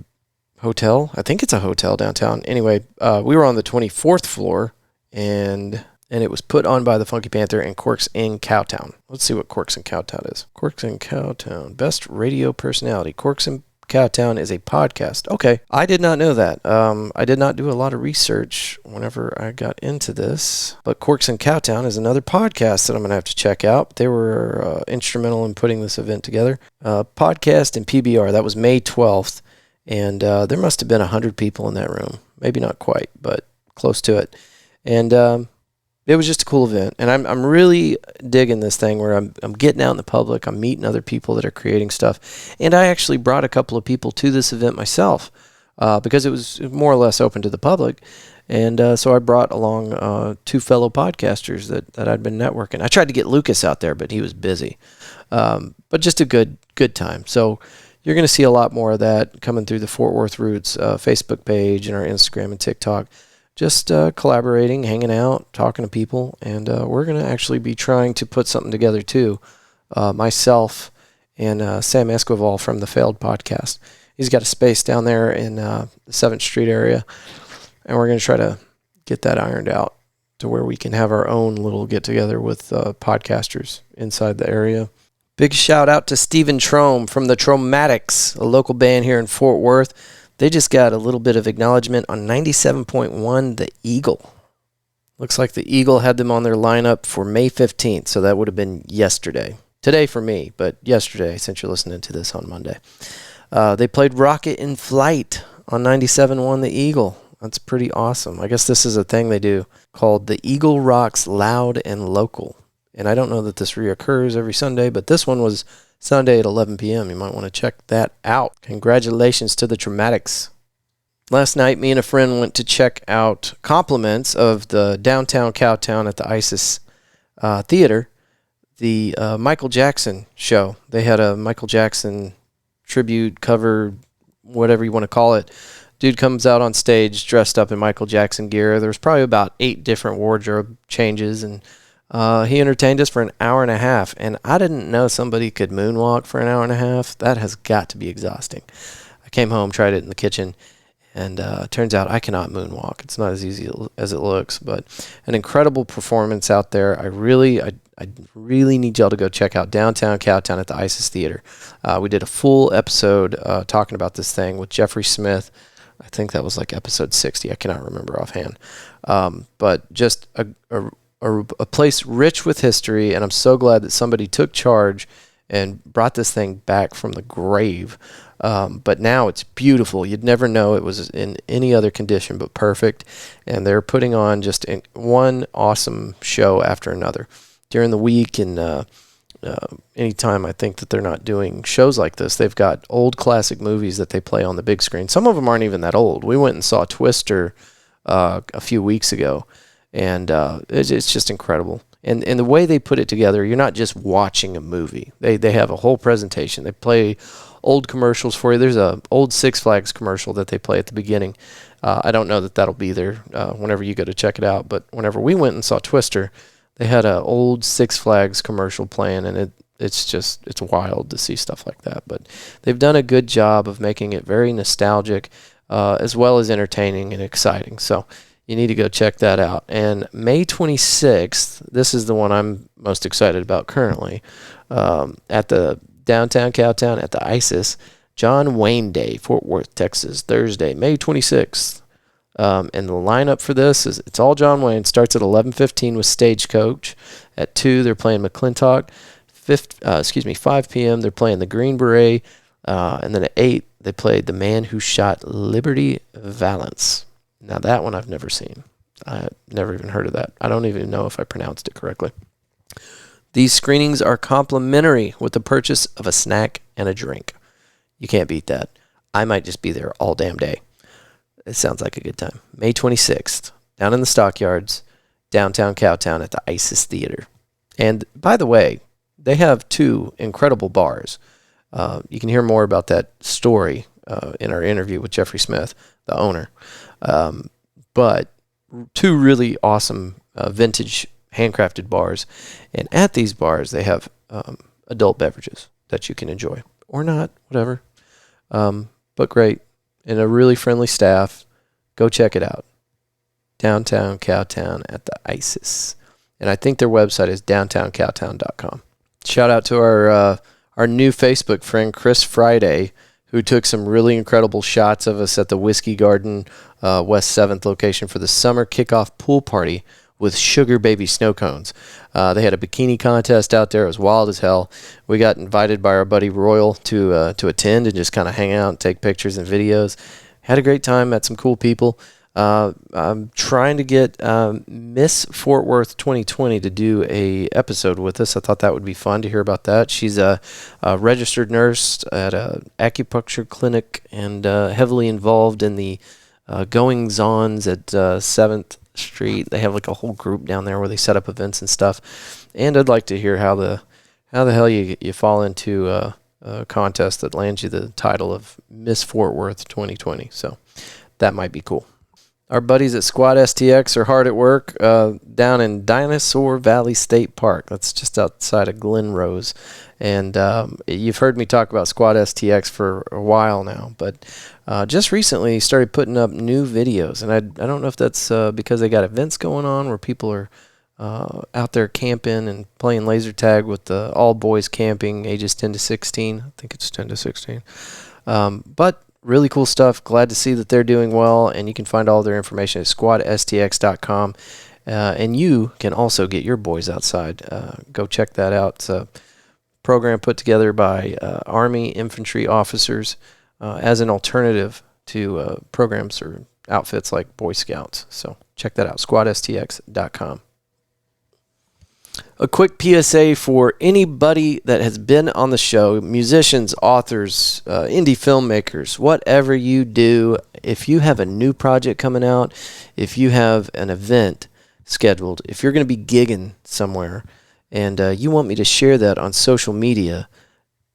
hotel. I think it's a hotel downtown. Anyway, we were on the 24th floor, and it was put on by the Funky Panther and Corks in Cowtown. Let's see what Corks in Cowtown is. Corks in Cowtown. Best radio personality. Corks in Cowtown is a podcast. Okay. I did not know that. I did not do a lot of research whenever I got into this, but Corks in Cowtown is another podcast that I'm going to have to check out. They were instrumental in putting this event together. Podcast and PBR. That was May 12th. And there must have been 100 people in that room. Maybe not quite, but close to it. And it was just a cool event. And I'm really digging this thing where I'm getting out in the public. I'm meeting other people that are creating stuff. And I actually brought a couple of people to this event myself because it was more or less open to the public. And so I brought along two fellow podcasters that I'd been networking. I tried to get Lucas out there, but he was busy. But just a good time. So you're going to see a lot more of that coming through the Fort Worth Roots Facebook page and our Instagram and TikTok. Just collaborating, hanging out, talking to people. And we're going to actually be trying to put something together too. Myself and Sam Esquivel from the Failed Podcast. He's got a space down there in the 7th Street area. And we're going to try to get that ironed out to where we can have our own little get-together with podcasters inside the area. Big shout out to Stephen Trome from the Tromatics, a local band here in Fort Worth. They just got a little bit of acknowledgement on 97.1 The Eagle. Looks like The Eagle had them on their lineup for May 15th, so that would have been yesterday. Today for me, but yesterday since you're listening to this on Monday. They played Rocket in Flight on 97.1 The Eagle. That's pretty awesome. I guess this is a thing they do called The Eagle Rocks Loud and Local. And I don't know that this reoccurs every Sunday, but this one was Sunday at 11 p.m. You might want to check that out. Congratulations to the Traumatics. Last night, me and a friend went to check out compliments of the downtown Cowtown at the ISIS Theater, the Michael Jackson show. They had a Michael Jackson tribute cover, whatever you want to call it. Dude comes out on stage dressed up in Michael Jackson gear. There was probably about 8 different wardrobe changes, and he entertained us for an hour and a half, and I didn't know somebody could moonwalk for an hour and a half. That has got to be exhausting. I came home, tried it in the kitchen, and turns out I cannot moonwalk. It's not as easy as it looks, but an incredible performance out there. I really need y'all to go check out downtown Cowtown at the ISIS Theater. We did a full episode talking about this thing with Jeffrey Smith. I think that was like episode 60. I cannot remember offhand. But just a place rich with history, and I'm so glad that somebody took charge and brought this thing back from the grave. But now it's beautiful. You'd never know it was in any other condition but perfect. And they're putting on just one awesome show after another. During the week in anytime I think that they're not doing shows like this, they've got old classic movies that they play on the big screen. Some of them aren't even that old. We went and saw Twister a few weeks ago, and it's just incredible. And the way they put it together, you're not just watching a movie. They have a whole presentation. They play old commercials for you. There's a old Six Flags commercial that they play at the beginning. I don't know that that'll be there whenever you go to check it out, but whenever we went and saw Twister, they had an old Six Flags commercial playing, and it's wild to see stuff like that. But they've done a good job of making it very nostalgic, as well as entertaining and exciting. So you need to go check that out. And May 26th, this is the one I'm most excited about currently, at the downtown Cowtown at the ISIS, John Wayne Day, Fort Worth, Texas, Thursday, May 26th. And the lineup for this is it's all John Wayne. Starts at 11:15 with Stagecoach. At 2, they're playing McClintock. 5 p.m. they're playing the Green Beret. And then at 8, they played The Man Who Shot Liberty Valance. Now that one I've never seen. I've never even heard of that. I don't even know if I pronounced it correctly. These screenings are complimentary with the purchase of a snack and a drink. You can't beat that. I might just be there all damn day. It sounds like a good time. May 26th, down in the Stockyards, downtown Cowtown at the ISIS Theater. And by the way, they have 2 incredible bars. You can hear more about that story in our interview with Jeffrey Smith, the owner. But 2 really awesome vintage handcrafted bars. And at these bars, they have adult beverages that you can enjoy. Or not, whatever. But great. And a really friendly staff. Go check it out. Downtown Cowtown at the ISIS. And I think their website is downtowncowtown.com. Shout out to our new Facebook friend, Chris Friday, who took some really incredible shots of us at the Whiskey Garden West 7th location for the summer kickoff pool party with Sugar Baby snow cones. They had a bikini contest out there. It was wild as hell. We got invited by our buddy Royal to attend and just kind of hang out and take pictures and videos. Had a great time, met some cool people. I'm trying to get Miss Fort Worth 2020 to do a episode with us. I thought that would be fun to hear about that. She's a registered nurse at an acupuncture clinic and heavily involved in the goings-ons at 7th Street. They have like a whole group down there where they set up events and stuff. And I'd like to hear how the hell you fall into a contest that lands you the title of Miss Fort Worth 2020. So that might be cool. Our buddies at Squad STX are hard at work down in Dinosaur Valley State Park. That's just outside of Glen Rose. And you've heard me talk about Squad STX for a while now, but just recently started putting up new videos. And I don't know if that's because they got events going on where people are out there camping and playing laser tag with the all boys camping ages 10 to 16. I think it's 10 to 16. But really cool stuff. Glad to see that they're doing well, and you can find all their information at squadstx.com. And you can also get your boys outside. Go check that out. It's a program put together by Army infantry officers as an alternative to programs or outfits like Boy Scouts. So check that out, squadstx.com. A quick PSA for anybody that has been on the show, musicians, authors, indie filmmakers, whatever you do. If you have a new project coming out, if you have an event scheduled, if you're going to be gigging somewhere and you want me to share that on social media,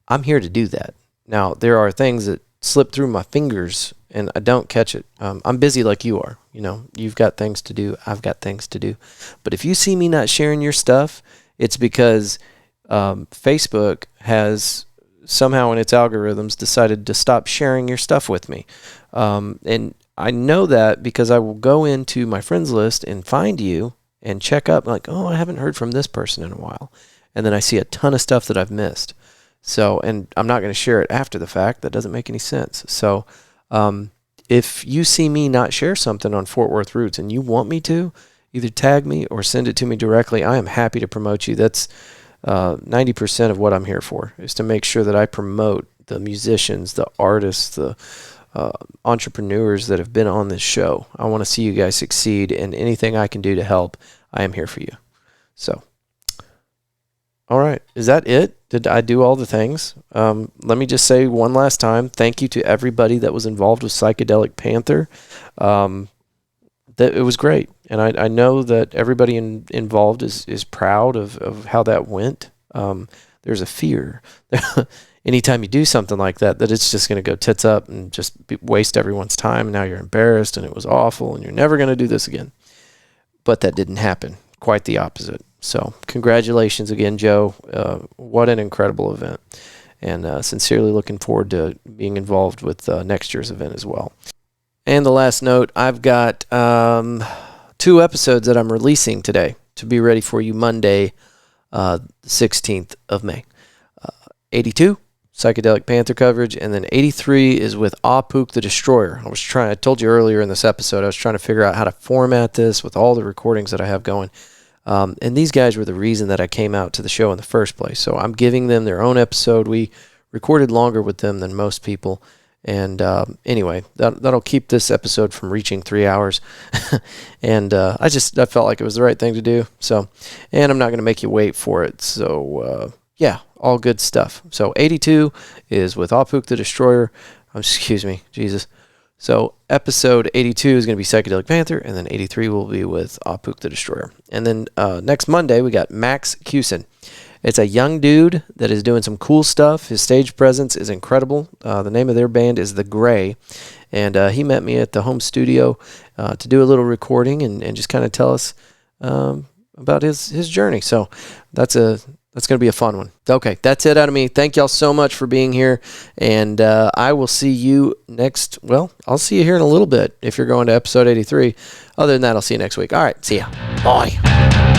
I'm here to do that. Now, there are things that slip through my fingers and I don't catch it. I'm busy like you are. You know, you've got things to do. I've got things to do. But if you see me not sharing your stuff, it's because Facebook has somehow in its algorithms decided to stop sharing your stuff with me. And I know that because I will go into my friends list and find you and check up like, oh, I haven't heard from this person in a while. And then I see a ton of stuff that I've missed. So, and I'm not going to share it after the fact. That doesn't make any sense. So, if you see me not share something on Fort Worth Roots and you want me to, either tag me or send it to me directly. I am happy to promote you. That's 90% of what I'm here for, is to make sure that I promote the musicians, the artists, the entrepreneurs that have been on this show. I want to see you guys succeed, and anything I can do to help, I am here for you. So, All right. Is that it? Did I do all the things? Let me just say one last time, thank you to everybody that was involved with Psychedelic Panther. That it was great. And I know that everybody involved is proud of how that went. There's a fear anytime you do something like that it's just going to go tits up and just waste everyone's time. Now you're embarrassed and it was awful and you're never going to do this again. But that didn't happen. Quite the opposite. So congratulations again, Joe. What an incredible event. And sincerely looking forward to being involved with next year's event as well. And the last note, I've got 2 episodes that I'm releasing today to be ready for you Monday, 16th of May. 82, Psychedelic Panther coverage, and then 83 is with Apook the Destroyer. I told you earlier in this episode, I was trying to figure out how to format this with all the recordings that I have going. And these guys were the reason that I came out to the show in the first place. So I'm giving them their own episode. We recorded longer with them than most people. And anyway, that'll keep this episode from reaching 3 hours. And I felt like it was the right thing to do. So, and I'm not going to make you wait for it. So, yeah, all good stuff. So 82 is with Apook the Destroyer. Excuse me, Jesus. So episode 82 is going to be Psychedelic Panther, and then 83 will be with Apook the Destroyer. And then next Monday, we got Max Cusin. It's a young dude that is doing some cool stuff. His stage presence is incredible. The name of their band is The Gray. And he met me at the home studio to do a little recording and just kind of tell us about his journey. So that's going to be a fun one. Okay, that's it out of me. Thank y'all so much for being here. And I will see you I'll see you here in a little bit if you're going to episode 83. Other than that, I'll see you next week. All right, see ya. Bye.